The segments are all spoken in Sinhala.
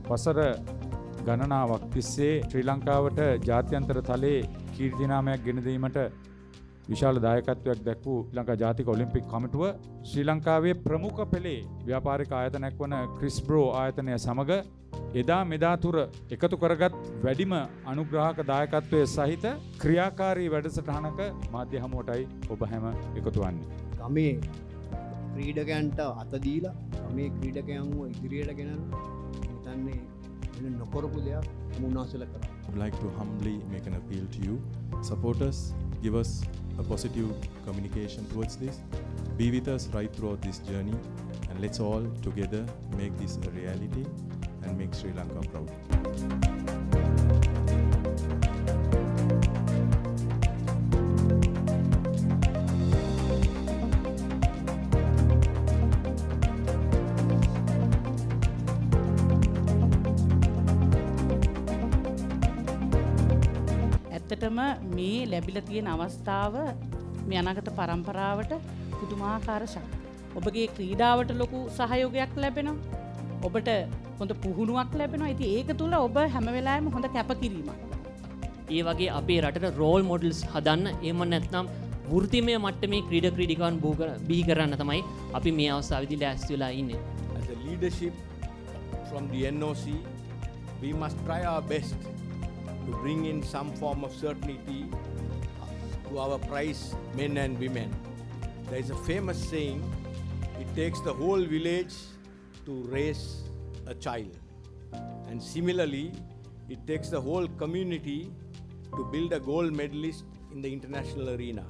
වසර ගණනාවක් තිස්සේ ශ්‍රී ලංකාවට ජාත්‍යන්තර තලයේ කීර්තිනාමයක් ගෙන දීමට විශාල දායකත්වයක් දැක්වූ ශ්‍රී ලංකා ජාතික ඔලිම්පික් කමිටුව ශ්‍රී ලංකාවේ ප්‍රමුඛ පෙළේ ව්‍යාපාරික ආයතනයක් වන ක්‍රිස්බ්‍රෝ ආයතනය සමග එදා මෙදා තුර එකතු කරගත් වැඩිම අනුග්‍රාහක දායකත්වයේ සහිත ක්‍රියාකාරී වැඩසටහනක මාධ්‍ය හමුවටයි ඔබ හැම එකතු වන්නේ. ගමේ ක්‍රීඩකයන්ට අත දීලා ගමේ ක්‍රීඩකයන්ව ඉදිරියට ගෙනල්ලා හිතන්නේ වෙන නොකරපු දෙයක් මුනාසල කරා. I would like to humbly make an appeal to you. Support us, give us a positive communication towards this. Be with us right throughout this journey, and let's all together make this a reality and make Sri Lanka proud. ඇත්තටම මේ ලැබිලා තියෙන අවස්ථාව මේ අනාගත පරම්පරාවට පුදුමාකාර ශක්තියක්. ඔබගේ ක්‍රීඩාවට ලොකු සහයෝගයක් ලැබෙනවා. ඔබට හොඳ පුහුණුවක් ලැබෙනවා. ඉතින් ඒක තුල ඔබ හැම වෙලාවෙම හොඳ කැපකිරීමක්. ඒ වගේ අපේ රටට රෝල් මොඩල්ස් හදන්න එහෙම නැත්නම් වෘත්තිමය මට්ටමේ ක්‍රීඩකයන් බිහි කරන්න තමයි අපි මේ අවස්ථාවේදී ලෑස්ති වෙලා ඉන්නේ. As a leadership from the NOC, we must try our best to bring in some form of certainty to our prize men and women. There is a famous saying, it takes the whole village to raise a child. And similarly, it takes the whole community to build a gold medalist in the international arena.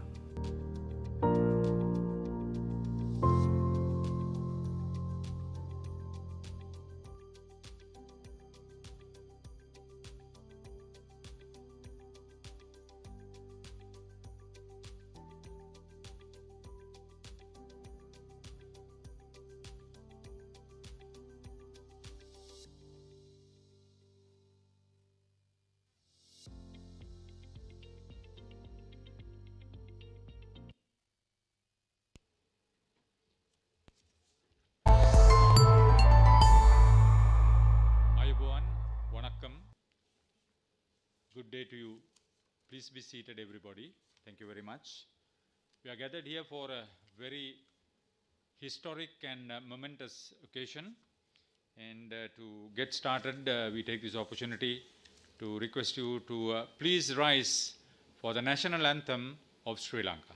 Good day to you. Please be seated, everybody. Thank you very much. We are gathered here for a very historic and momentous occasion. And to get started, we take this opportunity to request you to please rise for the national anthem of Sri Lanka.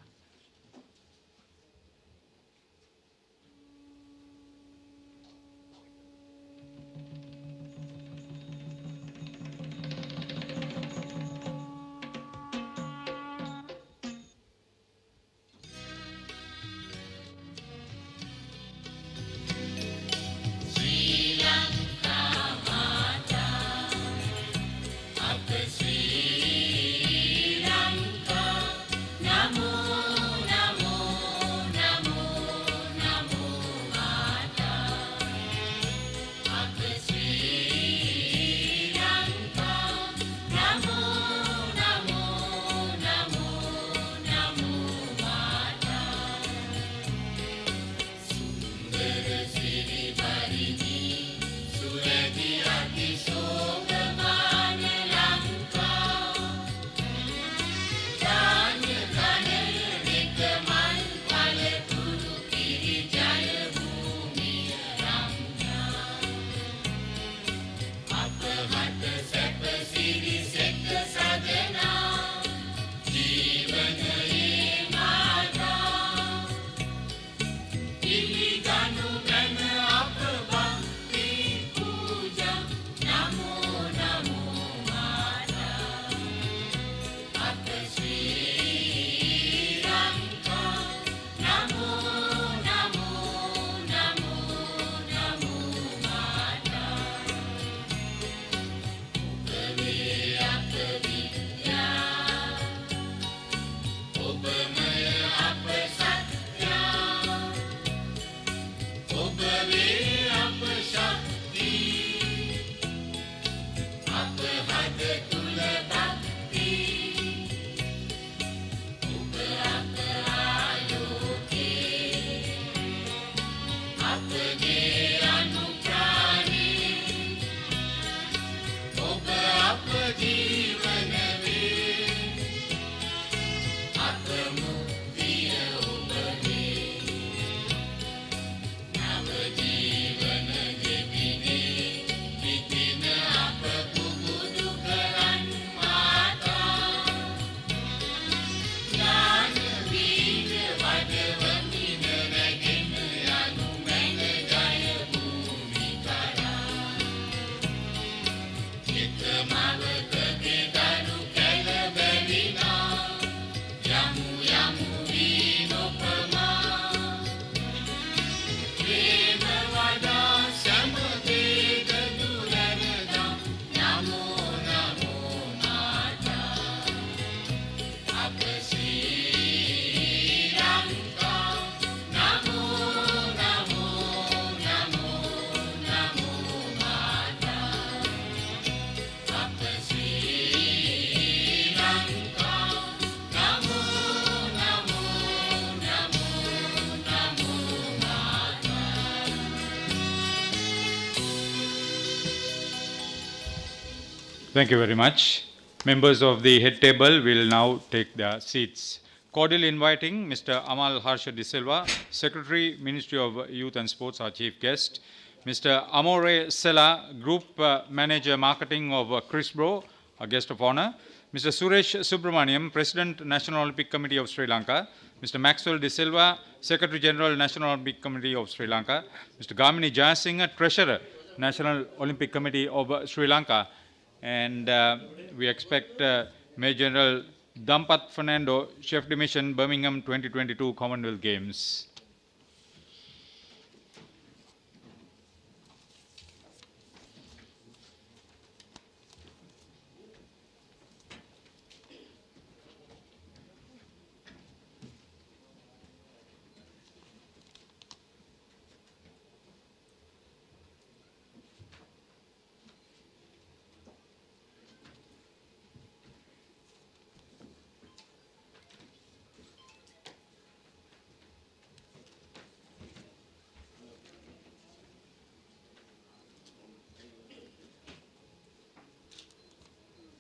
Thank you very much. Members of the head table will now take their seats. Cordially inviting Mr. Amal Harsha De Silva, Secretary, Ministry of Youth and Sports, our chief guest. Mr. Amore Sela, Group Manager Marketing of Crisbro, our guest of honor. Mr. Suresh Subramaniam, President, National Olympic Committee of Sri Lanka. Mr. Maxwell De Silva, Secretary General, National Olympic Committee of Sri Lanka. Mr. Gamini Jayasinghe, Treasurer, National Olympic Committee of Sri Lanka. And we expect Major General Dampat Fernando, Chef de Mission, Birmingham 2022 Commonwealth Games.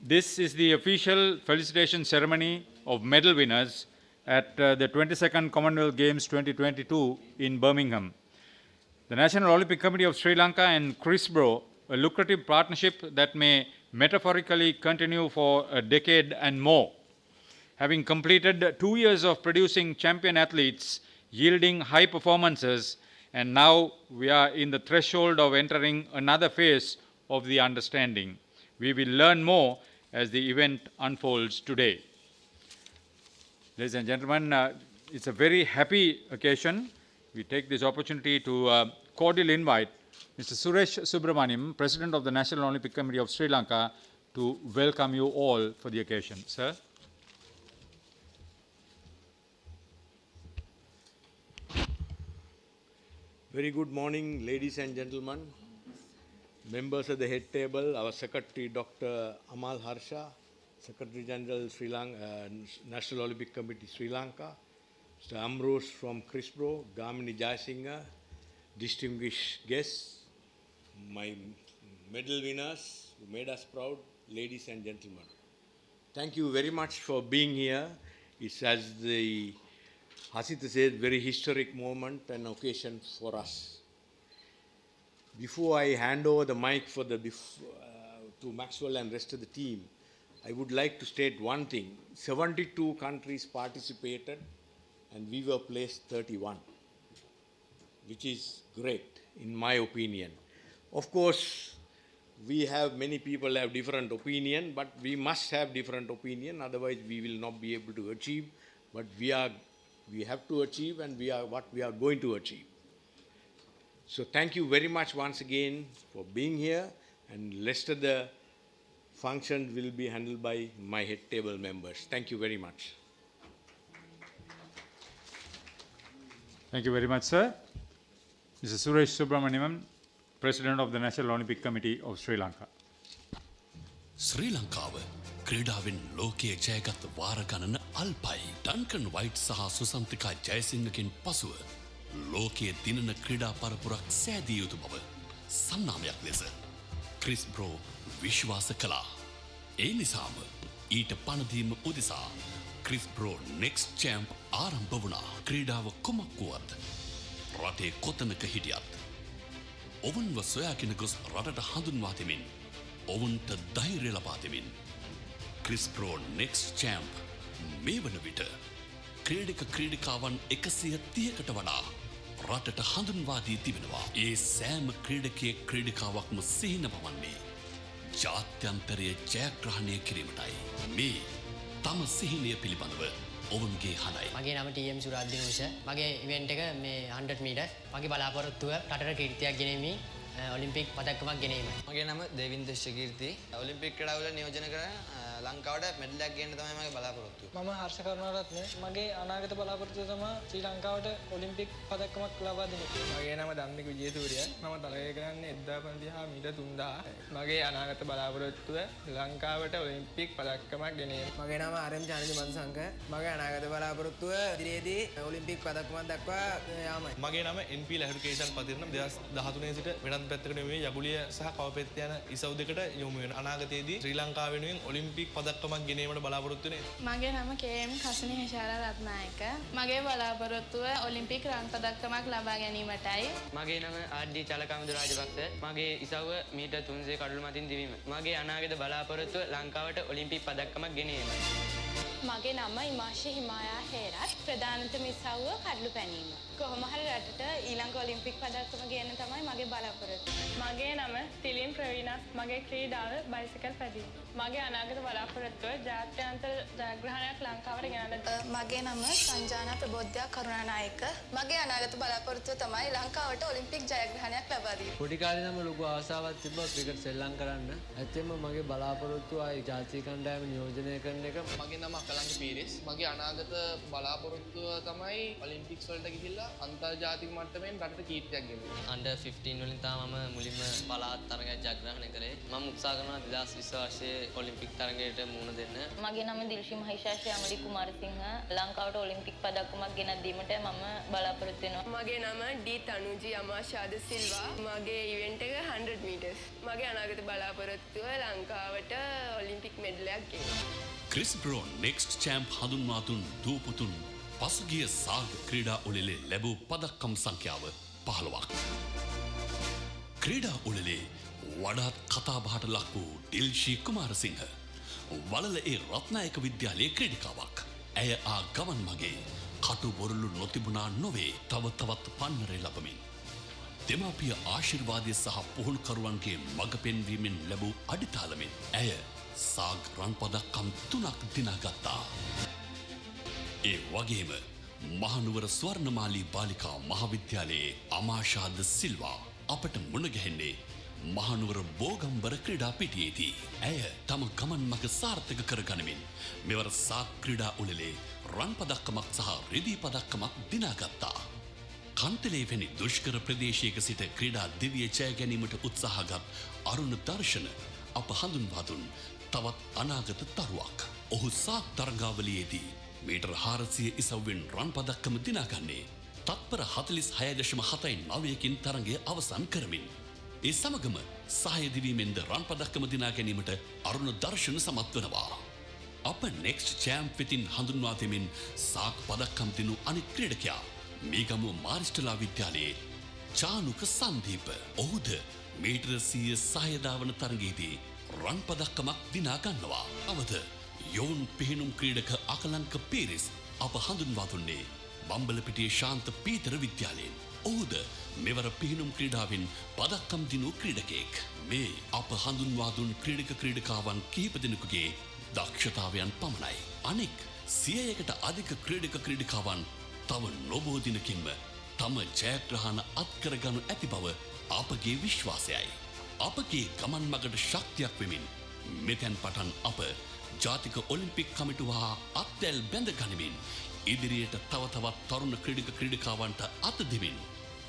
This is the official felicitation ceremony of medal winners at the 22nd Commonwealth Games 2022 in Birmingham. The National Olympic Committee of Sri Lanka and Crisbro, a lucrative partnership that may metaphorically continue for a decade and more. Having completed 2 years of producing champion athletes, yielding high performances, and now we are in the threshold of entering another phase of the understanding. We will learn more as the event unfolds today. Ladies and gentlemen, it's a very happy occasion. We take this opportunity to cordially invite Mr. Suresh Subramaniam, President of the National Olympic Committee of Sri Lanka, to welcome you all for the occasion. Sir. Very good morning, ladies and gentlemen. Members of the head table, our Secretary Dr. Amal Harsha, Secretary General Sri Lanka, National Olympic Committee Sri Lanka, Mr. Ambrose from Crisbro, Gamini Jayasinghe, distinguished guests, my medal winners who made us proud, ladies and gentlemen. Thank you very much for being here. It's, as the Hasita said, very historic moment and occasion for us. Before I hand over the mic to Maxwell and rest of the team, I would like to state one thing. 72 countries participated and we were placed 31, which is great in my opinion. Of course, many people have different opinion, but we must have different opinion, otherwise we will not be able to achieve. But we have to achieve, and what we are going to achieve. So thank you very much once again for being here, and rest of the function will be handled by my head table members. Thank you very much. Thank you very much, sir. Mr. Suresh Subramaniam, President of the National Olympic Committee of Sri Lanka. Sri Lankaව ක්‍රීඩාවෙන් ලෝකයේ ජයගත් වාර ගණන අල්පයි. ඩන්කන් වයිට් සහ සුසන්තිකා ජයසිංහකින් පසුව ලෝකයේ දිනන ක්‍රීඩා පරපුරක් සෑදිය යුතු බව සන්නාමයක් ලෙස ක්‍රිස්බ්‍රෝ විශ්වාස කළා. ඒ නිසාම ඊට පණදීම උදෙසා ක්‍රිස්බ්‍රෝ නෙක්ස්ට් චැම්ප් ආරම්භ වුණා. ක්‍රීඩාව කුමක් වුවත් රටේ කොතනක හිටියත් ඔවුන්ව සොයාගෙන ගොස් රටට හඳුන්වා දෙමින් ඔවුන්ට ධෛර්ය ලබා දෙමින් ක්‍රිස්බ්‍රෝ නෙක්ස්ට් චැම්ප් මේ වන විට ක්‍රීඩිකාවන් 130කට වඩා රටට හඳුන්වා දී තිබෙනවා. ඒ සෑම ක්‍රීඩිකාවක්ම සිහින පවන්නේ ජාත්‍යන්තරයේ ජයග්‍රහණය කිරීමටයි. මේ තම සිහිනය පිළිබඳව ඔවුන්ගේ හනයි. මගේ නම TM සුරාද්දිනෝෂ. මගේ ඉවෙන්ට් එක මේ 100 මීටර්. මගේ බලාපොරොත්තුව රටට කීර්තියක් ගෙනීමේ ඔලිම්පික් පදක්කමක් ගෙනීම. මගේ නම දේවින්ද ශකීර්ති. ඔලිම්පික් ක්‍රීඩාවල නියෝජනය කරන ලංකාවට මෙඩලයක් ගේන්න තමයි මගේ බලාපොරොත්තුව. මම හර්ෂ කරුණාරත්න. මගේ අනාගත බලාපොරොත්තුව තමයි ශ්‍රී ලංකාවට ඔලිම්පික් පදක්කමක් ලබා දෙන එක. මගේ නම ධම්මික විජේසූරිය. මම තරගය කරන්නේ 1500 හා මීටර් 3000. මගේ අනාගත බලාපොරොත්තුව ලංකාවට ඔලිම්පික් පදක්කමක් ගැනීම. මගේ නම ආර්.එම්. චානජ මන්සංක. මගේ අනාගත බලාපොරොත්තුව ඉදිරියේදී ඔලිම්පික් පදක්කමක් දක්වා යාමයි. මගේ නම NP ලහිරුකේෂන් පතිරණ 2013 සිට වෙනත් පැත්තකට යොමු යගුලිය සහ කවපෙත්ත යන ඉසව් දෙකට යොමු වෙන. අනාගතයේදී ශ්‍රී ලංකාව වෙනුවෙන් ඔලිම්පික් පදක්කමක් ගෙනීමට බලාපොරොත්තු වෙන්නේ? මගේ නම කේ.එම්. කසිනි හේෂාර රත්නායක. මගේ බලාපොරොත්තුව ඔලිම්පික් රන් පදක්කමක් ලබා ගැනීමටයි. මගේ නම ආර්.ඩී. චලකාමදු රාජපක්ෂ. මගේ ඉසව්ව මීටර් 300 කඩළු මතින් දිවීම. මගේ අනාගත බලාපොරොත්තුව ලංකාවට ඔලිම්පික් පදක්කමක් ගෙනීමයි. මගේ නම ඉමාශි හිමායා හේරත්. ප්‍රධානතම ඉසව්ව කඩළු පැනීම. කොහොම හරි රටට ඊළඟ ඔලිම්පික් පදක්කම ගේන්න තමයි මගේ බලාපොරොත්තුව. මගේ නම තිලින් ප්‍රවීණස්. මගේ ක්‍රීඩාව බයිසිකල් පැදීම. මගේ අනාගත බලාපොරොත්තුව ජාත්‍යන්තර ජයග්‍රහණයක් ලංකාවට ගෙනල්ලා දෙන්න. මගේ නම සංජානා ප්‍රබෝධ්‍යා කරුණානායක. මගේ අනාගත බලාපොරොත්තුව තමයි ලංකාවට ඔලිම්පික් ජයග්‍රහණයක් ලබා දීම. පොඩි කාලේ නම් ලොකු ආසාවක් තිබ්බා ක්‍රිකට් සෙල්ලම් කරන්න. ඇත්තෙන්ම මගේ බලාපොරොත්තුව ආයි ජාතික කණ්ඩායම නියෝජනය කරන එක. මගේ නම අකලංක පීරිස්. මගේ අනාගත බලාපොරොත්තුව තමයි ඔලිම්පික්ස් වලට ගිහිල්ලා අන්තර්ජාතික මට්ටමින් රටට කීර්තියක් ගෙනියන්න. අන්ඩර් 15 වලින් තමයි මම මුලින්ම පළාත් තරගයක් ජයග්‍රහණය කරේ. මම උත්සාහ කරනවා 2020 වර්ෂයේ ඔලිම්පික් තරගයට මුහුණ දෙන්න. මගේ නම දිල්ෂි මහිෂාෂි අමරි කුමාරසිංහ. ලංකාවට ඔලිම්පික් පදක්කමක් ගෙනත් දීමට මම බලාපොරොත්තු වෙනවා. මගේ නම ඩී තනුජි අමාශාද සිල්වා. මගේ ඉවෙන්ට් එක 100 meters. මගේ අනාගත බලාපොරොත්තුව ලංකාවට ඔලිම්පික් මෙඩලයක් ගේන්න. ක්‍රිස් බ්‍රෝන් නෙක්ස්ට් චැම්ප් හඳුන්වා දුන් දූපුතුන් පසුගිය සාග ක්‍රීඩා උළෙලේ ලැබූ පදක්කම් සංඛ්‍යාව 15ක්. ක්‍රීඩා උළෙලේ වඩාත් කතාබහට ලක් වූ ඩිල්ෂී කුමාරසිංහ වලල ඒ රත්නායක විද්‍යාලයේ ක්‍රීඩිකාවක්. ඇය ආ ගමන් මගේ කටු බොරළු නොතිබුණා නොවේ තව තවත් පන්නරේ ලබමින්. දෙමාපිය ආශිර්වාදය සහ පුහුණුකරුවන්ගේ මඟ පෙන්වීමෙන් ලැබූ අඩිතාලමින් ඇය සාග් රන් පදක්කම් 3ක් දිනාගත්තා. ඒ වගේම මහනුවර ස්වර්ණමාලී බාලිකා මහාවිද්‍යාලයේ අමාශාද සිල්වා අපට මුණගැහෙන්නේ මහනුවර බෝගම්බර ක්‍රීඩා පිටියේදී. ඇය තම ගමන් මඟ සාර්ථක කරගනිමින් මෙවර සාග් ක්‍රීඩා උළෙලේ රන් පදක්කමක් සහ රිදී පදක්කමක් දිනාගත්තා. කන්තලේ වැනි දුෂ්කර ප්‍රදේශයක සිට ක්‍රීඩා දිවිය ජය ගැනීමට උත්සාහගත් අරුණ දර්ශන අප හඳුන්වා දුන් තවත් අනාගත තරුවක්. ඔහු සාග් තරගාවලියේදී මීටර් 400 ඉසව්වෙන් රන් පදක්කම දිනාගන්නේ තත්පර 46.79කින් තරගය අවසන් කරමින්. ඒ සමගම සහය දිවීමෙන්ද රන් පදක්කම දිනා ගැනීමට අරුණ දර්ශන සමත් වනවා. අප නෙක්ස්ට් චැම්ප් වෙතින් හඳුන්වා දෙමින් සාග් පදක්කම් දිනු අනිත් ක්‍රීඩකයා මේගමුව මාරිස්ටලා විද්‍යාලයේ චානුක සංදීප. ඔහුද මීටර 100 සහය දාවන තරගයේදී රන් පදක්කමක් දිනා ගන්නවා. අවද යොවුන් පිහිනුම් ක්‍රීඩක අකලංක පීරිස් අප හඳුන්වා දුන්නේ බම්බලපිටියේ ශාන්ත පීතර විද්‍යාලයෙන්. ඔහුද මෙවර පිහිනුම් ක්‍රීඩාවෙන් පදක්කම් දිනූ ක්‍රීඩකයෙක්. මේ අප හඳුන්වා දුන් ක්‍රීඩකාවන් කිහිප දෙනෙකුගේ දක්ෂතාවයන් පමණයි. අනෙක් 100කට අධික ක්‍රීඩකාවන් තව නොබෝ දිනකින්ම තම ජයග්‍රහණ අත්කරගනු ඇති බව අපගේ විශ්වාසයයි. අපගේ ගමන් මගට ශක්තියක් වෙමින් මෙතැන් පටන් අප ජාතික ඔලිම්පික් කමිටුව හා අත්දැල් බැඳ ගනිමින් ඉදිරියට තව තවත් තරුණ ක්‍රීඩකාවන්ට අත දෙමින්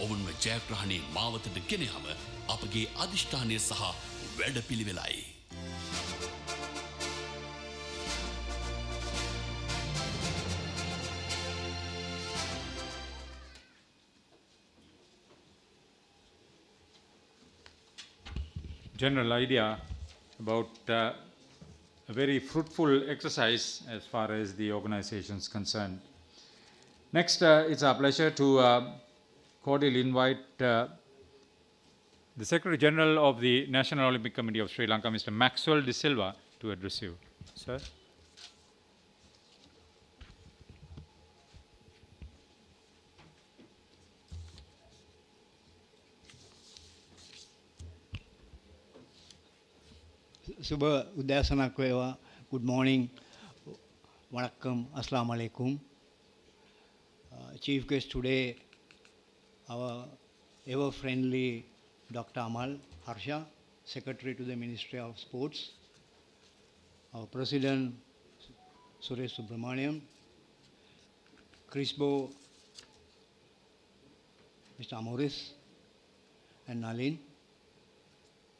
ඔවුන්ව ජයග්‍රහණයේ මාවතට ගෙන යාම අපගේ අධිෂ්ඨානය සහ වැඩපිළිවෙලයි. General idea about a very fruitful exercise as far as the organization is concerned. Next, it's our pleasure to cordially invite the Secretary General of the National Olympic Committee of Sri Lanka, Mr. Maxwell De Silva, to address you. Sir. සුබ උදෑසනක් වේවා. Good morning. Vanakkam. Assalamu alaikum. Chief guest today, our ever friendly Dr. Amal Harsha, Secretary to the Ministry of Sports, our President Suresh Subramaniam, Crisbo, Mr. Amoris, and Nalin,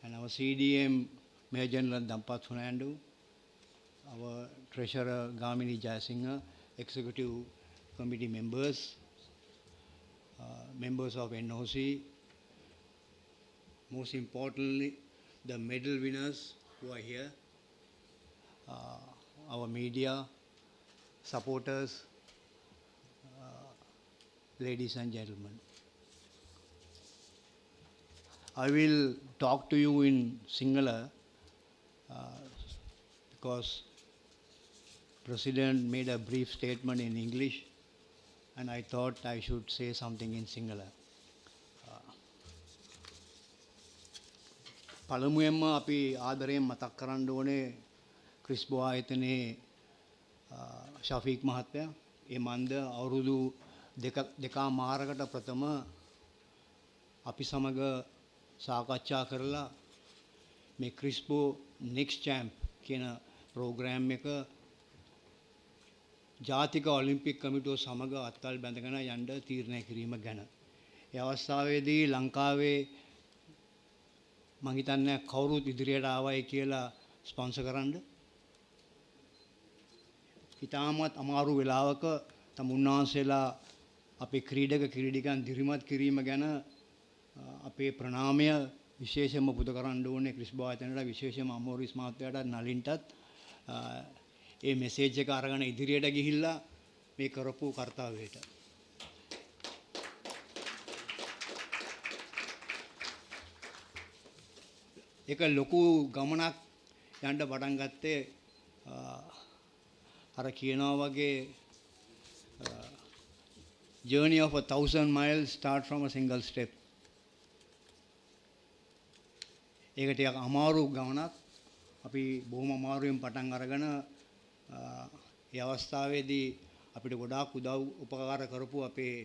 and our CDM Major General Dampat Fernando, our Treasurer Gamini Jayasinghe, Executive Committee members, members of NOC, most importantly, the medal winners who are here, our media, supporters, ladies and gentlemen. I will talk to you in Sinhala because President made a brief statement in English and I thought I should say something in Sinhala. පළමුවෙන්ම අපි ආදරයෙන් මතක් කරන්න ඕනේ ක්‍රිස්බෝ ආයතනයේ ශෆීක් මහත්තයා. ඒ මන්ද අවුරුදු දෙකමාරකට ප්‍රථම අපි සමග සාකච්ඡා කරලා මේ ක්‍රිස්බෝ නෙක්ස්ට් චැම්ප් කියන ප්‍රෝග්‍රෑම් එක ජාතික ඔලිම්පික් කමිටුව සමග අත්වල් බැඳගෙන යන්න තීරණය කිරීම ගැන. ඒ අවස්ථාවේදී ලංකාවේ මං හිතන්නේ කවුරුත් ඉදිරියට ආවයි කියලා ස්පොන්සර් කරන්න. ඉතාමත් අමාරු වෙලාවක තමුන්නාන්සේලා අපේ ක්‍රීඩිකයන් දිරිමත් කිරීම ගැන අපේ ප්‍රණාමය විශේෂයෙන්ම පුද කරන්න ඕනේ ක්‍රිස්බෝ ආයතනයට, විශේෂයෙන්ම අමෝරිස් මහත්තයාට, නලින්ටත් ඒ මෙසේජ් එක අරගෙන ඉදිරියට ගිහිල්ලා මේ කරපු කාර්යයට. ඒක ලොකු ගමනක් යන්න පටන් ගත්තේ අර කියනවා වගේ journey of 1000 miles start from a single step. ඒක ටිකක් අමාරු ගමනක්. අපි බොහොම අමාරුවෙන් පටන් අරගෙන ඒ අවස්ථාවේදී අපිට ගොඩාක් උදව් උපකාර කරපු අපේ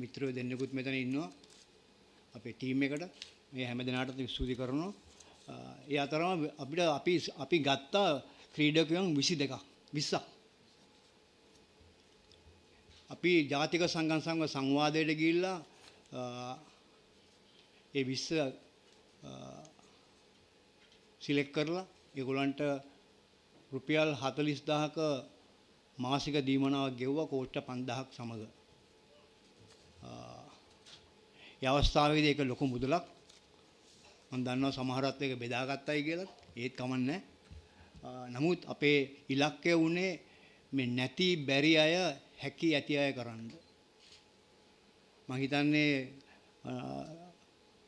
මිත්‍රයෝ දෙන්නෙකුත් මෙතන ඉන්නවා අපේ ටීම් එකට. මේ හැම දිනාටත් ස්තුති කරනවා. ඒ අතරම අපි ගත්ත ක්‍රීඩකයන් 22ක් 20ක්. අපි ජාතික සංගම් සංවාදයට ගිහිල්ලා ඒ 20 සිලෙක්ට් කරලා ඒගොල්ලන්ට රුපියල් 40000ක මාසික දීමනාවක් ගෙවුවා කෝට්ට 5000ක් සමග. ඒ අවස්ථාවේදී ඒක ලොකු මුදලක්. මම දන්නවා සමහරත් ඒක බෙදාගත්තයි කියලා. ඒත් කමන්නේ. නමුත් අපේ ඉලක්කය වුණේ මේ නැති බැරි අය හැකි ඇති අය කරන්න. මම හිතන්නේ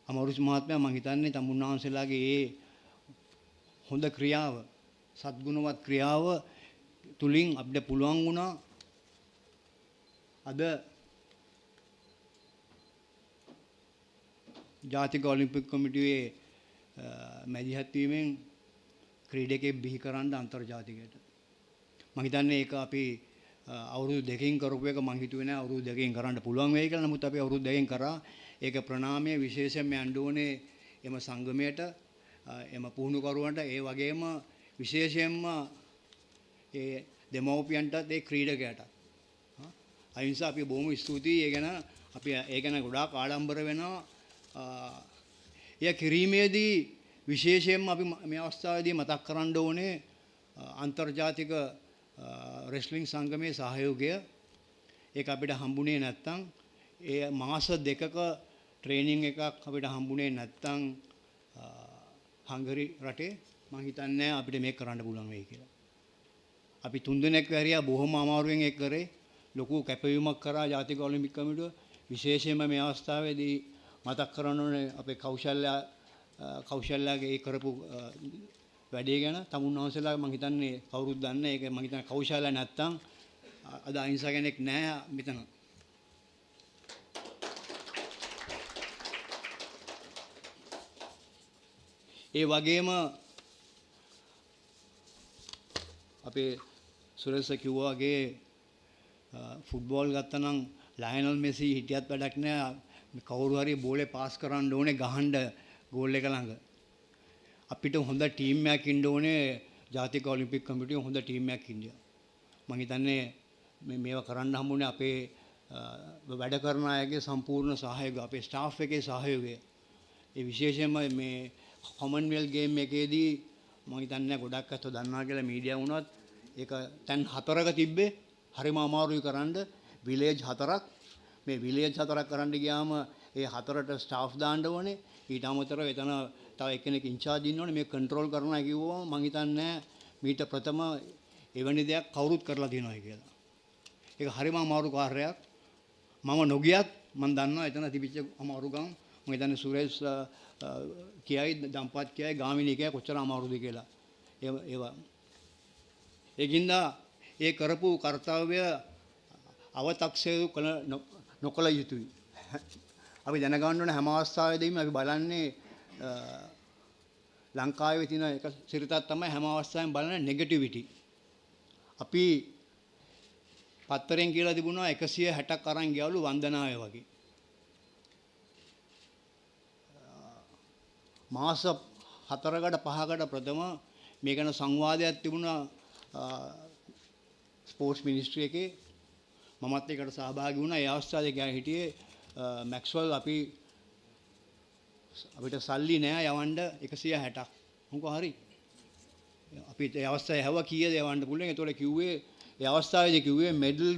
අමරුස් මහත්මයා මම හිතන්නේ තමුන්නාන්සලාගේ ඒ හොඳ ක්‍රියාව, සත්ගුණවත් ක්‍රියාව තුලින් අපිට පුළුවන් වුණා අද ජාතික ඔලිම්පික් කොමිටුවේ මැදිහත් වීමෙන් ක්‍රීඩකයෙක් බිහි කරන්න අන්තර්ජාතිකයට. මම හිතන්නේ ඒක අපි අවුරුදු දෙකකින් කරපු එක මම හිතුවේ නෑ අවුරුදු දෙකකින් කරන්න පුළුවන් වෙයි කියලා. නමුත් අපි අවුරුදු දෙකකින් කරා. ඒක ප්‍රණාමය විශේෂයෙන්ම යන්න ඕනේ එම සංගමයට, එම පුහුණුකරුවන්ට, ඒ වගේම විශේෂයෙන්ම ඒ දෙමව්පියන්ටත් ඒ ක්‍රීඩකයන්ට. ඒ නිසා අපි බොහොම ස්තුතියි. ඒ ගැන අපි ඒ ගැන ගොඩාක් ආඩම්බර වෙනවා. එය කිරීමේදී විශේෂයෙන්ම අපි මේ අවස්ථාවේදී මතක් කරන්න ඕනේ අන්තර්ජාතික රෙස්ලිං සංගමයේ සහයෝගය. ඒක අපිට හම්බුනේ නැත්තම් ඒ මාස දෙකක ට්‍රේනින් එකක් අපිට හම්බුනේ නැත්තම් හංගරි රටේ මම හිතන්නේ අපිට මේක කරන්න පුළුවන් වෙයි කියලා. අපි 3 දිනක් වැරියා බොහොම අමාරුවෙන් ඒක කරේ. ලොකු කැපවීමක් කරා ජාතික ඔලිම්පික් කමිටුව. විශේෂයෙන්ම මේ අවස්ථාවේදී මතක් කරන්න ඕනේ අපේ කෞශල්‍යගේ ඒ කරපු වැඩේ ගැන. තමුන්වහන්සේලා මම හිතන්නේ කවුරුත් දන්නේ. ඒක මම හිතන්නේ කෞශල්‍ය නැත්තම් අද අහිංසක කෙනෙක් නැහැ මෙතන. ඒ වගේම අපේ සුරේෂ් කිව්වා වගේ ෆුට්බෝල් ගත්තනම් ලයනල් මෙසි හිටියත් වැඩක් නෑ. කවුරු හරි බෝලේ පාස් කරන්න ඕනේ ගහන්න ගෝල් එක ළඟ. අපිට හොඳ ටීම් එකක් ඉන්න ඕනේ. ජාතික ඔලිම්පික් කමිටුවේ හොඳ ටීම් එකක් ඉන්නවා. මම හිතන්නේ මේවා කරන්න හම්බුනේ අපේ වැඩ කරන අයගේ සම්පූර්ණ සහයෝගය, අපේ ස්ටාෆ් එකේ සහයෝගය. ඒ විශේෂයෙන්ම මේ කොමන්වෙල්ත් ගේම් එකේදී මම හිතන්නේ ගොඩක් අය දන්නවා කියලා මීඩියා වුණත් ඒක තැන් 4ක තිබ්බේ. හරිම අමාරුයි කරන්න. විලේජ් 4ක්. මේ විලේජ් 4ක් කරන්න ගියාම ඒ 4ට ස්ටාෆ් දාන්න ඕනේ. ඊට අමතරව එතන තව එක්කෙනෙක් ඉන්චාර්ජ් ඉන්නවනේ මේ කන්ට්‍රෝල් කරනවා කිව්වම මං හිතන්නේ මීට ප්‍රථම එවැනි දෙයක් කවුරුත් කරලා තියෙනවා කියලා. ඒක හරිම අමාරු කාර්යයක්. මම නොගියත් මම දන්නවා එතන තිබිච්ච අමාරුකම්. මම හිතන්නේ සුරේෂ් කියයි දම්පත් කියයි ගාමිණී කියයි කොච්චර අමාරුද කියලා. ඒවා ඒකින්ද ඒ කරපු කාර්යය අව탁සේරු කළ නොකළ යුතුයි. අපි දැනගන්න ඕනේ හැම අවස්ථාවෙදීම අපි බලන්නේ ලංකාවේ තියෙන එක සිරිතක් තමයි හැම අවස්ථාවෙම බලන නෙගටිවිටි. අපි පත්තරෙන් කියලා තිබුණා 160ක් අරන් ගියවලු වන්දනාවේ වගේ. මාස 4කට 5කට ප්‍රථම මේ ගැන සංවාදයක් තිබුණා ස්පෝර්ට්ස් මිනිස්ට්‍රි එකේ. මමත් ඒකට සහභාගී වුණා. ඒ අවස්ථාවේ ගියා හිටියේ මැක්ස්වල් අපිට සල්ලි නෑ යවන්න 160ක්. මොකෝ හරි. අපි ඒ අවස්ථාවේ හැව කීයද යවන්න පුළුවන්. ඒතකොට කිව්වේ ඒ අවස්ථාවේදී කිව්වේ මෙඩල්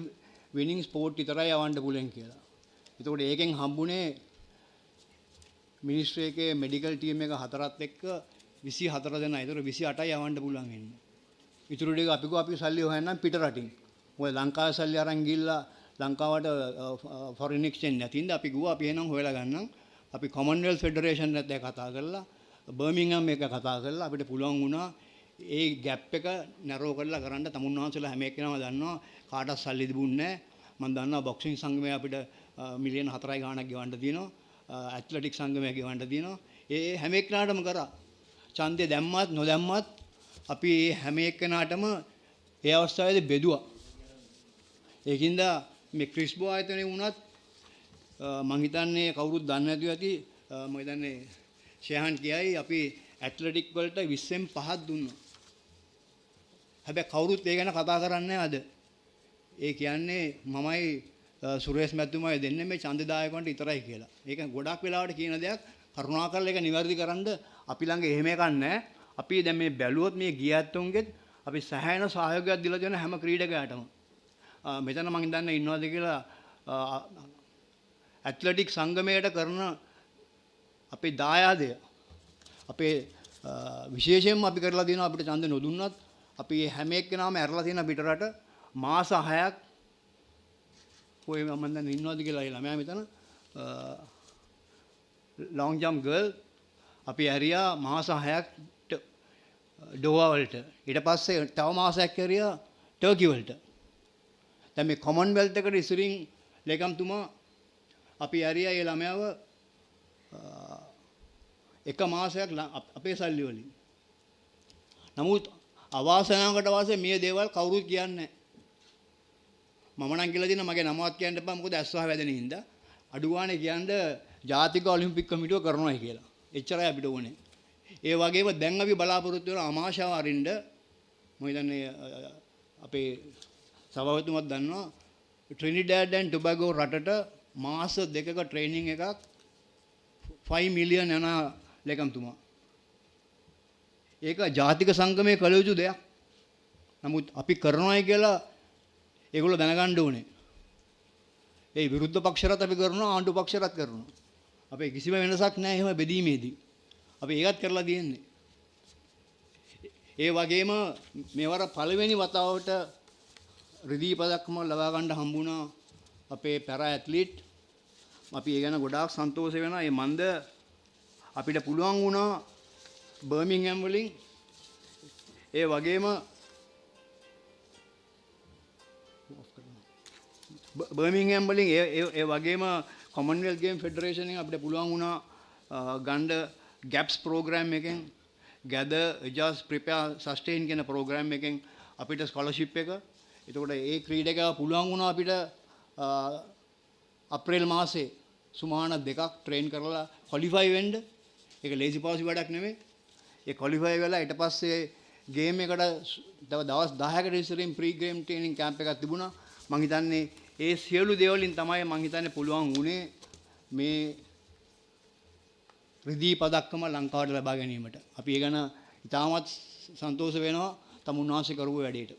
විනිං ස්පෝර්ට් විතරයි යවන්න පුළුවන් කියලා. ඒතකොට ඒකෙන් හම්බුනේ මිනිස්ට්‍රි එකේ මෙඩිකල් ටීම් එක හතරත් එක්ක 24 දෙනා. ඒතකොට 28යි යවන්න පුළුවන් වෙන්නේ. ඉතුරු ටික අපි සල්ලි හොයන්නම් පිට රටින්. මොකද ලංකාවේ සල්ලි අරන් ගිහිල්ලා ලංකාවට ෆොරින් එක්ස්චේන්ජ් නැතිඳ අපි ගිහුවා අපි එහෙනම් හොයලා ගන්නම්. අපි කොමන්වෙල්ත් ෆෙඩරේෂන් එකත් එක්ක කතා කරලා බර්මින්ගම් එක කතා කරලා අපිට පුළුවන් වුණා ඒ ગેප් එක නැරෝ කරලා කරන්න. තමුන්වහන්සේලා හැම එක්කෙනාම දන්නවා කාටවත් සල්ලි තිබුණේ නැහැ. මම දන්නවා බොක්සිං සංගමය අපිට මිලියන 4 ගාණක් ගෙවන්න තියෙනවා. ඇත්ලටික් සංගමය ගෙවන්න තියෙනවා. ඒ හැම එක්කෙනාටම කරා. ඡන්දය දැම්මත් නොදැම්මත් අපි හැම එක්කෙනාටම ඒ අවස්ථාවේදී බෙදුවා. ඒකින්ද මේ ක්‍රිස්බෝ ආයතනයේ වුණත් මම හිතන්නේ කවුරුත් දන්නේ නැතුව ඇති මම හිතන්නේ ෂෙහන් කියයි අපි ඇත්ලටික් වලට 20න් 5ක් දුන්නා. හැබැයි කවුරුත් ඒ ගැන කතා කරන්නේ අද. ඒ කියන්නේ මමයි සුරේෂ් මැතිතුමායි දෙන්නේ මේ ඡන්දදායකයන්ට විතරයි කියලා. ඒක ගොඩක් වෙලාවට කියන දෙයක්. කරුණාකරලා ඒක නිවැරදි කරන්න අපි ළඟ එහෙම එකක් නැහැ. අපි දැන් මේ බැලුවොත් මේ ගියැත්තොන්ගෙත් අපි සෑහෙන සහයෝගයක් දීලා තියෙන හැම ක්‍රීඩකයාටම. මෙතන මම හිතන්නේ ඉන්නවද කියලා ඇත්ලටික් සංගමයට කරන අපේ දායාදය අපේ විශේෂයෙන්ම අපි කරලා තියෙනවා. අපිට ඡන්ද නොදුන්නත් අපි හැම එක්කෙනාම ඇරලා තියෙන පිටරට මාස 6ක් කොයි මම දැන් ඉන්නවද කියලා ළමයා මෙතන ලොං ජම්ප් ගර්ල් අපි ඇරියා මාස 6ක් ඩෝවා වලට. ඊට පස්සේ තව මාසයක් ඇරියා ටර්කි වලට. දැන් මේ කොමන්වෙල්ත් එකට ඉස්සරින් ලේකම්තුමා අපි ඇරියා ඒ ළමයාව එක මාසයක් අපේ සල්ලි වලින්. නමුත් අවාසනාවකට වාසේ මේ දේවල් කවුරුත් කියන්නේ නැහැ. මම නම් කියලා දින මගේ නමවත් කියන්න එපා මොකද ඇස්වහ වැදෙන හින්දා. අඩු ගානේ කියන්නේ ජාතික ඔලිම්පික් කමිටුව කරනවායි කියලා. එච්චරයි අපිට ඕනේ. ඒ වගේම දැන් අපි බලාපොරොත්තු වෙන අමාශාව අරින්න මම හිතන්නේ අපේ සභාපතිතුමත් දන්නවා ට්‍රිනිඩාඩ් ඇන්ඩ් ටොබැගෝ රටට මාස 2ක ට්‍රේනින් එකක් 5 මිලියන් යන ලේකම්තුමා. ඒක ජාතික සංගමයේ කළ යුතු දෙයක්. නමුත් අපි කරනවායි කියලා ඒගොල්ලෝ දැනගන්න ඕනේ. ඒ විරුද්ධ පක්ෂරත් අපි කරනවා ආණ්ඩු පක්ෂරත් කරනවා. අපේ කිසිම වෙනසක් නැහැ එහෙම බෙදීමේදී. අපි ඒකත් කරලා තියෙන්නේ. ඒ වගේම මේවර පළවෙනි වතාවට රිදී පදක්ම ලබා ගන්න හම්බුණා අපේ පැරා ඇත්ලීට්. අපි ඒ ගැන ගොඩාක් සන්තෝෂ වෙනවා. මේ මන්ද අපිට පුළුවන් වුණා බර්මින්ගම් වලින් ඒ වගේම බර්මින්ගම් වලින් ඒ වගේම කොමන්වෙල්ත් ගේම් ෆෙඩරේෂන් එකෙන් අපිට පුළුවන් වුණා ගන්න ගැප්ස් ප්‍රෝග්‍රෑම් එකෙන් gather adjust prepare sustain කියන ප්‍රෝග්‍රෑම් එකෙන් අපිට ස්කෝලර්ෂිප් එක. එතකොට ඒ ක්‍රීඩකයා පුළුවන් වුණා අපිට අප්‍රේල් මාසේ සුමාන 2ක් ට්‍රේන් කරලා ක්වොලිෆයි වෙන්න. ඒක ලේසි පාසි වැඩක් නෙමෙයි. ඒ ක්වොලිෆයි වෙලා ඊට පස්සේ ගේම් එකට දවස් 10කට ඉස්සරින් ප්‍රී ගේම් ට්‍රේනින් කැම්ප් එකක් තිබුණා. මම හිතන්නේ ඒ සියලු දේවලින් තමයි මම හිතන්නේ පුළුවන් වුණේ මේ රිදී පදක්කම ලංකාවට ලබා ගැනීමට. අපි ඒ ගැන ඉතාමත් සන්තෝෂ වෙනවා තමුන්වහන්සේ කරුව වැඩේට.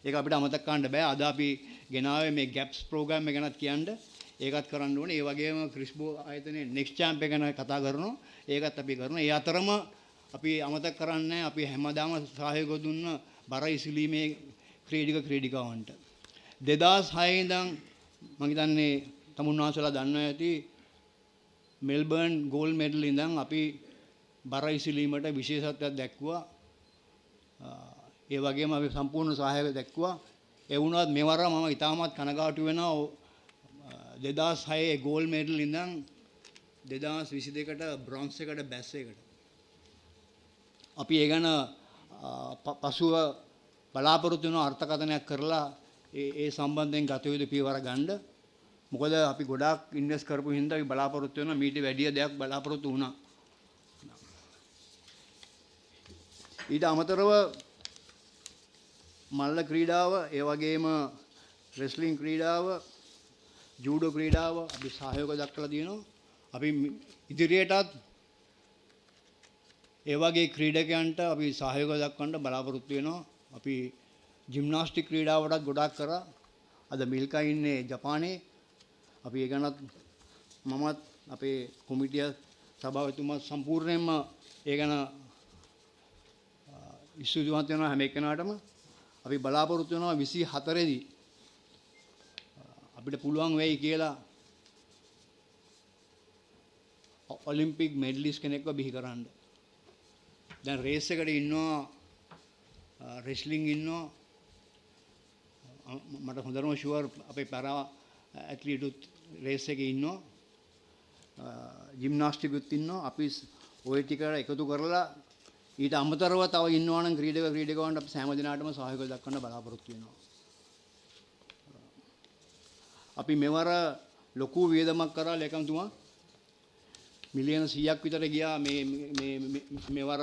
ඒක අපිට අමතක කරන්න බෑ. අද අපි ගෙනාවේ මේ ගැප්ස් ප්‍රෝග්‍රෑම් එක ගැනත් කියන්න. ඒකත් කරන්න ඕනේ. ඒ වගේම ක්‍රිස්බෝ ආයතනයේ නෙක්ස්ට් චැම්ප් එක ගැන කතා කරනවා. ඒකත් අපි කරනවා. ඒ අතරම අපි අමතක කරන්නේ අපි හැමදාම සහයෝගය දුන්න බර ඉසිලීමේ ක්‍රීඩිකාවන්ට 2006 ඉඳන් මම හිතන්නේ තමුන්වහන්සේලා දන්නවා ඇති මෙල්බර්න් ගෝල්ඩ් මෙඩල් ඉඳන් අපි බර ඉසිලීමට විශේෂත්වයක් දැක්වුවා. ඒ වගේම අපි සම්පූර්ණ සහායක දැක්වුවා. ඒ වුණත් මෙවර මම ඉතාමත් කනගාටු වෙනවා 2006 ගෝල්ඩ් මෙඩල් ඉඳන් 2022ට බ්‍රොන්ස් එකට බැස් එකට. අපි ඒ ගැන පසුව බලාපොරොත්තු වෙන අර්ථකථනයක් කරලා ඒ සම්බන්ධයෙන් ගත යුතු පියවර ගන්න. මොකද අපි ගොඩාක් ඉන්වෙස්ට් කරපු හින්දා අපි බලාපොරොත්තු වෙනවා මීට වැඩිය දෙයක් බලාපොරොත්තු වුණා. ඊට අමතරව මල්ල ක්‍රීඩාව, ඒ වගේම රෙස්ලිං ක්‍රීඩාව, ජූඩෝ ක්‍රීඩාව අපි සහයෝගය දක්වලා තියෙනවා. අපි ඉදිරියටත් ඒ වගේ ක්‍රීඩකයන්ට අපි සහයෝගය දක්වන්න බලාපොරොත්තු වෙනවා. අපි ජිම්නාස්ටික් ක්‍රීඩාවටත් ගොඩාක් කරා. අද මිල්කා ඉන්නේ ජපානයේ. අපි ඒ ගැනත් මමත් අපේ කොමිටිය සභාවතුමා සම්පූර්ණයෙන්ම ඒ ගැන ඉස්සුදුවත් වෙනවා හැම එක්කෙනාටම. අපි බලාපොරොත්තු වෙනවා 24 දී අපිට පුළුවන් වෙයි කියලා ඔලිම්පික් මෙඩලිස්ට් කෙනෙක්ව බිහි කරන්න. දැන් රේස් එකට ඉන්නවා රෙස්ලිං ඉන්නවා. මට හොඳටම ෂුවර් අපේ පැරා ඇත්ලීටුත් රේස් එකේ ඉන්නවා. ජිම්නාස්ටිකුත් ඉන්නවා. අපි ওই ටික එකතු කරලා ඊට අමතරව තව ඉන්නවා නම් ක්‍රීඩකවන්ට අපි හැම දිනාටම සහයෝගය දක්වන්න බලාපොරොත්තු වෙනවා. අපි මෙවර ලොකු වියදමක් කරා ලේකම්තුමා. මිලියන 100ක් විතර ගියා මෙවර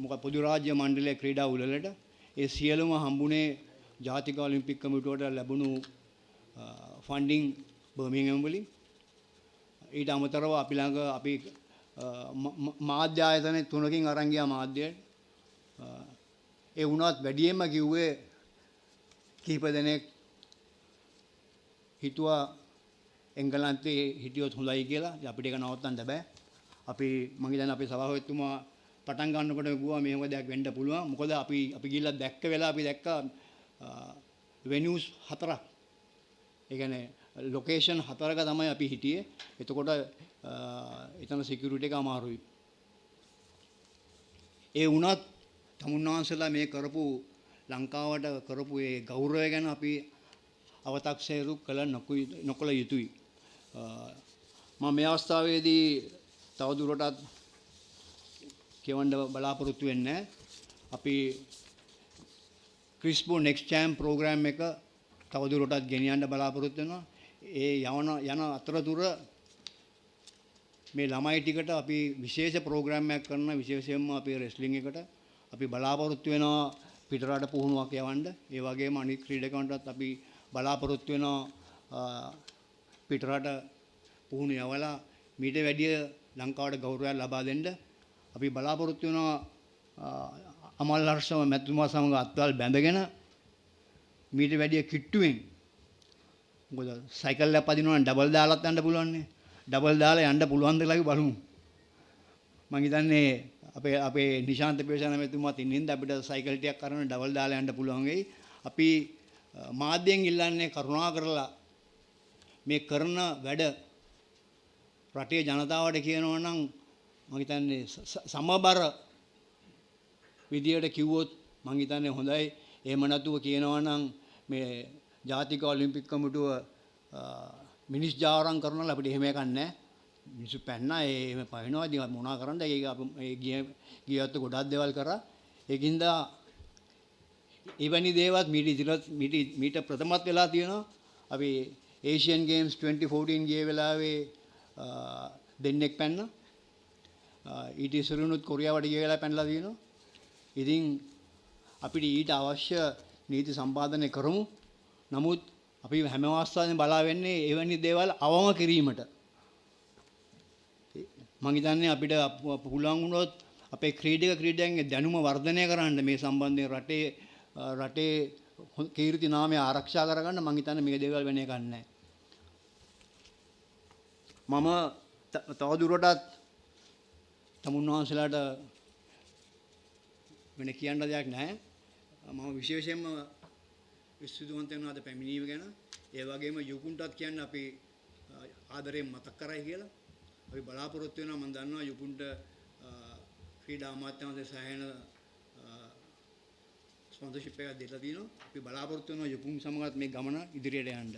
මොකද පොදු රාජ්‍ය මණ්ඩලයේ ක්‍රීඩා උළෙලට. ඒ සියලුම හම්බුනේ ජාතික ඔලිම්පික් කමිටුවට ලැබුණු ෆන්ඩින් බර්මින්ගම් වලින්. ඊට අමතරව අපි ළඟ අපි මාධ්‍ය ආයතන 3කින් අරන් ගියා මාධ්‍යයට. ඒ වුණත් වැඩියෙන්ම කිව්වේ කීප දෙනෙක් හිතුවා එංගලන්තේ හිටියොත් හොඳයි කියලා. අපිට ඒක නවත්තන්න බෑ. අපි මම හිතන්නේ අපේ සභාපතිතුමා පටන් ගන්නකොට ගියා මෙහෙම දෙයක් වෙන්න පුළුවන්. මොකද අපි ගිහිල්ලා දැක්ක වෙලාව අපි දැක්කා වෙනියුස් 4ක්. ඒ කියන්නේ ලොකේෂන් 4ක තමයි අපි හිටියේ. එතකොට එතන සිකියුරිටි එක අමාරුයි. ඒ වුණත් තමුන්වහන්සේලා මේ කරපු ලංකාවට කරපු ඒ ගෞරවය ගැන අපි අව탁සේරු කළ නොකළ යුතුයි. මම මේ අවස්ථාවේදී තවදුරටත් කියවන්න බලාපොරොත්තු වෙන්නේ අපි ක්‍රිස්බෝ නෙක්ස්ට් චැම්ප් ප්‍රෝග්‍රෑම් එක තවදුරටත් ගෙනියන්න බලාපොරොත්තු වෙනවා. ඒ යන අතරතුර මේ ළමයි ටිකට අපි විශේෂ ප්‍රෝග්‍රෑම් එකක් කරන විශේෂයෙන්ම අපේ රෙස්ලිං එකට අපි බලාපොරොත්තු වෙනවා පිටරට පුහුණුවක් යවන්න. ඒ වගේම අනිත් ක්‍රීඩකයන්ටත් අපි බලාපොරොත්තු වෙනවා පිටරට පුහුණු යවලා මීට වැඩිය ලංකාවට ගෞරවයක් ලබා දෙන්න. අපි බලාපොරොත්තු වෙනවා අමල් හර්ෂම මැතිතුමා සමග අත්වල් බැඳගෙන මීට වැඩිය කිට්ටුවෙන්. මොකද සයිකල් එක පදිනවා නම් ඩබල් දාලත් යන්න පුළුවන් නේ. ඩබල් දාලා යන්න පුළුවන් දෙලා බලමු. මම හිතන්නේ අපේ නිශාන්ත පේශාන මැතිතුමාත් ඉන්නේ අපිට සයිකල් ටිකක් අරගෙන ඩබල් දාලා යන්න පුළුවන් වෙයි. අපි මාධ්‍යයෙන් ඉල්ලන්නේ කරුණා කරලා මේ කරන වැඩ රටේ ජනතාවට කියනවා නම් මම හිතන්නේ සමබර විදියට කිව්වොත් මම හිතන්නේ හොඳයි. එහෙම නැතුව කියනවා නම් මේ ජාතික ඔලිම්පික් කමිටුව මිනිස් ජාවරම් කරනවා අපිට එහෙම එකක් නැහැ. මිනිස්සු පැන්නා එහෙම පහිනවා ඉතින් මොනවා කරන්නද ඒක අපි ගියත් ගොඩක් දේවල් කරා. ඒකින්ද එවැනි දේවල් මීට ප්‍රථමත් වෙලා තියෙනවා. අපි ඒෂියන් ගේම්ස් 2014 ගිය වෙලාවේ දෙන්නෙක් පැන්න. ඊට ඉස්සෙල්ලුනුත් කොරියාවට ගිය වෙලාව පැනලා තියෙනවා. ඉතින් අපිට ඊට අවශ්‍ය නීති සම්පාදනය කරමු. නමුත් අපි හැම අවස්ථාවෙම බලා වෙන්නේ එවැනි දේවල් අවම කිරීමට. මම හිතන්නේ අපිට පුළුවන් වුණොත් අපේ ක්‍රීඩකයන්ගේ දැනුම වර්ධනය කරන්න මේ සම්බන්ධයෙන් රටේ කීර්ති නාමය ආරක්ෂා කරගන්න මම හිතන්නේ මේ දේවල් වෙන එකක් නැහැ. මම තවදුරටත් තමුන්වහන්සේලාට වෙන කියන්න දෙයක් නැහැ. මම විශේෂයෙන්ම ස්තුතිවන්ත වෙනවා අද පැමිණීම ගැන. ඒ වගේම යුකුන්ටත් කියන්න අපි ආදරයෙන් මතක් කරයි කියලා. අපි බලාපොරොත්තු වෙනවා මම දන්නවා යුකුන්ට ක්‍රීඩා අමාත්‍යාංශයේ සහායන ස්පොන්සර්ෂිප් එකක් දෙලා තිනවා. අපි බලාපොරොත්තු වෙනවා යුකුන් සමගත් මේ ගමන ඉදිරියට යන්න.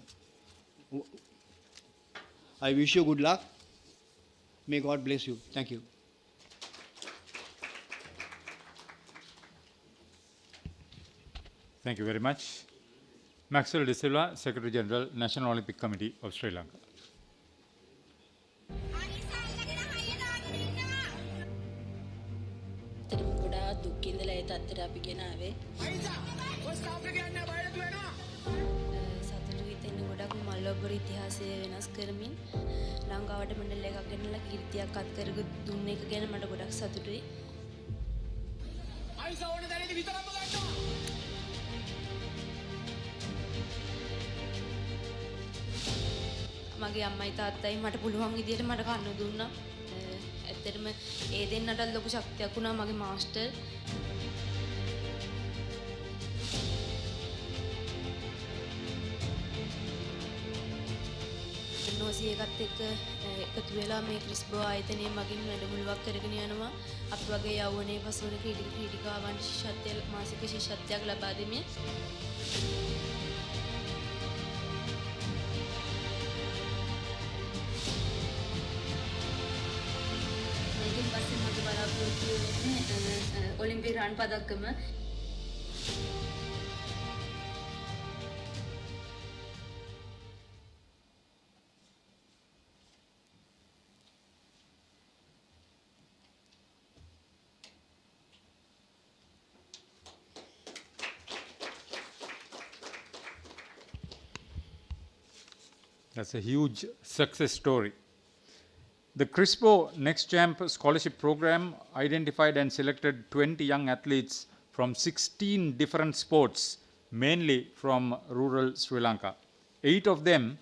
I wish you good luck. May God bless you. Thank you. Thank you very much. Maxwell De Silva, Secretary General, National Olympic Committee of Sri Lanka. ගොඩාක් දුක් ඉඳලා ඒ තත්ත්වයට අපි ගෙනාවේ. සතුටුයි තෙන්න ගොඩක් මල්ලොබ්බර ඉතිහාසය වෙනස් කරමින් ලංකාවට මෙඩල් එකක් ගෙනලා කීර්තියක් අත් කර දුන්න එක ගැන මට ගොඩක් සතුටුයි. මගේ අම්මයි තාත්තයි මට පුළුවන් විදියට මට කන්න දුන්නා. ඇත්තටම ඒ දෙන්නට ලොකු ශක්තියක් වුණා මගේ මාස්ටර්. නෝසි එකත් එක්ක එකතු වෙලා මේ ක්‍රිස්බෝ ආයතනයේ මගින් වැඩමුළුවක් කරගෙන යනවා. අපි වගේ යෞවනයේ පසුවන ක්‍රීඩිකාවන්ට ශිෂ්‍යත්වය මාසික ශිෂ්‍යත්වයක් ලබා දෙමින් ඔලිම්පික් රන් පදක්කම That's a huge success story. The CRISPO Next Champ Scholarship Program identified and selected 20 young athletes from 16 different sports, mainly from rural Sri Lanka. 8 of them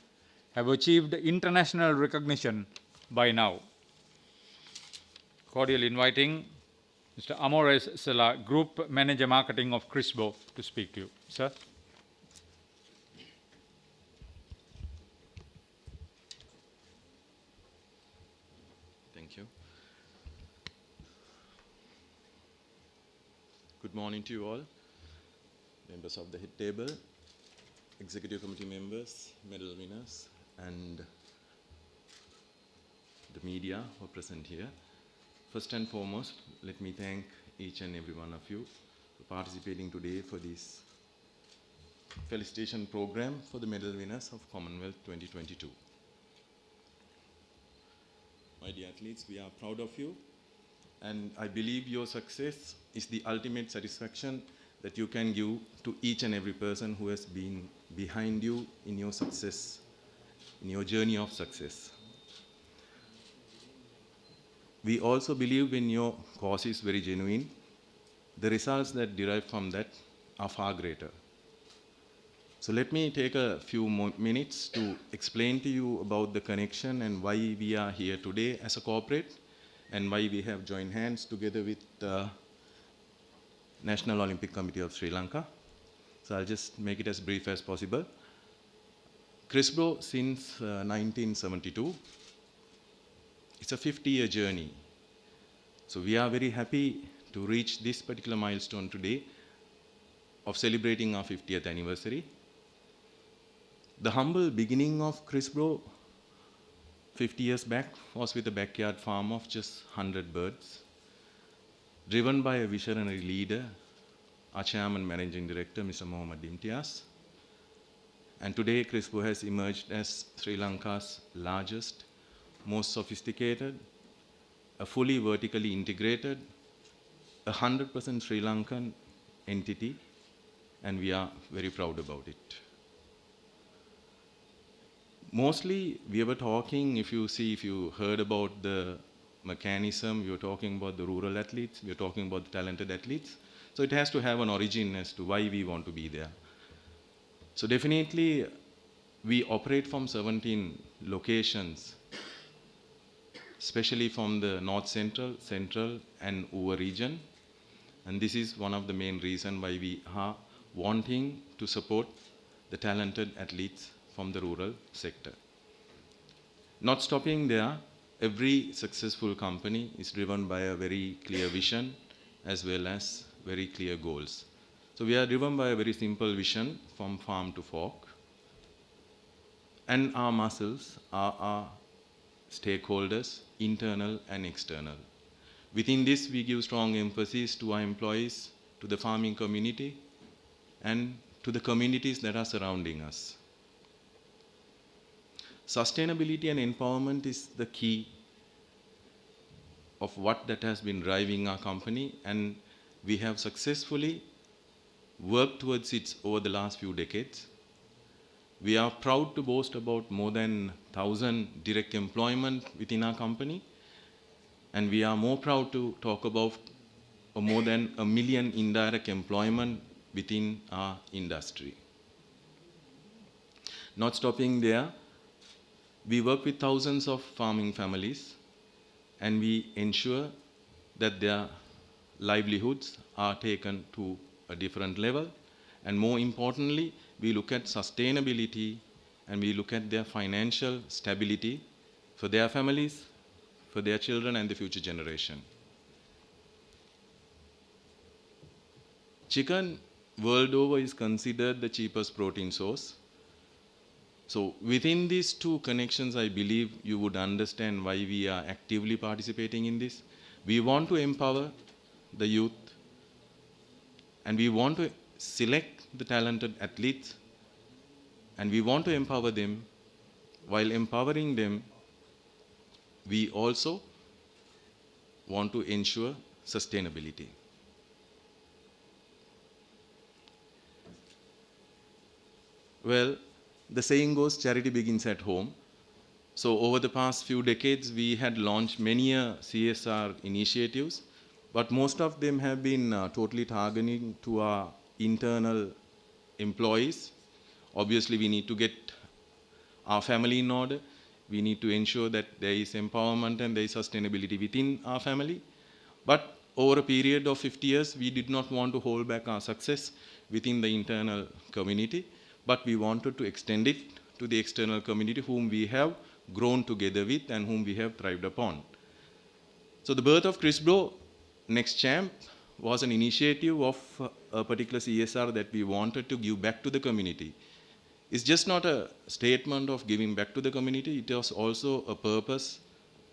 have achieved international recognition by now. Cordially inviting Mr. Amores Sela, Group Manager Marketing of CRISPO, to speak to you. Sir. Good morning to you all, members of the head table, executive committee members, medal winners, and the media who are present here. First and foremost, let me thank each and every one of you for participating today for this Felicitation program for the medal winners of Commonwealth 2022. My dear athletes, we are proud of you. And I believe your success is the ultimate satisfaction that you can give to each and every person who has been behind you in your success, in your journey of success. We also believe when your cause is very genuine, the results that derive from that are far greater. So let me take a few more minutes to explain to you about the connection and why we are here today as a corporate, and why we have joined hands together with the National Olympic Committee of Sri Lanka. So I'll just make it as brief as possible. CRISPO since 1972. It's a 50-year journey. So we are very happy to reach this particular milestone today of celebrating our 50th anniversary. The humble beginning of CRISPO 50 years back was with a backyard farm of just 100 birds, driven by a visionary leader, our chairman managing director, Mr. Mohammad Imtiaz. And today, CRISPO has emerged as Sri Lanka's largest, most sophisticated, a fully vertically integrated, 100% Sri Lankan entity, and we are very proud about it. Mostly, we were talking, if you heard about the mechanism, we were talking about the rural athletes, we were talking about the talented athletes. So it has to have an origin as to why we want to be there. So definitely, we operate from 17 locations especially from the North Central and Uva region. And this is one of the main reasons why we are wanting to support the talented athletes from the rural sector. Not stopping there, every successful company is driven by a very clear vision as well as very clear goals. So we are driven by a very simple vision from farm to fork. And our muscles are our stakeholders, internal and external. Within this, we give strong emphasis to our employees, to the farming community, and to the communities that are surrounding us. Sustainability and empowerment is the key of what that has been driving our company, and we have successfully worked towards it over the last few decades. We are proud to boast about more than 1,000 direct employment within our company, and we are more proud to talk about more than 1 million indirect employment within our industry. Not stopping there, we work with thousands of farming families, and we ensure that their livelihoods are taken to a different level. And more importantly, we look at sustainability and we look at their financial stability for their families, for their children and the future generation. Chicken world over is considered the cheapest protein source. So within these two connections, I believe you would understand why we are actively participating in this. We want to empower the youth, and we want to select the talented athletes, and we want to empower them. While empowering them, we also want to ensure sustainability. Well, the saying goes, charity begins at home. So over the past few decades, we had launched many CSR initiatives, but most of them have been totally targeting to our internal employees. Obviously, we need to get our family in order. We need to ensure that there is empowerment and there is sustainability within our family. But over a period of 50 years, we did not want to hold back our success within the internal community, but we wanted to extend it to the external community whom we have grown together with and whom we have thrived upon. So the birth of Crisbro Next Champ was an initiative of a particular CSR that we wanted to give back to the community. It's just not a statement of giving back to the community, it was also a purpose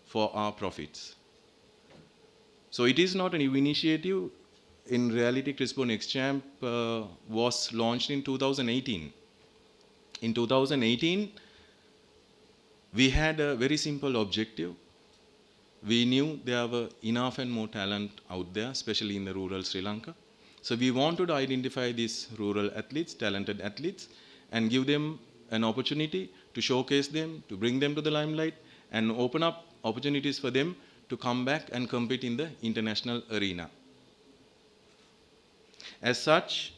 for our profits. So it is not a new initiative. In reality, Crisbro Next Champ was launched in 2018. In 2018, we had a very simple objective. We knew there were enough and more talent out there, especially in the rural Sri Lanka. So we wanted to identify these rural athletes, talented athletes, and give them an opportunity to showcase them, to bring them to the limelight, and open up opportunities for them to come back and compete in the international arena. As such,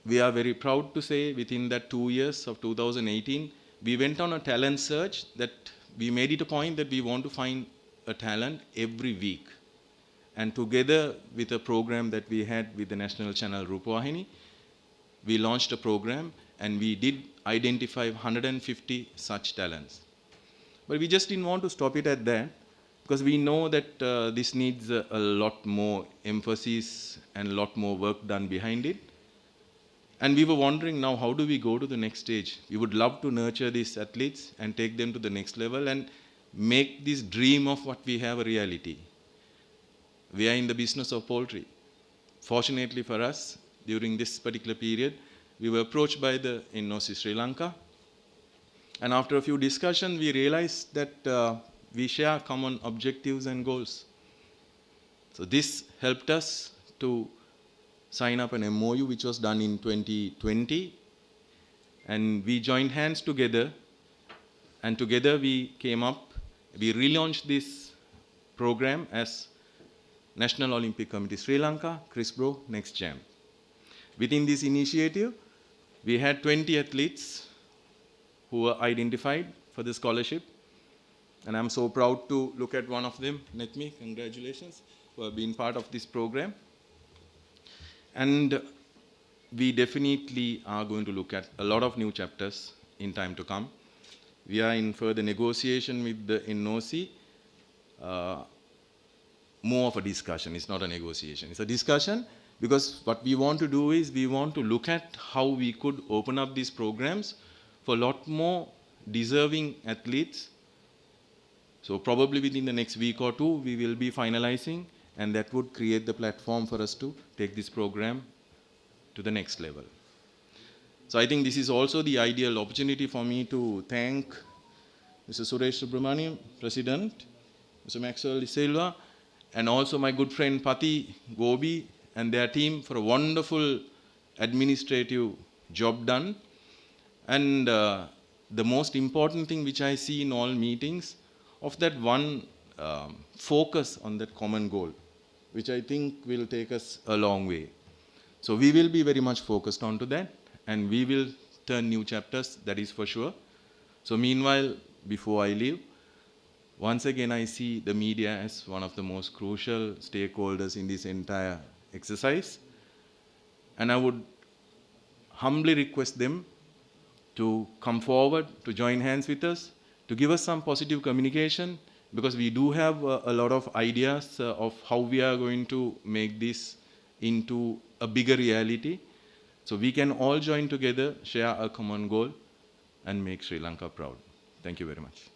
we are very proud to say within that 2 years of 2018, we went on a talent search that we made it a point that we want to find a talent every week. And together with a program that we had with the national channel Rupawahini, we launched a program and we did identify 150 such talents. But we just didn't want to stop it at that, because we know that this needs a lot more emphasis and a lot more work done behind it. And we were wondering now, how do we go to the next stage? We would love to nurture these athletes and take them to the next level and make this dream of what we have a reality. We are in the business of poultry. Fortunately for us, during this particular period, we were approached by the NOC Sri Lanka. And after a few discussions, we realized that we share common objectives and goals. So this helped us to sign up an MOU which was done in 2020, and we joined hands together, and together we relaunched this program as National Olympic Committee Sri Lanka, Crisbro Next Champ. Within this initiative, we had 20 athletes who were identified for the scholarship, And I'm so proud to look at one of them, Netmi, congratulations, who have been part of this program. And we definitely are going to look at a lot of new chapters in time to come. We are in further negotiation with the NOC. More of a discussion, it's not a negotiation. It's a discussion because what we want to do is we want to look at how we could open up these programs for a lot more deserving athletes. So probably within the next week or two, we will be finalizing, and that would create the platform for us to take this program to the next level. So I think this is also the ideal opportunity for me to thank Mr. Suresh Subramaniam, President, Mr. Maxwell De Silva, and also my good friend Pati Gobi and their team for a wonderful administrative job done. And the most important thing which I see in all meetings, of that one focus on that common goal, which I think will take us a long way. So we will be very much focused onto that, and we will turn new chapters, that is for sure. So meanwhile, before I leave, once again I see the media as one of the most crucial stakeholders in this entire exercise. And I would humbly request them to come forward, to join hands with us, to give us some positive communication, because we do have a lot of ideas of how we are going to make this into a bigger reality. So we can all join together, share a common goal, and make Sri Lanka proud. Thank you very much.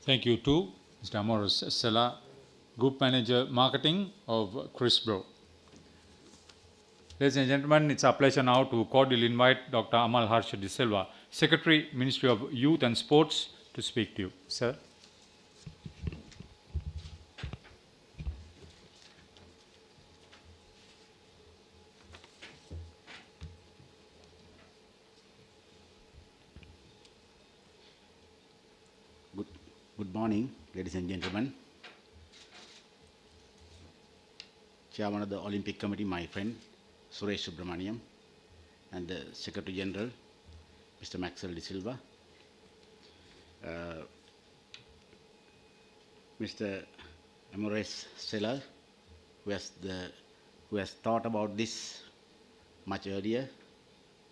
Thank you too, Mr. Amoros Sela, Group Manager Marketing of Chris Bro. Ladies and gentlemen, it's our pleasure now to cordially invite Dr. Amal Harsha De Silva, Secretary, Ministry of Youth and Sports, to speak to you. Sir. Good morning, ladies and gentlemen. Chairman of the Olympic Committee, my friend, Suresh Subramaniam, and the Secretary General, Mr. Maxwell De Silva, Mr. Amores Seller, who has thought about this much earlier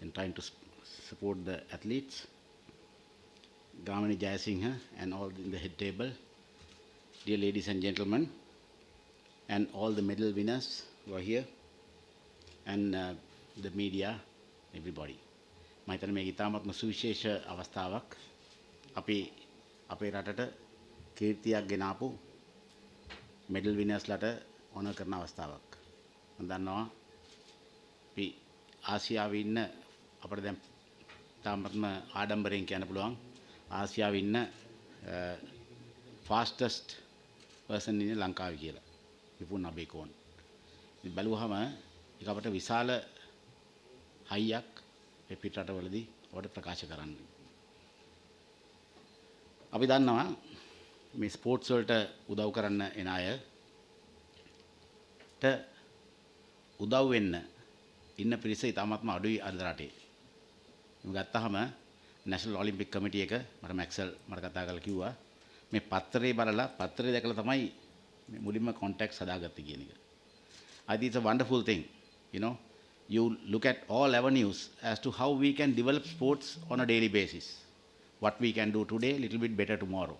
in trying to support the athletes, Gamini Jayasinghe and all in the head table, dear ladies and gentlemen, and all the medal winners who are here, and the media, everybody. මම හිතන්නේ මේක ඉතාමත්ම සුවිශේෂ අවස්ථාවක්. අපි අපේ රටට කීර්තියක් ගෙනාපු මෙඩල් විනර්ස්ලාට ඕනර් කරන අවස්ථාවක්. මම දන්නවා අපි ආසියාවේ ඉන්න අපිට දැන් ඉතාමත්ම ආඩම්බරයෙන් කියන්න පුළුවන් ආසියාවේ ඉන්න fastest person ඉන්නේ ලංකාවේ කියලා. විපුන් අබේකෝන්. ඉතින් බලුවහම ඒක අපිට විශාල හයියක් ඒ පිට රටවලදී අපිට ප්‍රකාශ කරන්න. අපි දන්නවා මේ ස්පෝර්ට්ස් වලට උදව් කරන්න එන අයට උදව් වෙන්න ඉන්න පිරිස ඉතාමත්ම අඩුයි අද රටේ. මේ ගත්තාම National Olympic Committee එක මට මැක්සල් මට කතා කරලා කිව්වා මේ පත්තරේ බලලා පත්තරේ දැකලා තමයි මේ මුලින්ම contacts හදාගත්තේ කියන එක. I think it's a wonderful thing, you know. You look at all avenues as to how we can develop sports on a daily basis. What we can do today, little bit better tomorrow.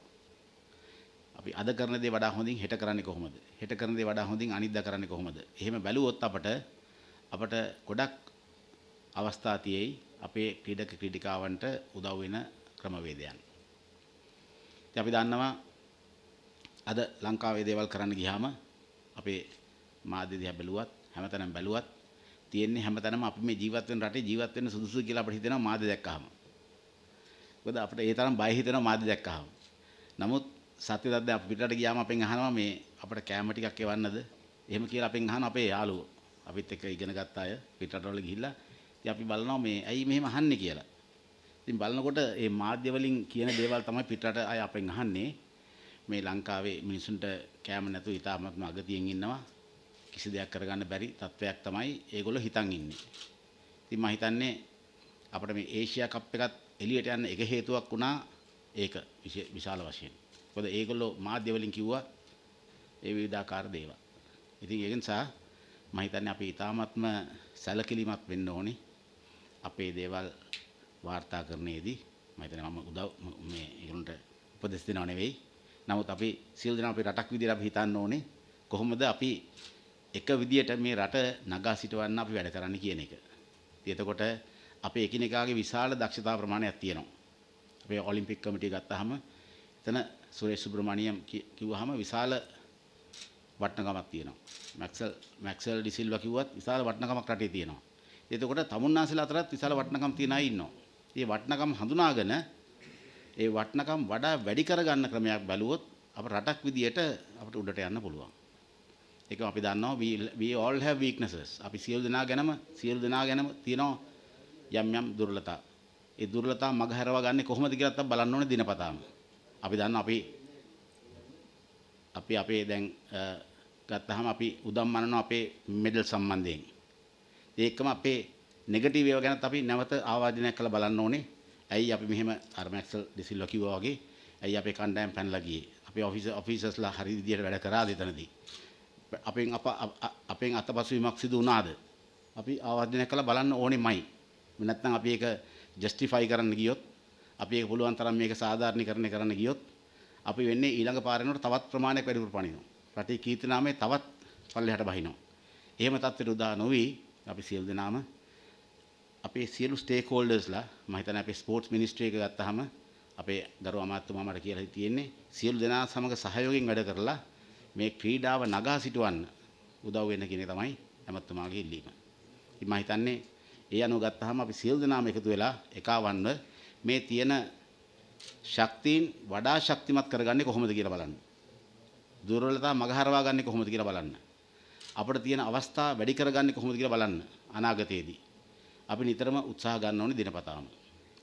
අපි අද කරන දේ වඩා හොඳින් හෙට කරන්නේ කොහොමද? හෙට කරන දේ වඩා හොඳින් අනිද්දා කරන්නේ කොහොමද? එහෙම බැලුවොත් අපට ගොඩක් අවස්ථා තියෙයි අපේ ක්‍රීඩක ක්‍රීඩිකාවන්ට උදව් වෙන ක්‍රමවේදයන්. ඉතින් අපි දන්නවා අද ලංකාවේ දේවල් කරන්න ගියාම අපේ මාධ්‍ය දිහා බැලුවත් හැමතැනම බැලුවත් තියෙන්නේ හැමතැනම අපි මේ ජීවත් වෙන රටේ ජීවත් වෙන්න සුදුසුයි කියලා අපිට හිතෙනවා මාධ්‍ය දැක්කහම. මොකද අපිට ඒ තරම් බය හිතෙනවා මාධ්‍ය දැක්කහම. නමුත් සත්‍ය දද්ද අපි පිටරට ගියාම අපෙන් අහනවා මේ අපිට කැම ටිකක් එවන්නද? එහෙම කියලා අපෙන් අහන අපේ යාළුවෝ. අපිත් එක්ක ඉගෙන ගත්ත අය පිටරටවල ගිහිල්ලා ඉතින් අපි බලනවා මේ ඇයි මෙහෙම අහන්නේ කියලා. ඉතින් බලනකොට මේ මාධ්‍ය වලින් කියන දේවල් තමයි පිටරට අය අපෙන් අහන්නේ. මේ ලංකාවේ මිනිසුන්ට කැම නැතුව ඉතාමත්ම අගතියෙන් ඉන්නවා. කිසි දෙයක් කරගන්න බැරි තත්ත්වයක් තමයි ඒගොල්ලෝ හිතන් ඉන්නේ. ඉතින් මම හිතන්නේ අපිට මේ ඒෂියා කප් එකත් එළියට යන්න එක හේතුවක් වුණා ඒක විශාල වශයෙන්. මොකද ඒගොල්ලෝ මාධ්‍ය වලින් කිව්වා ඒ විවිධාකාර දේවල්. ඉතින් ඒ නිසා මම හිතන්නේ අපි ඊටාත්ම සැලකිලිමත් වෙන්න ඕනේ අපේ දේවල් වාර්තාකරණයේදී. මම හිතන්නේ මම මේ ඒගොල්ලන්ට උපදෙස් දෙනව නෙවෙයි. නමුත් අපි සියලු දෙනා අපේ රටක් විදියට අපි හිතන්න ඕනේ කොහොමද අපි එක විදියට මේ රට නගා සිටවන්න අපි වැඩ කරන්න කියන එක. ඉතින් එතකොට අපේ එකිනෙකාගේ විශාල දක්ෂතා ප්‍රමාණයක් තියෙනවා. අපේ ඔලිම්පික් කමිටිය ගත්තාම එතන සුරේෂ් සුබ්‍රමණියම් කිව්වහම විශාල වටිනකමක් තියෙනවා. මැක්සල් ඩිසිල්වා කිව්වත් විශාල වටිනකමක් රටේ තියෙනවා. එතකොට තමුන්නාසලා අතරත් විශාල වටිනකම් තියන අය ඉන්නවා. මේ වටිනකම් හඳුනාගෙන ඒ වටිනකම් වඩා වැඩි කරගන්න ක්‍රමයක් බැලුවොත් අපේ රටක් විදියට අපිට උඩට යන්න පුළුවන්. ඒක අපි දන්නවා we all have weaknesses. අපි සියලු දෙනා ගැනම තියෙනවා යම් දුර්වලතා. ඒ දුර්වලතා මග හැරවා ගන්න කොහොමද කියලා අපි බලන්න ඕනේ දිනපතාම. අපි දන්නවා අපි අපේ දැන් ගත්තාම අපි උදම් මනනවා අපේ මෙඩල් සම්බන්ධයෙන්. ඒකම අපේ නෙගටිව් ඒවා ගැනත් අපි නැවත ආවාදනයක් කරලා බලන්න ඕනේ. ඇයි අපි මෙහෙම අර මැක්සල් ඩිසිල්වා කිව්වා වගේ ඇයි අපේ කණ්ඩායම් පැනලා ගියේ? අපේ ඔෆිසර්ස්ලා හරි විදියට වැඩ කරාද එතනදී? අපෙන් අතපසුවීමක් සිදු වුණාද? අපි ආවාදනය කළා බලන්න ඕනෙමයි. නැත්නම් අපි ඒක ජස්ටිෆයි කරන්න ගියොත් අපි ඒක පුළුවන් තරම් මේක සාධාරණීකරණය කරන්න ගියොත් අපි වෙන්නේ ඊළඟ පාරේනකොට තවත් ප්‍රමාණයක් වැඩිපුර පනිනවා. රටේ කීර්ති නාමය තවත් පල්ලෙහාට බහිනවා. එහෙම තත්ත්වයට උදා නොවි අපි සියලු දෙනාම අපේ සියලු ස්ටේක් හෝල්ඩර්ස්ලා මම හිතන්නේ අපේ ස්පෝර්ට්ස් මිනිස්ට්‍රි එක ගත්තාම අපේ ගරු අමාත්‍යතුමා මට කියලා තියෙන්නේ සියලු දෙනා සමග සහයෝගයෙන් වැඩ කරලා මේ ක්‍රීඩාව නගා සිටවන්න උදව් වෙන්න කියන එක තමයි ඇමතුමාගේ ඉල්ලීම. ඉතින් මම හිතන්නේ ඒ අනුව ගත්තාම අපි සියලු දෙනාම එකතු වෙලා එකවන්ව මේ තියෙන ශක්තියින් වඩා ශක්තිමත් කරගන්නේ කොහොමද කියලා බලන්න. දුර්වලතා මගහරවා ගන්නේ කොහොමද කියලා බලන්න. අපිට තියෙන අවස්ථා වැඩි කරගන්නේ කොහොමද කියලා බලන්න අනාගතයේදී. අපි නිතරම උත්සාහ ගන්න ඕනේ දිනපතාම.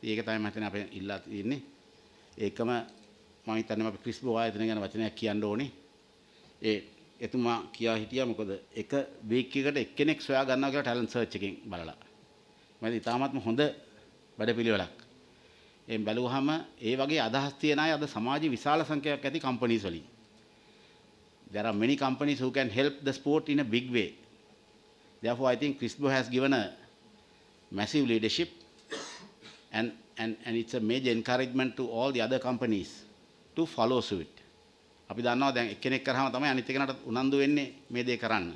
ඒක තමයි මම හිතන්නේ අපේ ඉල්ලා තියෙන්නේ. ඒකම මම හිතන්නේ අපි ක්‍රිස්බෝ ආයතන ගැන වචනයක් කියන්න ඕනේ. එතුමා කියා හිටියා මොකද එක වීක් එකකට එක්කෙනෙක් සොයා ගන්නවා කියලා ටැලන්ට් සර්ච් එකෙන් බලලා. මම ඉතාමත්ම හොඳ වැඩපිළිවෙලක්. එම් බැලුවාම ඒ වගේ අදහස් තියන අය අද සමාජයේ විශාල සංඛ්‍යාවක් ඇති කම්පනීස් වලින්. There are many companies who can help the sport in a big way. Therefore, I think CRISPO has given a massive leadership and it's a major encouragement to all the other companies to follow suit. අපි දන්නවා දැන් එක්කෙනෙක් කරාම තමයි අනිත් එකනට උනන්දු වෙන්නේ මේ දේ කරන්න.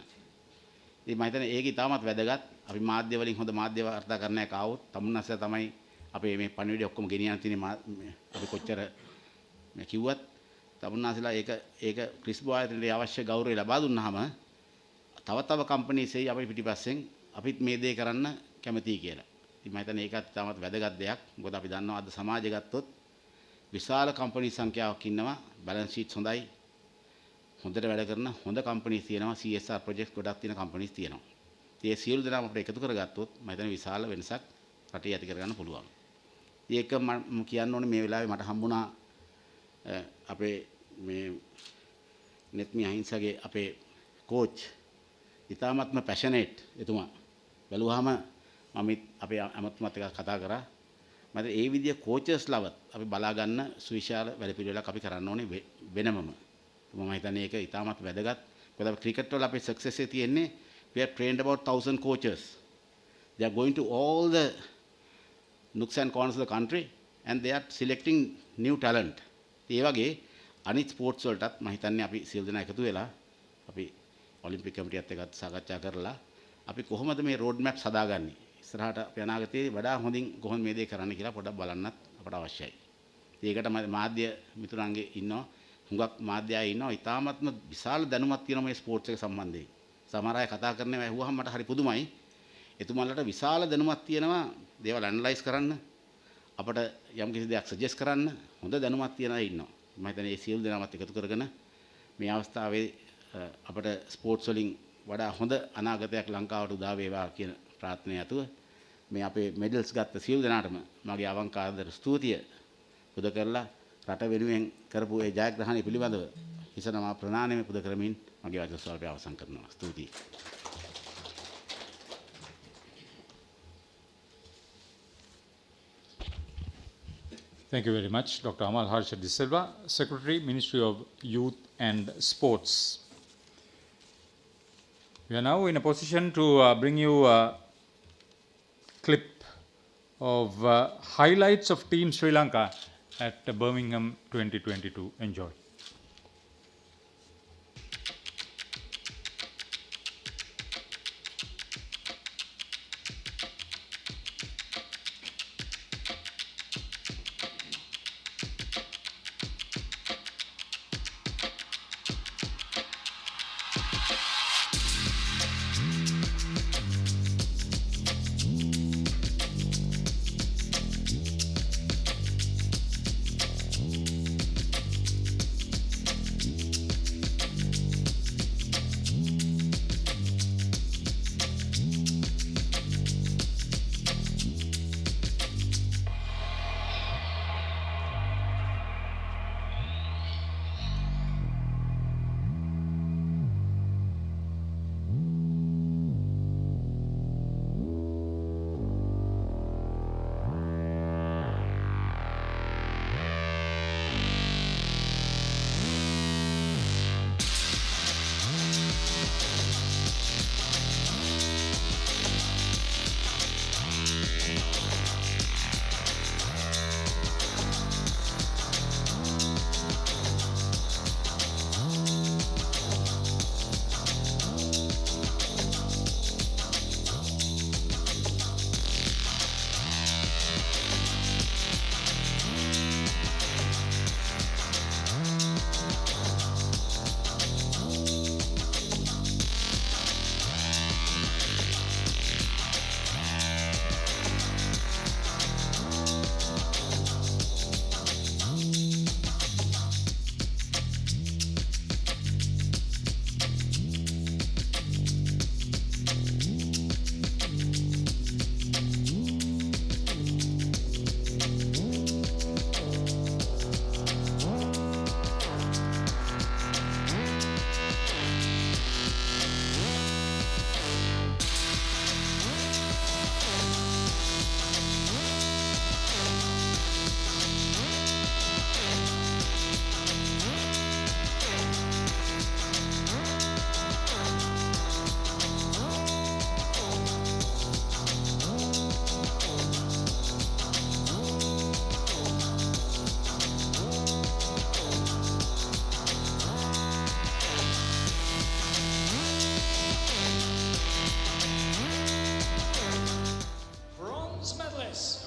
ඉතින් මම හිතන්නේ ඒක ඉතාමත් වැදගත්. අපි මාධ්‍ය වලින් හොඳ මාධ්‍ය වාර්තාකරණයක් ආවොත් තමුන්නාසලා තමයි අපේ මේ පණිවිඩය ඔක්කොම ගෙනියන්න තියෙන්නේ. අපි කොච්චර මේ කිව්වත් තමුන්නාසලා ඒක ක්‍රිස්බෝ ආයතනයේ අවශ්‍ය ගෞරවය ලබා දුන්නාම තව කම්පනීස් එයි අපි පිටිපස්සෙන් අපිත් මේ දේ කරන්න කැමතියි කියලා. ඉතින් මම හිතන්නේ ඒකත් ඉතාමත් වැදගත් දෙයක්. මොකද අපි දන්නවා අද සමාජය ගත්තොත් විශාල කම්පනී සංඛ්‍යාවක් ඉන්නවා. බැලන්ස් ෂීට්ස් හොඳයි. හොඳට වැඩ කරන හොඳ කම්පනීස් තියෙනවා. CSR ප්‍රොජෙක්ට් ගොඩක් තියෙන කම්පනීස් තියෙනවා. ඒ සියලු දෙනාම අපිට එකතු කරගත්තොත් මම හිතන්නේ විශාල වෙනසක් රටේ ඇති කරගන්න පුළුවන්. ඒක මම කියන්න ඕනේ මේ වෙලාවේ මට හම්බුණා අපේ මේ නෙත්මි අහිංසගේ අපේ කෝච් ඉතාමත්ම පැෂනේට් එතුමා. බැලුවාම මම අපේ අමතුමත් එක්ක කතා කරා. මම ඒ විදිය කෝචර්ස්ලවත් අපි බලා ගන්න සුවිශාල වැඩපිළිවෙලක් අපි කරන්න ඕනේ වෙනමම. මම හිතන්නේ ඒක ඉතාමත් වැදගත්. මොකද අපි ක්‍රිකට් වල අපේ සක්සස් එක තියෙන්නේ we have trained about 1000 coaches. They are going to all the nooks and corners of the country and they are selecting new talent. ඒ වගේ අනිත් ස්පෝර්ට්ස් වලටත් මම හිතන්නේ අපි සියලු දෙනා එකතු වෙලා අපි ඔලිම්පික් කමිටියත් එක්ක සාකච්ඡා කරලා අපි කොහොමද මේ රෝඩ් මැප් හදාගන්නේ ඉස්සරහට අපි අනාගතයේ වඩා හොඳින් කොහොමද මේ දේ කරන්න කියලා පොඩ්ඩක් බලන්නත් අපට අවශ්‍යයි. ඒකට මාධ්‍ය මිතුරන්ගේ ඉන්නවා හුඟක් මාධ්‍ය අය ඉන්නවා ඉතාමත්ම විශාල දැනුමක් තියෙනවා මේ ස්පෝර්ට්ස් එක සම්බන්ධයෙන්. සමහර අය කතා කරනවා ඇහුවහම මට හරි පුදුමයි. එතුමාලට විශාල දැනුමක් තියෙනවා දේවල් ඇනලයිස් කරන්න අපට යම් කිසි දෙයක් සජෙස්ට් කරන්න හොඳ දැනුමක් තියන අය ඉන්නවා. මම හිතන්නේ මේ සියලු දෙනාමත් එකතු කරගෙන මේ අවස්ථාවේ අපට ස්පෝර්ට්ස් වලින් වඩා හොඳ අනාගතයක් ලංකාවට උදා වේවා කියන ප්‍රාර්ථනාව ඇතුව මේ අපේ මෙඩල්ස් ගත්ත සියලු දෙනාටම මගේ අවංක ආදර ස්තුතිය පුද කරලා රට වෙනුවෙන් කරපු ඒ ජයග්‍රහණය පිළිබඳව හිසනමා ප්‍රණාමය පුද කරමින් මගේ වචන ස්වල්පය අවසන් කරනවා. ස්තුතියි. Thank you very much, Dr. Amal Harsha De Silva, Secretary, Ministry of Youth and Sports. We are now in a position to bring you a clip of highlights of Team Sri Lanka at Birmingham 2022. Enjoy.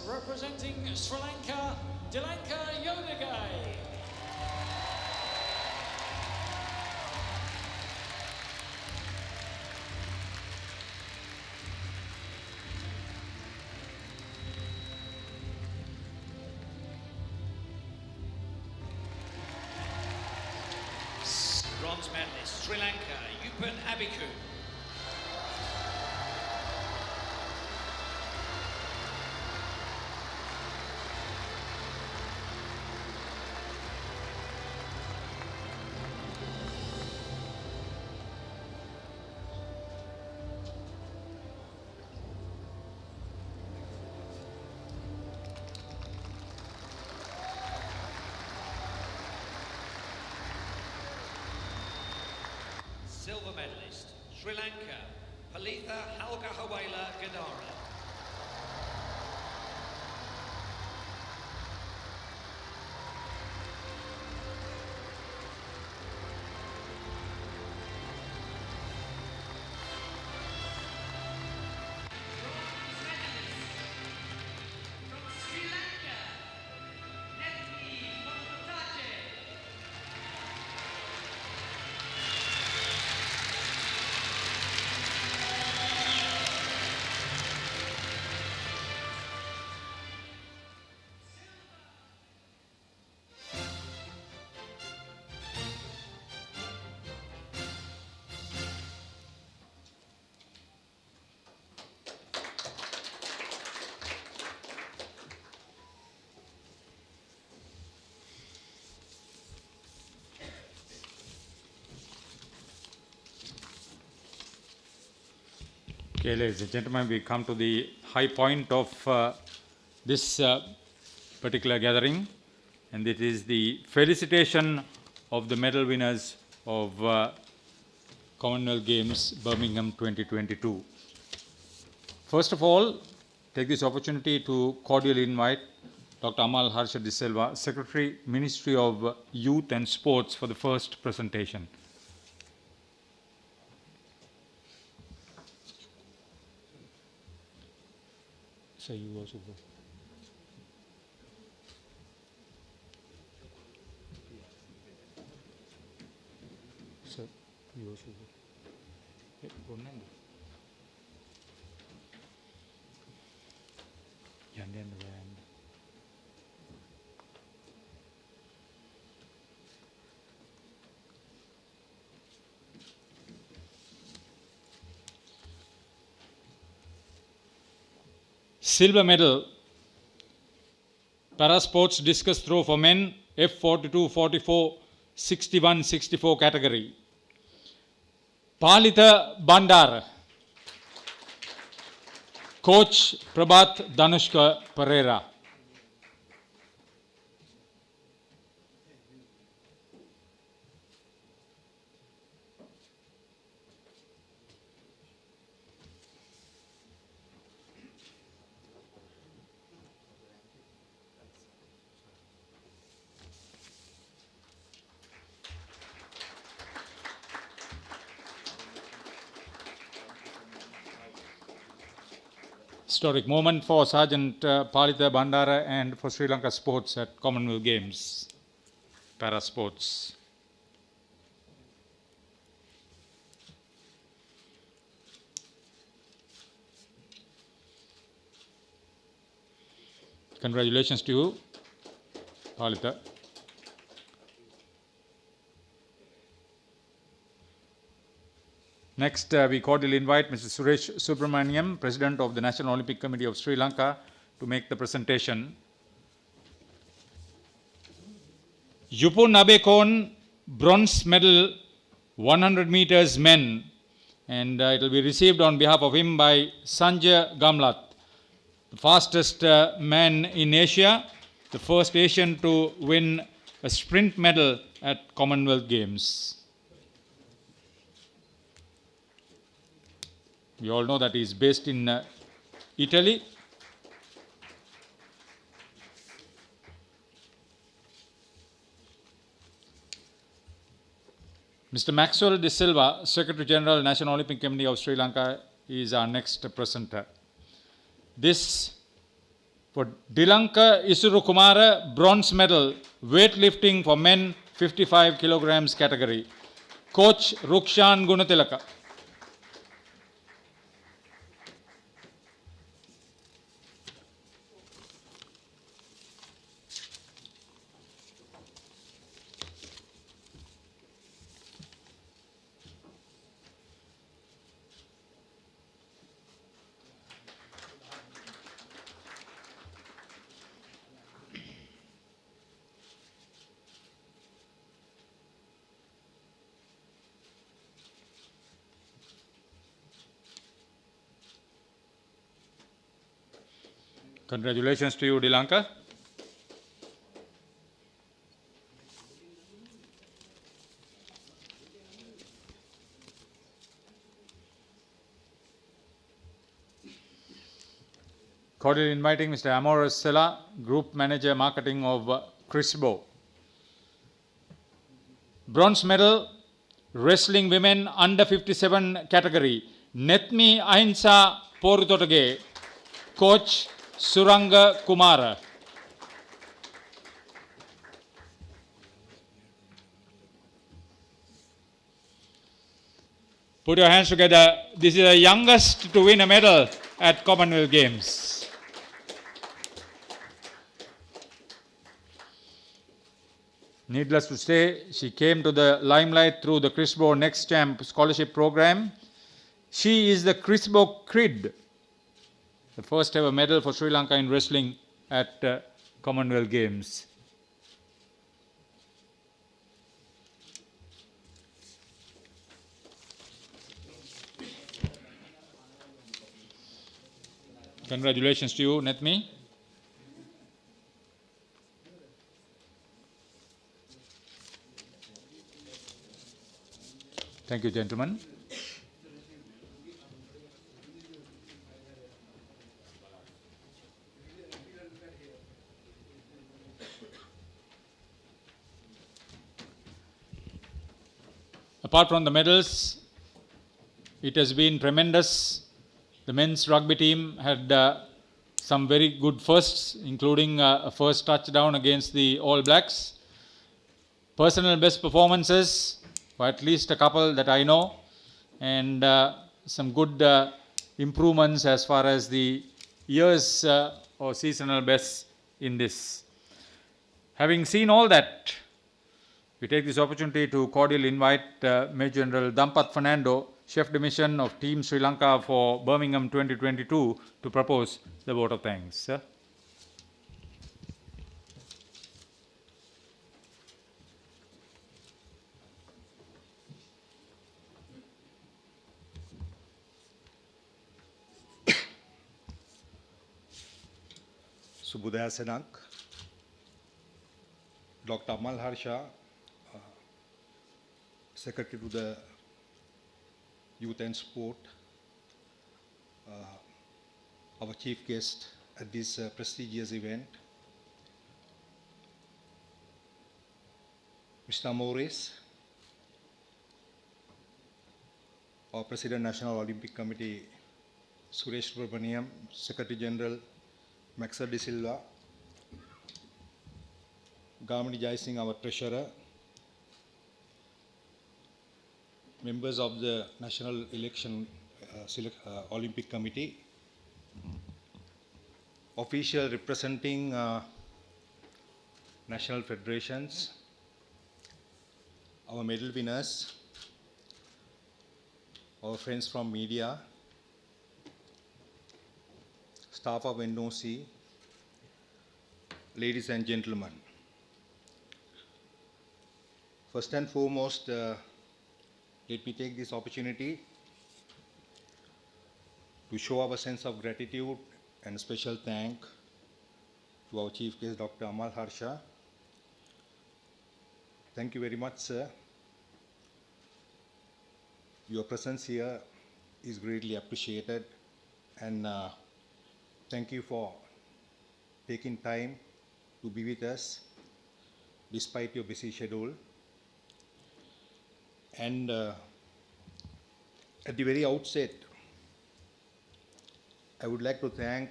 Representing Sri Lanka, Lanka Yonagai. Bronze medalist, Sri Lanka, Yupan Abiku. Silver medalist, Sri Lanka, Palitha Halgahawela Gadara. Okay, ladies and gentlemen, we come to the high point of this particular gathering, and it is the felicitation of the medal winners of Commonwealth Games Birmingham 2022. First of all, take this opportunity to cordially invite Dr. Amal Harsha De Silva, Secretary, Ministry of Youth and Sports, for the first presentation. So you also go. So you also go. Go now. Silver medal, para sports discus throw for men, F42, 44, 61, 64 category. Palitha Bandara. Coach Prabhat Danushka Pereira. Historic moment for Sergeant Palitha Bandara and for Sri Lanka sports at Commonwealth Games, para sports. Congratulations to you, Palitha. Next, we cordially invite Mr. Suresh Subramaniam, President of the National Olympic Committee of Sri Lanka, to make the presentation. Yupun Abekon, bronze medal, 100 meters men, and it will be received on behalf of him by Sanjay Gamlat, the fastest man in Asia, the first Asian to win a sprint medal at Commonwealth Games. We all know that he is based in Italy. Mr. Maxwell De Silva, Secretary General, National Olympic Committee of Sri Lanka, is our next presenter. This for Dilanka Isuru Kumara, bronze medal, weightlifting for men, 55 kilograms category. Coach Rukshan Gunatilaka. Congratulations to you, Dilanka. Cordially inviting Mr. Amores Sela, Group Manager Marketing of Crisbo. Bronze medal, wrestling women under 57 category. Netmi Ahinsa Porutotage, Coach Suranga Kumara. Put your hands together. This is the youngest to win a medal at Commonwealth Games. Needless to say, she came to the limelight through the Crisbo Next Champ scholarship program. She is the Crisbo Crid, the first ever medal for Sri Lanka in wrestling at Commonwealth Games. Congratulations to you, Netmi. Thank you, gentlemen. Apart from the medals, it has been tremendous. The men's rugby team had some very good firsts, including a first touchdown against the All Blacks. Personal best performances for at least a couple that I know, and some good improvements as far as the years or seasonal bests in this. Having seen all that, we take this opportunity to cordially invite Major General Dampat Fernando, Chef de Mission of Team Sri Lanka for Birmingham 2022, to propose the vote of thanks. Sir. Subudhayasanak, Dr. Amal Harsha, Secretary to the Youth and Sport, our chief guest at this prestigious event, Mr. Morris, our President National Olympic Committee, Suresh Birmingham, Secretary General, Maxer De Silva, Gamini Jaising, our Treasurer, members of the National Election Olympic Committee, officials representing national federations, our medal winners, our friends from media, staff of NOC, ladies and gentlemen. First and foremost, let me take this opportunity to show our sense of gratitude and special thank to our chief guest, Dr. Amal Harsha. Thank you very much, sir. Your presence here is greatly appreciated, and thank you for taking time to be with us despite your busy schedule. And at the very outset, I would like to thank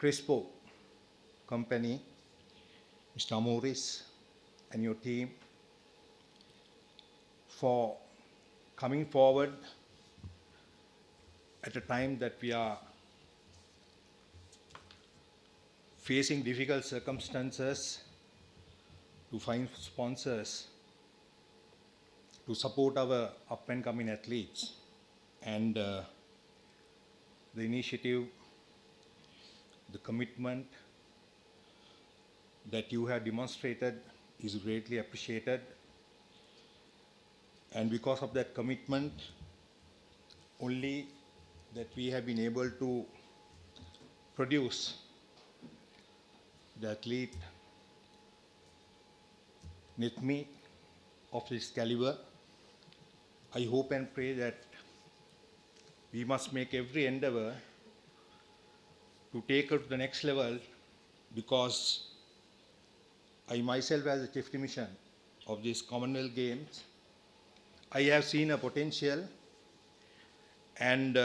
Crispo Company, Mr. Morris, and your team for coming forward at a time that we are facing difficult circumstances to find sponsors to support our up and coming athletes. And the initiative, the commitment that you have demonstrated is greatly appreciated. And because of that commitment, only that we have been able to produce the athlete Nithmi of this caliber. I hope and pray that we must make every endeavor to take her to the next level, because I myself, as a chief mission of these Commonwealth Games, I have seen a potential, and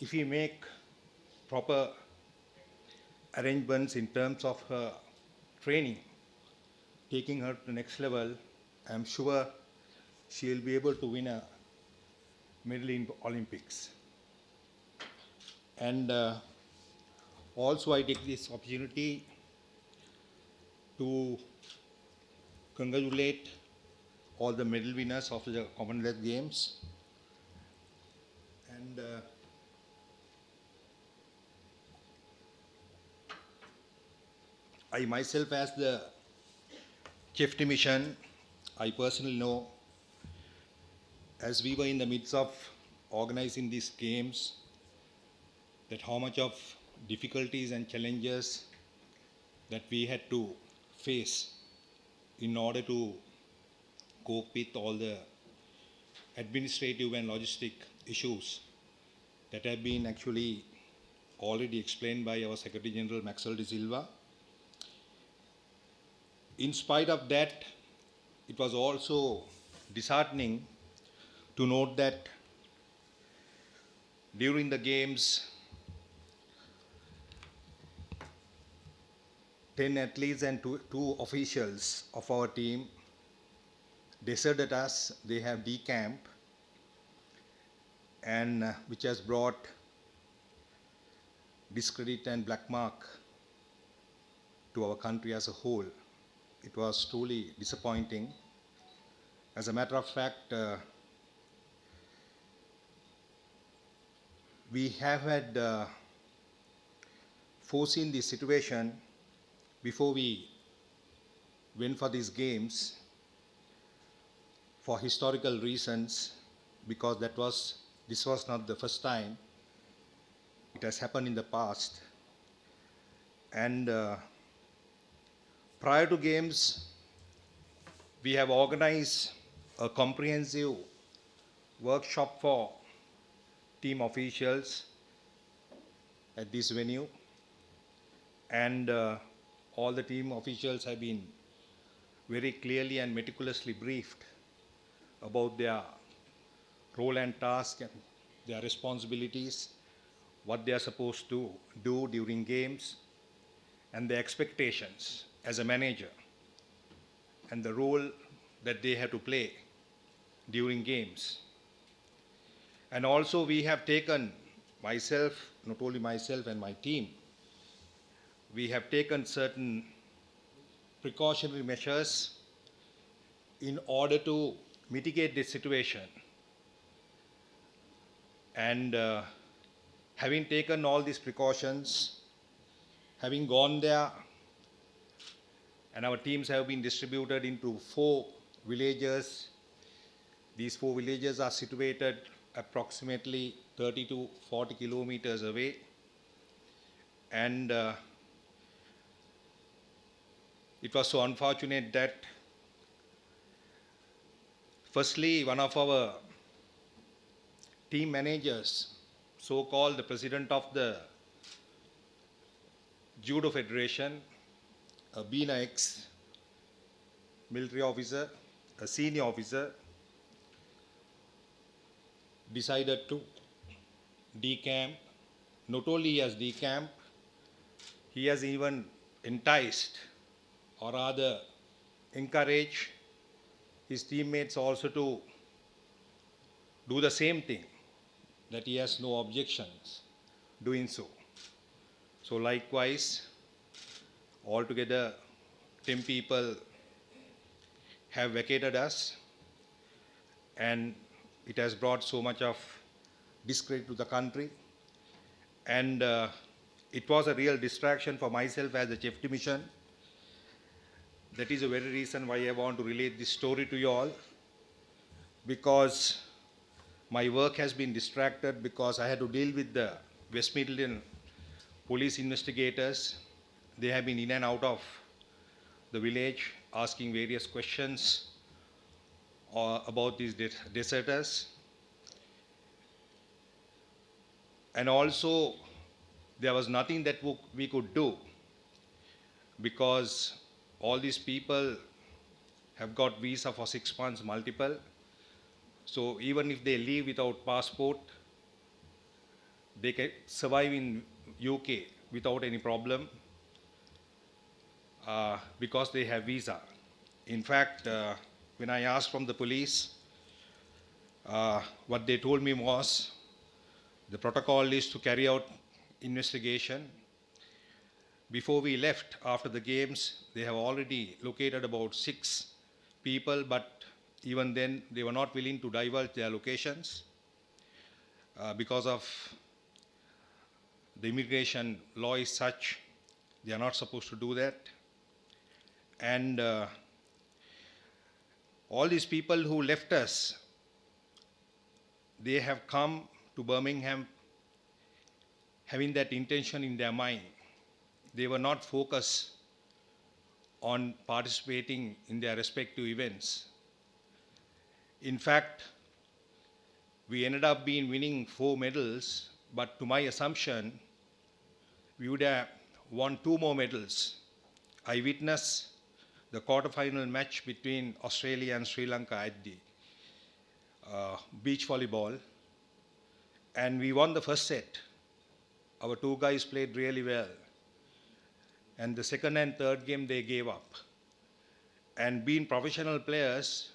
if we make proper arrangements in terms of her training, taking her to the next level, I am sure she will be able to win a medal in Olympics. And also I take this opportunity to congratulate all the medal winners of the Commonwealth Games. And I myself, as the chief mission, I personally know, as we were in the midst of organizing these games, that how much of difficulties and challenges that we had to face in order to cope with all the administrative and logistic issues that have been actually already explained by our Secretary General Maxwell de Silva. In spite of that, it was also disheartening to note that during the games, 10 athletes and two officials of our team deserted us. They have decamped, and which has brought discredit and black mark to our country as a whole. It was truly disappointing. As a matter of fact, we have had foreseen this situation before we went for these games for historical reasons, because this was not the first time. It has happened in the past. And prior to games, we have organized a comprehensive workshop for team officials at this venue, and all the team officials have been very clearly and meticulously briefed about their role and task and their responsibilities, what they are supposed to do during games, and the expectations as a manager, and the role that they have to play during games. And also we have taken, myself, not only myself and my team, we have taken certain precautionary measures in order to mitigate this situation. And having taken all these precautions, having gone there, and our teams have been distributed into 4 villages. These 4 villages are situated approximately 30 to 40 kilometers away. And it was so unfortunate that firstly, one of our team managers, so-called the president of the Judo Federation, being an ex-military officer, a senior officer, decided to decamp. Not only he has decamped, he has even enticed, or rather encouraged, his teammates also to do the same thing, that he has no objections doing so. So likewise, altogether 10 people have vacated us, and it has brought so much of discredit to the country. And it was a real distraction for myself as a chief division. That is the very reason why I want to relate this story to you all, because my work has been distracted, because I had to deal with the West Midland police investigators. They have been in and out of the village asking various questions about these deserters. And also, there was nothing that we could do, because all these people have got visa for 6 months multiple. So even if they leave without passport, they can survive in UK without any problem, because they have visa. In fact, when I asked from the police, what they told me was, the protocol is to carry out investigation. Before we left after the games, they have already located about 6 people, but even then they were not willing to divulge their locations because of the immigration law is such, they are not supposed to do that. And all these people who left us, they have come to Birmingham having that intention in their mind. They were not focused on participating in their respective events. In fact, we ended up being winning 4 medals, but to my assumption, we would have won 2 more medals. I witnessed the quarter-final match between Australia and Sri Lanka at the beach volleyball, and we won the first set. Our 2 guys played really well. And the second and third game, they gave up. And being professional players,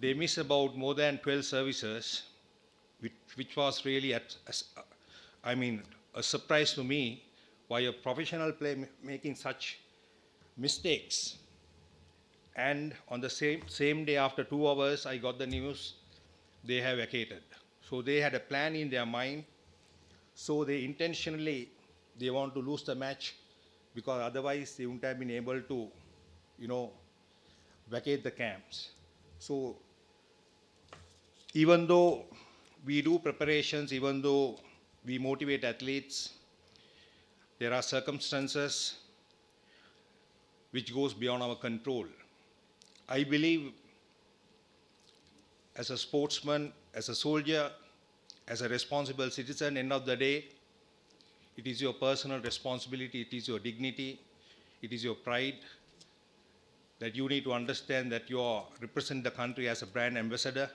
they missed about more than 12 services, which was really, a surprise to me, why a professional player making such mistakes. And on the same day, after 2 hours, I got the news they have vacated. So they had a plan in their mind. So they intentionally, they want to lose the match, because otherwise they wouldn't have been able to, vacate the camps. So even though we do preparations, even though we motivate athletes, there are circumstances which goes beyond our control. I believe as a sportsman, as a soldier, as a responsible citizen, end of the day, it is your personal responsibility, it is your dignity, it is your pride, that you need to understand that you represent the country as a brand ambassador.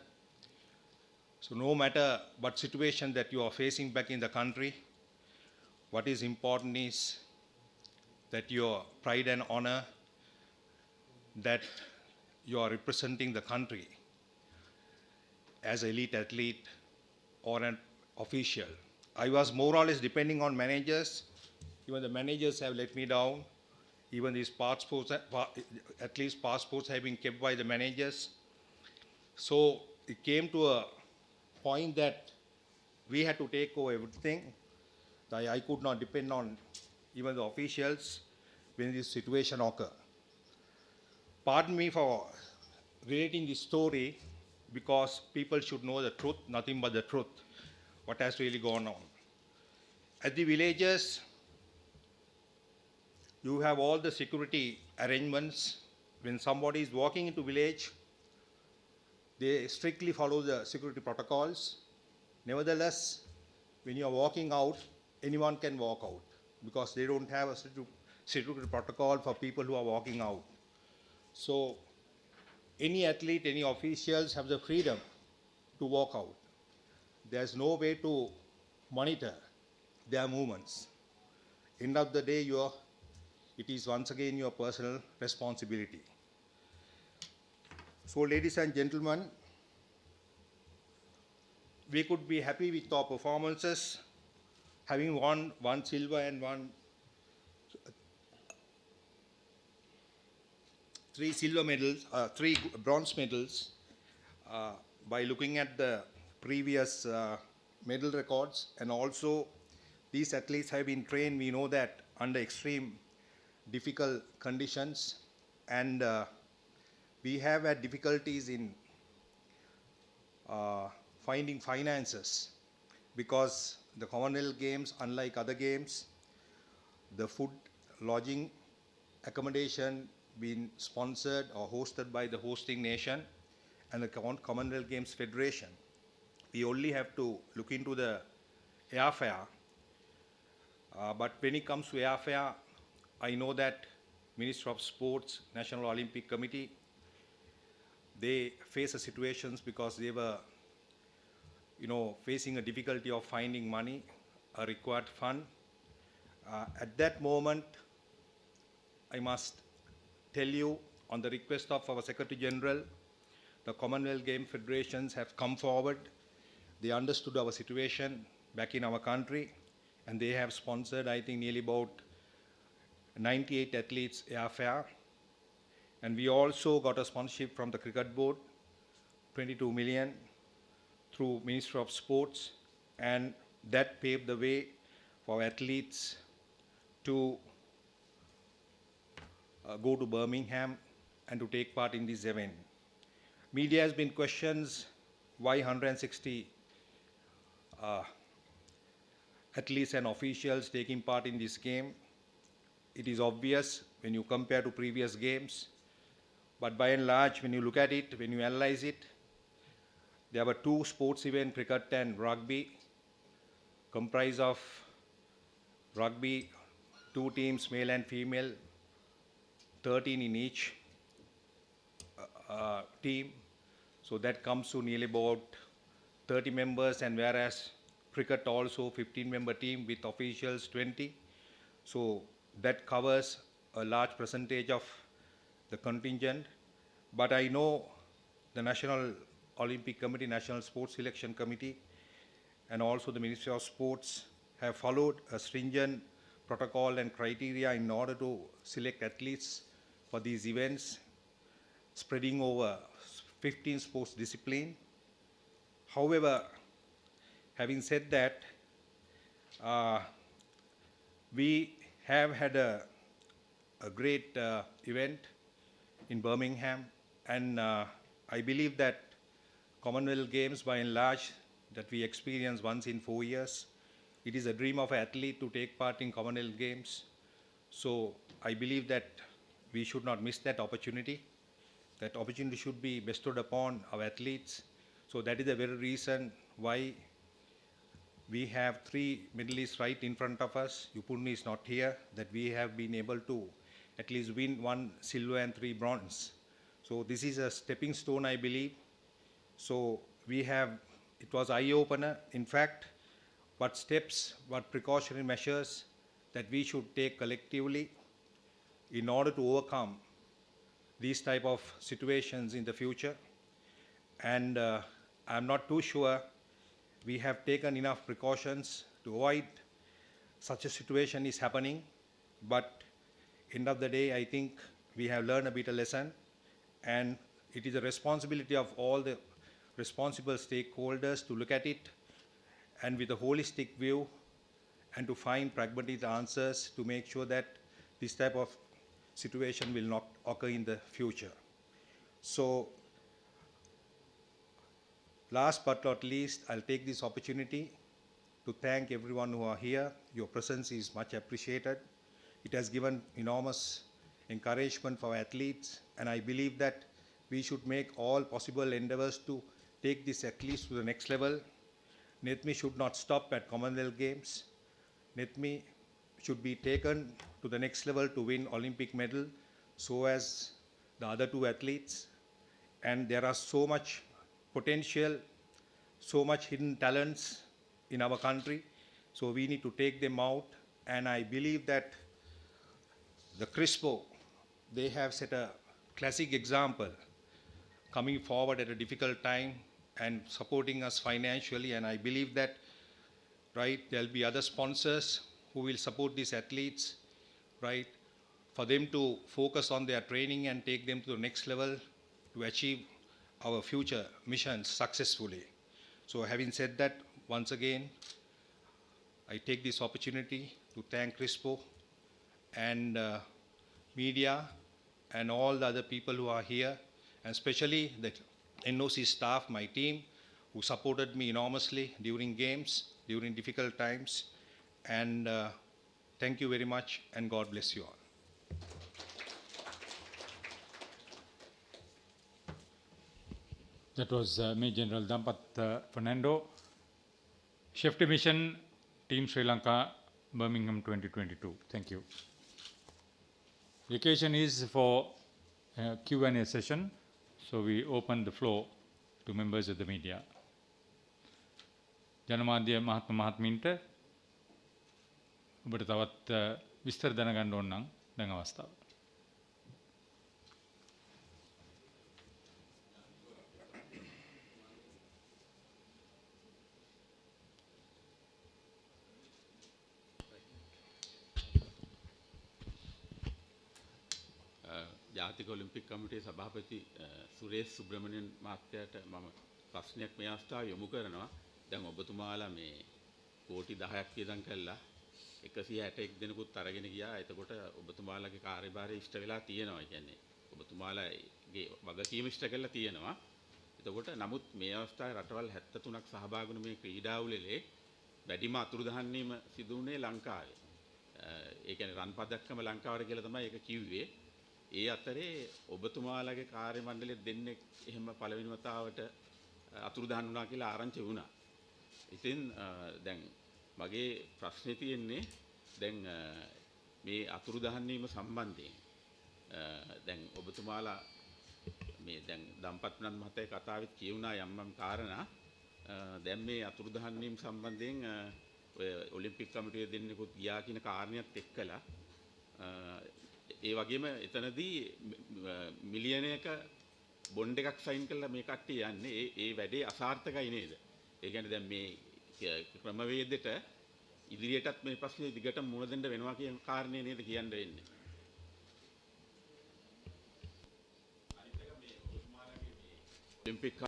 So no matter what situation that you are facing back in the country, what is important is that your pride and honor, that you are representing the country as an elite athlete or an official. I was more or less depending on managers. Even the managers have let me down. Even these passports, at least passports have been kept by the managers. So it came to a point that we had to take over everything. I could not depend on even the officials when this situation occurred. Pardon me for relating this story, because people should know the truth, nothing but the truth, what has really gone on. At the villages, you have all the security arrangements. When somebody is walking into village, they strictly follow the security protocols. Nevertheless, when you are walking out, anyone can walk out, because they don't have a security protocol for people who are walking out. So any athlete, any officials have the freedom to walk out. There's no way to monitor their movements. End of the day, it is once again your personal responsibility. So ladies and gentlemen, we could be happy with our performances, having won 1 silver and 3 silver medals, 3 bronze medals. By looking at the previous medal records, and also these athletes have been trained, we know that, under extreme difficult conditions, and we have had difficulties in finding finances, because the Commonwealth Games, unlike other games, the food, lodging, accommodation being sponsored or hosted by the hosting nation and the Commonwealth Games Federation. We only have to look into the airfare. But when it comes to airfare, I know that Ministry of Sports, National Olympic Committee, they face situations because they were, facing a difficulty of finding money, a required fund. At that moment, I must tell you, on the request of our Secretary General, the Commonwealth Game Federations have come forward. They understood our situation back in our country, and they have sponsored, I think, nearly about 98 athletes airfare. And we also got a sponsorship from the Cricket Board, 22 million, through Ministry of Sports, and that paved the way for athletes to go to Birmingham and to take part in this event. Media has been questions why 160 athletes and officials taking part in this game. It is obvious when you compare to previous games, but by and large, when you look at it, when you analyze it, there were two sports events, cricket and rugby, comprised of rugby, two teams, male and female, 13 in each team. So that comes to nearly about 30 members, and whereas cricket also 15-member team with officials 20. So that covers a large percentage of the contingent. But I know the National Olympic Committee, National Sports Selection Committee, and also the Ministry of Sports have followed a stringent protocol and criteria in order to select athletes for these events, spreading over 15 sports disciplines. However, having said that, we have had a great event in Birmingham, and I believe that Commonwealth Games, by and large, that we experience once in 4 years, it is a dream of an athlete to take part in Commonwealth Games. So I believe that we should not miss that opportunity. That opportunity should be bestowed upon our athletes. So that is the very reason why we have 3 medalists right in front of us. Yupurni is not here, that we have been able to at least win 1 silver and 3 bronze. So this is a stepping stone, I believe. So we have, it was eye-opener, in fact, what steps, what precautionary measures that we should take collectively in order to overcome these type of situations in the future. And I'm not too sure we have taken enough precautions to avoid such a situation is happening. But end of the day, I think we have learned a bit of lesson, and it is a responsibility of all the responsible stakeholders to look at it and with a holistic view and to find pragmatic answers to make sure that this type of situation will not occur in the future. So last but not least, I'll take this opportunity to thank everyone who are here. Your presence is much appreciated. It has given enormous encouragement for athletes, and I believe that we should make all possible endeavors to take this athletes to the next level. NETMI should not stop at Commonwealth Games. NETMI should be taken to the next level to win Olympic medal, so as the other 2 athletes. And there are so much potential, so much hidden talents in our country. So we need to take them out. And I believe that the CRISPO, they have set a classic example, coming forward at a difficult time and supporting us financially. And I believe that, right, there'll be other sponsors who will support these athletes, right, for them to focus on their training and take them to the next level to achieve our future missions successfully. So having said that, once again, I take this opportunity to thank CRISPO and media and all the other people who are here, and especially the NOC staff, my team, who supported me enormously during games, during difficult times. And thank you very much, and God bless you all. That was Major General Dampat Fernando, Chef Mission, Team Sri Lanka, Birmingham 2022. Thank you. The occasion is for Q&A session, so we open the floor to members of the media. ජනමාධ්‍ය මහත්ම මහත්මීන්ට ඔබට තවත් විස්තර දැනගන්න ඕන නම් දැන් අවස්ථාව. ජාතික ඔලිම්පික් කමිටුවේ සභාපති සුරේෂ් සුබ්‍රමණියන් මහත්තයාට මම ප්‍රශ්නයක් මේ අවස්ථාවේ යොමු කරනවා. දැන් ඔබතුමාලා මේ කෝටි 10ක් වියදම් කළා 161 දෙනෙකුත් අරගෙන ගියා. එතකොට ඔබතුමාලාගේ කාර්යභාරය ඉෂ්ට වෙලා තියෙනවා. කියන්නේ ඔබතුමාලාගේ වගකීම ඉෂ්ට කරලා තියෙනවා. එතකොට නමුත් මේ අවස්ථාවේ රටවල් 73ක් සහභාගී වුණු මේ ක්‍රීඩාවලේ වැඩිම අතුරුදහන් වීම සිදු වුණේ ලංකාවේ. ඒ කියන්නේ රන් පදක්කම ලංකාවට කියලා තමයි ඒක කිව්වේ. ඒ අතරේ ඔබතුමාලගේ කාර්ය මණ්ඩලයේ දෙන්නේ එහෙම පළවෙනි වතාවට අතුරුදහන් වුණා කියලා ආරංචි වුණා. ඉතින් දැන් මගේ ප්‍රශ්නේ තියෙන්නේ දැන් මේ අතුරුදහන් වීම සම්බන්ධයෙන් දැන් ඔබතුමාලා මේ දැන් දම්පත්නන් මහත්තයා කතාවෙත් කියුණා යම් කාරණා දැන් මේ අතුරුදහන් වීම සම්බන්ධයෙන් ඔය ඔලිම්පික් කමිටුවේ දෙන්නෙකුත් ගියා කියන කාරණියත් එක්කලා ඒ වගේම එතනදී මිලියනයක බොන්ඩ් එකක් සයින් කළා මේ කට්ටිය යන්නේ ඒ වැඩේ අසාර්ථකයි නේද? ඒ කියන්නේ දැන් මේ ක්‍රමවේදෙට ඉදිරියටත් මේ ප්‍රශ්නේ දිගටම මුහුණ දෙන්න වෙනවා කියන කාරණේ නේද කියන්න වෙන්නේ. ඔලිම්පික්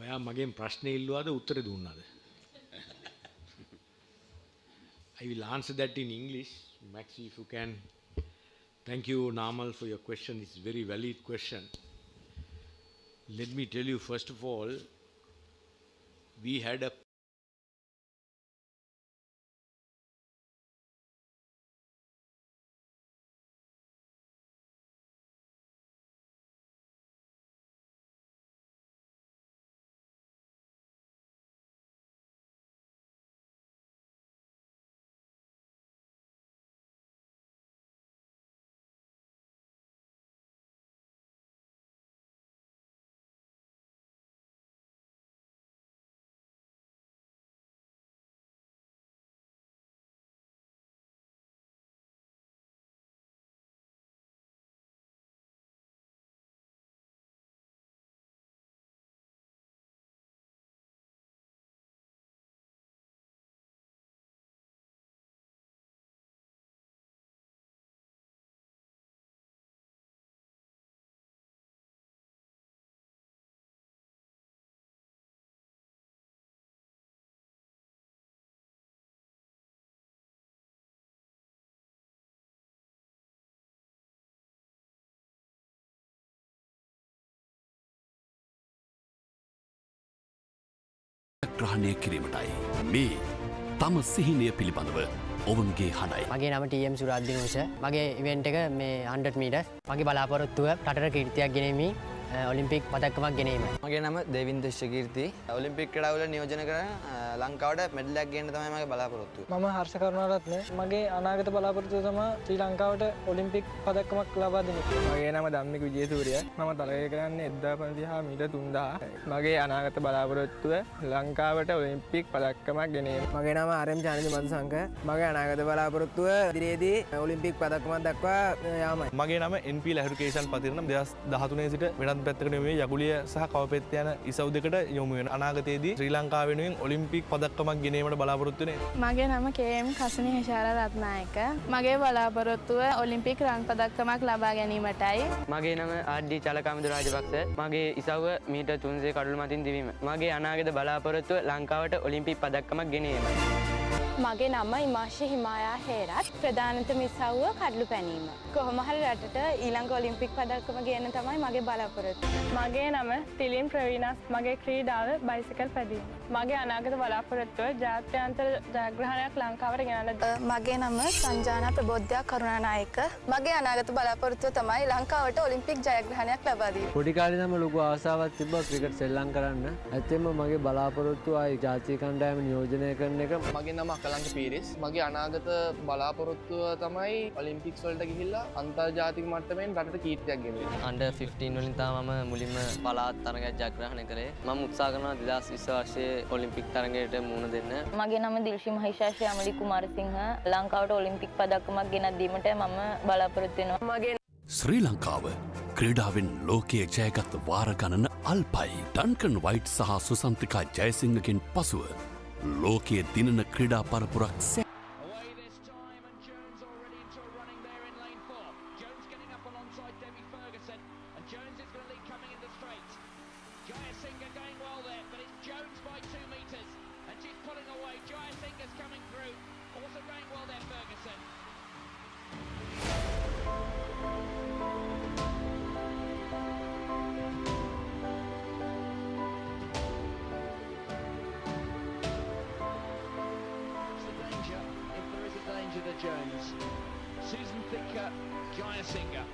ඔයා මගෙන් ප්‍රශ්නේ ඉල්ලුවාද උත්තරේ දුන්නාද? I will answer that in English. Maxi, if you can. Thank you, Namal, for your question. It's a very valid question. Let me tell you, first of all, we had a ග්‍රහණය කිරීමටයි මේ තම සිහිනය පිළිබඳව ඔවුන්ගේ හඬයි. මගේ නම TM සුරාද්දිනෝෂ. මගේ ඉවෙන්ට් එක මේ 100 මීටර්. මගේ බලාපොරොත්තුව රටට කීර්තියක් ගෙනීමේ ඔලිම්පික් පදක්කමක් ගෙනීම. මගේ නම දේවින්ද ශකීර්ති. ඔලිම්පික් ක්‍රීඩාවල නියෝජනය කරන ලංකාවට මෙඩලයක් ගේන්න තමයි මගේ බලාපොරොත්තුව. මම හර්ෂ කරුණාරත්න. මගේ අනාගත බලාපොරොත්තුව තමයි ශ්‍රී ලංකාවට ඔලිම්පික් පදක්කමක් ලබා දෙන එක. මගේ නම ධම්මික විජේසූරිය. මම තරගය කරන්නේ 1500 මීටර් 3000. මගේ අනාගත බලාපොරොත්තුව ලංකාවට ඔලිම්පික් පදක්කමක් ගැනීම. මගේ නම ආර්.එම්. චානන්ද මන්සංක. මගේ අනාගත බලාපොරොත්තුව ඉදිරියේදී ඔලිම්පික් පදක්කමක් දක්වා යාමයි. මගේ නම NP ලහිරුකේෂන් පතිරණ 2013 සිට වෙනත් පැත්තකට මේ යකුලිය සහ කවපෙත්ත යන ඉසව් දෙකට යොමු වෙන අනාගතයේදී ශ්‍රී ලංකාව වෙනුවෙන් ඔලිම්පික් පදක්කමක් ගෙනීමට බලාපොරොත්තු වෙන්නේ. මගේ නම KM කසනි හේෂාර රත්නායක. මගේ බලාපොරොත්තුව ඔලිම්පික් රන් පදක්කමක් ලබා ගැනීමටයි. මගේ නම ආඩ්ඩි චලකාමිදු රාජපක්ෂ. මගේ ඉසව්ව මීටර් 300 කඩළු මතින් දිවීම. මගේ අනාගත බලාපොරොත්තුව ලංකාවට ඔලිම්පික් පදක්කමක් ගෙනීම. මගේ නම ඉමාශි හිමායා හේරත්. ප්‍රධානතම ඉසව්ව කඩළු පැනීම. කොහොම හරි රටට ඊළඟ ඔලිම්පික් පදක්කම ගේන්න තමයි මගේ බලාපොරොත්තුව. මගේ නම තිලින් ප්‍රවීණස්. මගේ ක්‍රීඩාව බයිසිකල් පැදීම. මගේ අනාගත බලාපොරොත්තුව ජාත්‍යන්තර ජයග්‍රහණයක් ලංකාවට ගෙනල්ලා මගේ නම සංජානා ප්‍රබෝධ්‍යා කරුණානායක. මගේ අනාගත බලාපොරොත්තුව තමයි ලංකාවට ඔලිම්පික් ජයග්‍රහණයක් ලබා දීම. පොඩි කාලේ නම් ලොකු ආසාවක් තිබ්බා ක්‍රිකට් සෙල්ලම් කරන්න. ඇත්තෙන්ම මගේ බලාපොරොත්තුව ආයි ජාතික කණ්ඩායම නියෝජනය කරන එක. මගේ නම අකලංක පීරිස්. මගේ අනාගත බලාපොරොත්තුව තමයි ඔලිම්පික්ස් වලට ගිහිල්ලා අන්තර්ජාතික මට්ටමින් රටට කීර්තියක් ගෙනීම. අන්ඩර් 15 වලින් තමයි මම මුලින්ම පළාත් තරගයක් ජයග්‍රහණය කරේ. මම උත්සාහ කරනවා 2020 වර්ෂයේ ඔලිම්පික් තරගයට මුහුණ දෙන්න. මගේ නම දිල්ෂි මහිෂා අමලි කුමාරසිංහ. ලංකාවට ඔලිම්පික් පදක්කමක් ගෙනත් දීමට මම බලාපොරොත්තු වෙනවා. මගේ ශ්‍රී ලංකාව ක්‍රීඩාවෙන් ලෝකයේ ජයගත් වාර ගණන අල්පයි. ඩන්කන් වයිට් සහ සුසන්තිකා ජයසිංහගෙන් පසුව ලෝකයේ දිනන ක්‍රීඩා පරපුරක් Jones is going to lead coming in the straight. Jayasinghe going well there, but it's Jones by 2 metres. Angela Jones, Susan Thicker, Jaya Singha.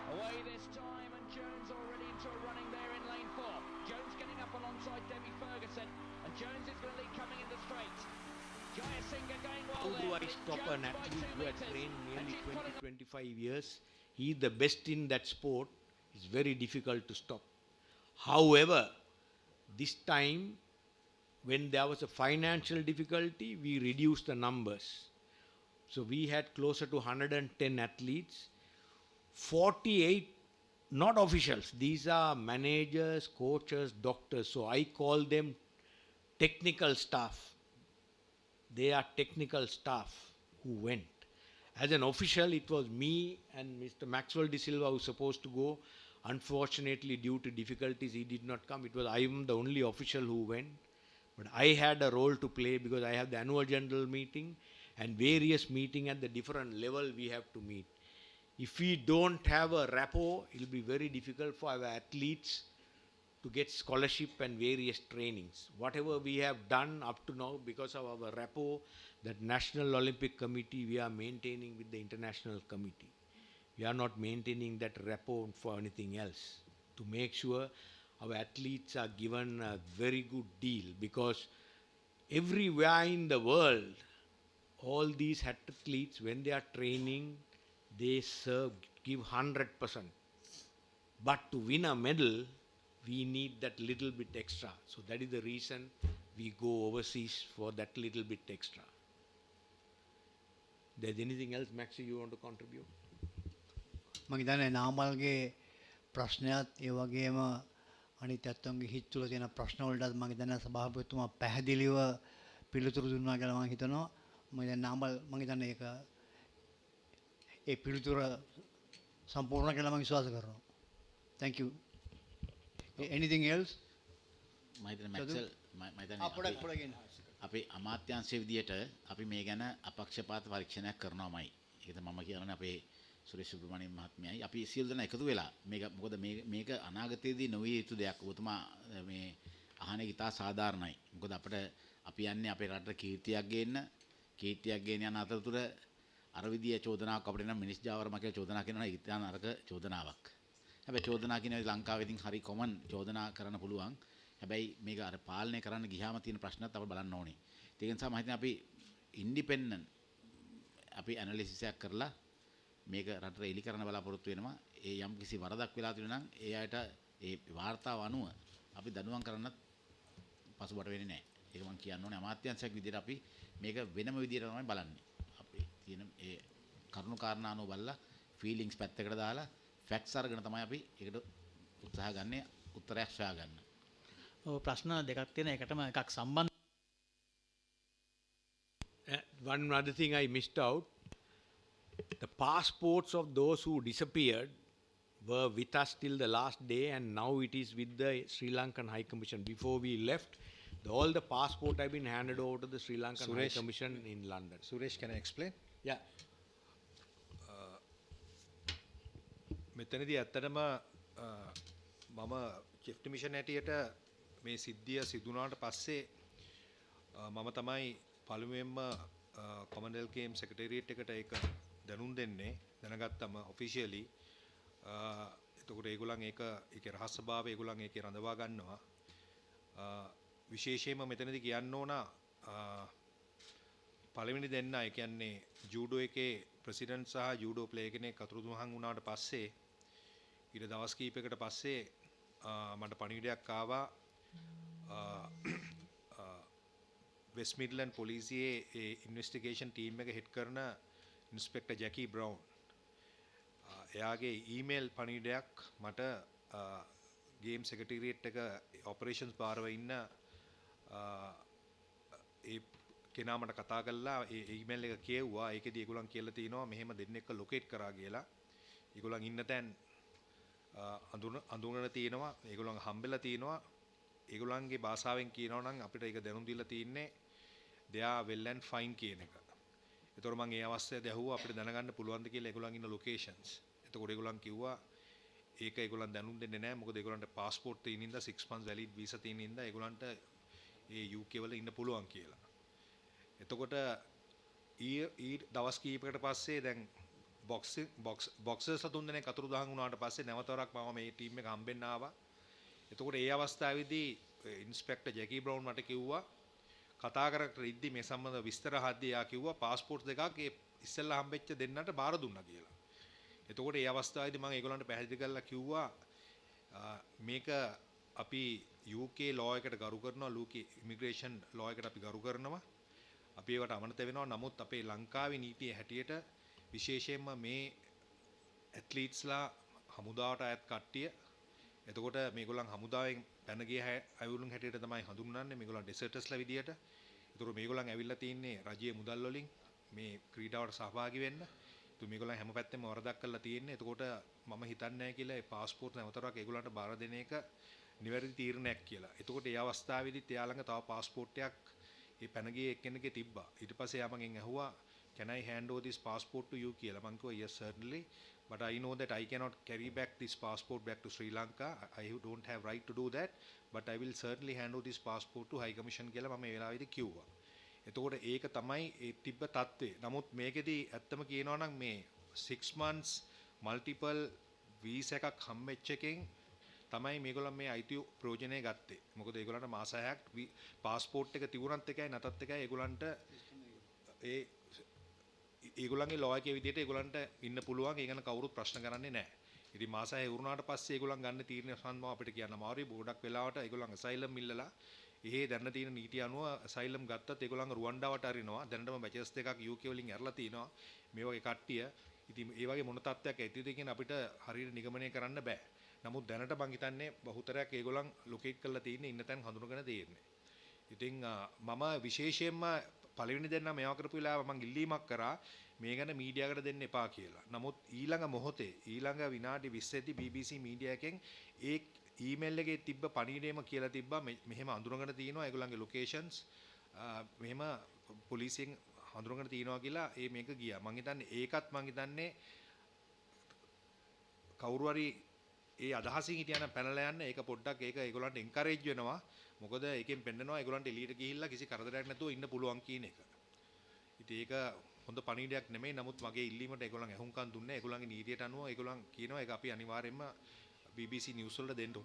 Away this time, and Jones already into a running there in lane 4. Jones getting up alongside Debbie Ferguson, and Jones is going to lead coming in the straight. Jaya Singha going well How there. do I stop an athlete who had trained nearly 20-25 years? He is the best in that sport. It's very difficult to stop. However, this time, when there was a financial difficulty, we reduced the numbers. So we had closer to 110 athletes. 48 not officials, these are managers, coaches, doctors, so I call them technical staff. They are technical staff who went. As an official, it was me and Mr. Maxwell De Silva who was supposed to go. Unfortunately, due to difficulties, he did not come. I am the only official who went. But I had a role to play because I have the annual general meeting and various meetings at the different level we have to meet. If we don't have a rapport, it will be very difficult for our athletes to get scholarship and various trainings. Whatever we have done up to now, because of our rapport, that National Olympic Committee, we are maintaining with the International Committee. We are not maintaining that rapport for anything else. To make sure our athletes are given a very good deal, because everywhere in the world, all these athletes, when they are training, they give 100%. But to win a medal, we need that little bit extra. So that is the reason we go overseas for that little bit extra. There's anything else, Maxi, you want to contribute? මම හිතන්නේ නාමල්ගේ ප්‍රශ්නයත් ඒ වගේම අනිත් ඇත්තන්ගේ හිත් තුළ තියෙන ප්‍රශ්න වලටත් මම හිතන්නේ සභාපතිතුමා පැහැදිලිව පිළිතුරු දුන්නා කියලා මම හිතනවා. මම දැන් නාමල් මම හිතන්නේ ඒක ඒ පිළිතුර සම්පූර්ණ කියලා මම විශ්වාස කරනවා. Thank you. Anything else? අපේ අමාත්‍යාංශයේ විදියට අපි මේ ගැන අපක්ෂපාත පරීක්ෂණයක් කරනවාමයි. ඒක තමයි මම කියන්නේ අපේ සුරේෂ් සුබ්‍රමණියම් මහත්මයායි අපි සියලු දෙනා එකතු වෙලා මේක මොකද මේක අනාගතයේදී නොවිය යුතු දෙයක්. ඔබතුමා මේ අහන එක ඉතා සාධාරණයි. මොකද අපිට අපි යන්නේ අපේ රටට කීර්තියක් ගේන යන අතරතුර අර විදිය චෝදනාවක් අපිට නම් මිනිස් ජාවරම කියලා චෝදනා කරනවා ඉතින් අරක චෝදනාවක්. හැබැයි චෝදනා කියන ලංකාවේදී හරි කොමන් චෝදනා කරන්න පුළුවන්. හැබැයි මේක අර පාලනය කරන්න ගියාම තියෙන ප්‍රශ්නත් අපිට බලන්න ඕනේ. ඒක නිසා මම හිතන්නේ අපි ඉන්ඩිපෙන්ඩන්ට් අපි ඇනලිසිස් එකක් කරලා මේක රටට එලි කරන්න බලාපොරොත්තු වෙනවා. ඒ යම් කිසි වරදක් වෙලා තියෙනවා නම් ඒ අයට ඒ වාර්තාව අනුව අපි දඬුවම් කරන්නත් පසුබට වෙන්නේ නැහැ. ඒක මම කියන්න ඕනේ අමාත්‍යාංශයක් විදිහට අපි මේක වෙනම විදිහට තමයි බලන්නේ. අපි තියෙන ඒ කරුණු කාරණා අනුව බලලා ෆීලිංගස් පැත්තකට දාලා ෆැක්ට්ස් අරගෙන තමයි අපි ඒකට උත්සාහ ගන්නේ උත්තරයක් සොයා ගන්න. ඔව් ප්‍රශ්න දෙකක් තියෙන එකටම එකක් සම්බන්ධ. One other thing I missed out. The passports of those who disappeared were with us till the last day, and now it is with the Sri Lankan High Commission. Before we left, all the passports have been handed over to the Sri Lankan High Commission in London. Suresh, can I explain? Yeah. මෙතනදී ඇත්තටම මම චිෆ් මිෂන් හැටියට මේ සිද්ධිය සිදුනාට පස්සේ මම තමයි පළමුවෙන්ම කොමන්වෙල්ත් ගේම් සෙක්‍රටරියට් එකට ඒක දැනුම් දෙන්නේ දැනගත්තම ඔෆිෂියලි එතකොට ඒගොල්ලන් ඒකේ රහස්‍යභාවය ඒගොල්ලන් ඒකේ රඳවා ගන්නවා විශේෂයෙන්ම මෙතනදී කියන්න ඕන පළවෙනි දෙන්න ඒ කියන්නේ ජූඩෝ එකේ ප්‍රෙසිඩන්ට් සහ ජූඩෝ ප්ලේයර් කෙනෙක් අතුරුදහන් වුණාට පස්සේ ඊට දවස් කිහිපයකට පස්සේ මට පණිවිඩයක් ආවා වෙස්ට් මිඩ්ලන්ඩ් පොලිසියේ ඒ ඉන්වෙස්ටිගේෂන් ටීම් එක හෙඩ් කරන ඉන්ස්පෙක්ටර් ජැකි බ්‍රවුන් එයාගේ ඊමේල් පණිවිඩයක් මට ගේම් සෙක්‍රටරියට් එක ඔපරේෂන්ස් භාරව ඉන්න ඒ කෙනා මට කතා කළා ඒ ඊමේල් එක කියවුවා ඒකෙදි ඒගොල්ලන් කියලා තිනවා මෙහෙම දෙන්නෙක්ව ලොකේට් කරා කියලා ඒගොල්ලන් ඉන්න තැන් අඳුනන තියෙනවා ඒගොල්ලන් හම්බෙලා තියෙනවා ඒගොල්ලන්ගේ භාෂාවෙන් කියනවා නම් අපිට ඒක දැනුම් දීලා තින්නේ they are well and fine කියන එක. ඒතකොට මම ඒ අවස්ථාවේදී අහුවා අපිට දැනගන්න පුළුවන්ද කියලා ඒගොල්ලන් ඉන්න ලොකේෂන්ස්. එතකොට ඒගොල්ලන් කිව්වා ඒක ඒගොල්ලන් දැනුම් දෙන්නේ නැහැ මොකද ඒගොල්ලන්ට પાස්පෝර්ට් තියෙන ඉඳලා 6 months valid visa තියෙන ඉඳලා ඒගොල්ලන්ට ඒ UK වල ඉන්න පුළුවන් කියලා. එතකොට ඊ දවස් කීපයකට පස්සේ දැන් බොක්සර්ස් තුන් දෙනෙක් අතුරුදහන් වුණාට පස්සේ නැවතවරක් මම මේ ටීම් එක හම්බෙන්න ආවා. එතකොට ඒ අවස්ථාවේදී ඉන්ස්පෙක්ටර් ජැකි බ්‍රවුන් මට කිව්වා කතා කරකට ඉද්දි මේ සම්බන්ධ විස්තර හද්දී යා කිව්වා પાස්පෝර්ට් දෙකක් ඒ ඉස්සෙල්ලා හම්බෙච්ච දෙන්නට බාර දුන්නා කියලා. එතකොට ඒ අවස්ථාවේදී මම ඒගොල්ලන්ට පැහැදිලි කරලා කිව්වා මේක අපි UK law එකට ගරු කරනවා UK immigration law එකට අපි ගරු කරනවා. අපි ඒවට අමතක වෙනවා. නමුත් අපේ ලංකාවේ නීතිය හැටියට විශේෂයෙන්ම මේ ඇත්ලීට්ස්ලා හමුදාවට අයත් කට්ටිය එතකොට මේගොල්ලන් හමුදාවෙන් පැන ගිය අයවලුන් හැටියට තමයි හඳුන්වන්නේ මේගොල්ලන් ඩෙසර්ටර්ස්ලා විදියට. ඒතකොට මේගොල්ලන් ඇවිල්ලා තින්නේ රජයේ මුදල් වලින් මේ ක්‍රීඩාවට සහභාගී වෙන්න. ඒත් මේගොල්ලන් හැම පැත්තෙම වරදක් කරලා තියෙන්නේ. එතකොට මම හිතන්නේ නැහැ කියලා ඒ પાස්පෝර්ට් නැවතරක් ඒගොල්ලන්ට බාර දෙන එක නිවැරදි තීරණයක් කියලා. එතකොට ඒ අවස්ථාවේදීත් එයා ළඟ තව પાස්පෝර්ට් එකක් ඒ පැන ගියේ එක්කෙනෙක්ගේ තිබ්බා. ඊට පස්සේ එයා මගෙන් ඇහුවා can I hand over this passport to you කියලා. මං කිව්වා yes certainly but I know that I cannot carry back this passport back to Sri Lanka. I don't have right to do that but I will certainly hand over this passport to High Commission කියලා මම ඒ වෙලාවේදී කිව්වා. එතකොට ඒක තමයි ඒ තිබ්බ තත්ත්වය. නමුත් මේකෙදි ඇත්තම කියනවා නම් මේ 6 months multiple visa එකක් හම්බෙච්ච එකෙන් තමයි මේගොල්ලන් මේ ITU ප්‍රයෝජනය ගත්තේ. මොකද ඒගොල්ලන්ට මාස 6ක් પાස්පෝර්ට් එක තිබුණත් එකයි නැතත් එකයි ඒගොල්ලන්ට ඒ ඒගොල්ලන්ගේ ලෝ එකේ විදිහට ඒගොල්ලන්ට ඉන්න පුළුවන්. ඒ ගැන කවුරුත් ප්‍රශ්න කරන්නේ නැහැ. ඉතින් මාස 6 වුණාට පස්සේ ඒගොල්ලන් ගන්න තීරණය සම්බන්ධව අපිට කියන්න අමාරුයි. ගොඩක් වෙලාවට ඒගොල්ලන් අසයිලම් ඉල්ලලා එහෙ දැන්න තියෙන නීතිය අනුව අසයිලම් ගත්තත් ඒගොල්ලන් රුවන්ඩාවට අරිනවා. දැනටම බැචස් දෙකක් UK වලින් ඇරලා තිනවා. මේ වගේ කට්ටිය. ඉතින් ඒ වගේ මොන තත්ත්වයක් ඇතිද කියන අපිට හරියට නිගමනය කරන්න බෑ. නමුත් දැනට මං හිතන්නේ බහුතරයක් ඒගොල්ලන් ලොකේට් කරලා තියෙන්නේ ඉන්න තැන් හඳුනගෙන තියෙන්නේ. ඉතින් මම විශේෂයෙන්ම පළවෙනි දෙන්නා මේවා කරපු වෙලාව මං ඉල්ලීමක් කරා මේ ගැන මීඩියාකට දෙන්න එපා කියලා. නමුත් ඊළඟ මොහොතේ ඊළඟ විනාඩි 20ෙදි BBC මීඩියා එකෙන් ඒ ඊමේල් එකේ තිබ්බ පණිවිඩයම කියලා තිබ්බා මෙහෙම අඳුරගෙන තියෙනවා ඒගොල්ලන්ගේ ලොකේෂන්ස් මෙහෙම පොලිසියෙන් හඳුරගෙන තියෙනවා කියලා මේක ගියා. මං හිතන්නේ ඒකත් මං හිතන්නේ කවුරු හරි ඒ අදහසින් හිටියනම් පැනලා යන්න ඒක පොඩ්ඩක් ඒක ඒගොල්ලන්ට එන්කරේජ් වෙනවා. මොකද ඒකෙන් පෙන්නනවා ඒගොල්ලන්ට එළියට ගිහිල්ලා කිසි කරදරයක් නැතුව ඉන්න පුළුවන් කියන එක. ඉතින් ඒක හොඳ පණිවිඩයක් නෙමෙයි. නමුත් මගේ ඉල්ලීමට ඒගොල්ලන් ඇහුම්කන් දුන්නේ. ඒගොල්ලන්ගේ නීතියට අනුව ඒගොල්ලන් කියනවා ඒක අපි අනිවාර්යයෙන්ම BBC නිවුස් වලට දෙන්න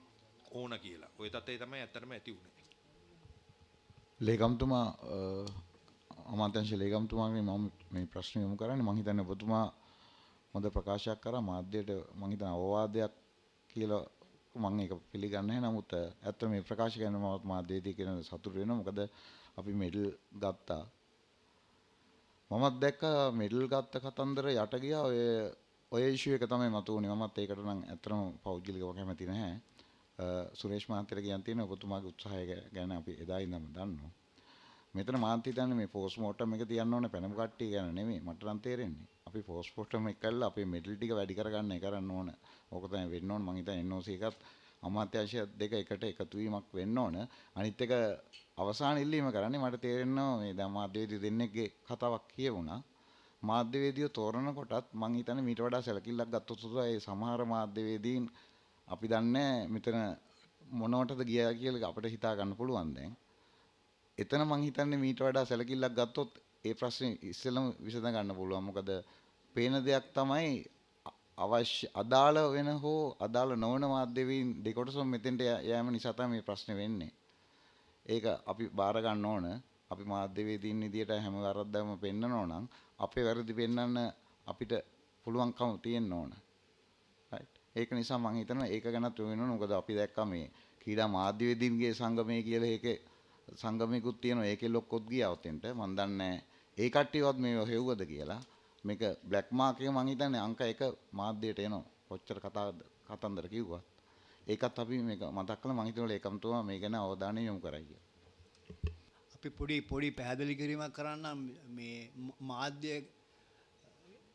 ඕන කියලා. ওই තත්ත්වය තමයි ඇත්තටම ඇති වුනේ. ලේකම්තුමා අමාත්‍යාංශ ලේකම්තුමාගෙන් මම මේ ප්‍රශ්න යොමු කරන්නේ මම හිතන්නේ ඔබතුමා හොඳ ප්‍රකාශයක් කරා මාධ්‍යයට මම හිතන අවවාදයක් කියලා මම ඒක පිළිගන්නේ නැහැ. නමුත් ඇත්තට මේ ප්‍රකාශ කරන මාධ්‍යයේදී කියන සතුටු වෙනවා. මොකද අපි මෙඩල් ගත්තා. මමත් දැක්ක මෙඩල් ගත්ත කතන්දර යට ගියා ඔය ඉෂුව එක තමයි මතුවුනේ. මමත් ඒකට නම් ඇත්තටම පෞද්ගලිකව කැමති නැහැ. සුරේෂ් මහත්තයට කියන්න තියෙන ඔබතුමාගේ උත්සාහය ගැන අපි එදා ඉඳන්ම දන්නවා. මෙතන මාත් හිතන්නේ මේ පෝස්ට්මෝටම් එක තියන්න ඕනේ පැනමු කට්ටිය ගැන නෙමෙයි. මට නම් තේරෙන්නේ. අපි පෝස්ට්මෝටම් එක කළා අපේ මෙඩල් ටික වැඩි කරගන්න කරන්න ඕන. ඕක තමයි වෙන්න ඕන. මම හිතන්නේ NOC එකත් අමාත්‍යාංශ දෙක එකට එකතු වීමක් වෙන්න ඕන. අනිත් එක අවසාන ඉල්ලීම කරන්නේ මට තේරෙනවා මේ දැන් මාධ්‍යවේදී දෙන්නෙක්ගේ කතාවක් කියවුණා. මාධ්‍යවේදියෝ තෝරනකොටත් මං හිතන්නේ මීට වඩා සැලකිල්ලක් ගත්තොත් ඒ සමහර මාධ්‍යවේදීන් අපි දන්නේ මෙතන මොනවටද ගියා කියලා අපිට හිතා ගන්න පුළුවන් දැන්. එතන මං හිතන්නේ මීට වඩා සැලකිල්ලක් ගත්තොත් ඒ ප්‍රශ්නේ ඉස්සෙල්ලම විසඳ ගන්න පුළුවන්. මොකද පේන දෙයක් තමයි අවශ්‍ය අදාළ වෙන හෝ අදාළ නොවන මාධ්‍යවේදීන් දෙකොටසම මෙතෙන්ට යෑම නිසා තමයි මේ ප්‍රශ්නේ වෙන්නේ. ඒක අපි බාර ගන්න ඕන. අපි මාධ්‍යවේදීන් විදියට හැම වැරද්දක්ම පෙන්නනවා නම් අපේ වැරදි පෙන්වන්න අපිට පුළුවන්කම තියෙන්න ඕන. right. ඒක නිසා මම හිතනවා ඒක ගැනත් වෙනවා. මොකද අපි දැක්කා මේ ක්‍රීඩා මාධ්‍යවේදීන්ගේ සංගමය කියලා ඒකේ සංගමයකුත් තියෙනවා. ඒකේ ලොක්කොත් ගියා උතෙන්ට. මම දන්නේ ඒ කට්ටියවත් මේව හෙව්වද කියලා. මේක බ්ලැක් මාක් එක මම හිතන්නේ අංක 1 මාධ්‍යයට එනවා. කොච්චර කතන්දර කිව්වත්. ඒකත් අපි මේක මතක් කළා. මම හිතනවා ඒකමතුමා මේ ගැන අවධානය යොමු කරයි කියලා. අපි පොඩි පැහැදිලි කිරීමක් කරන්න මේ මාධ්‍ය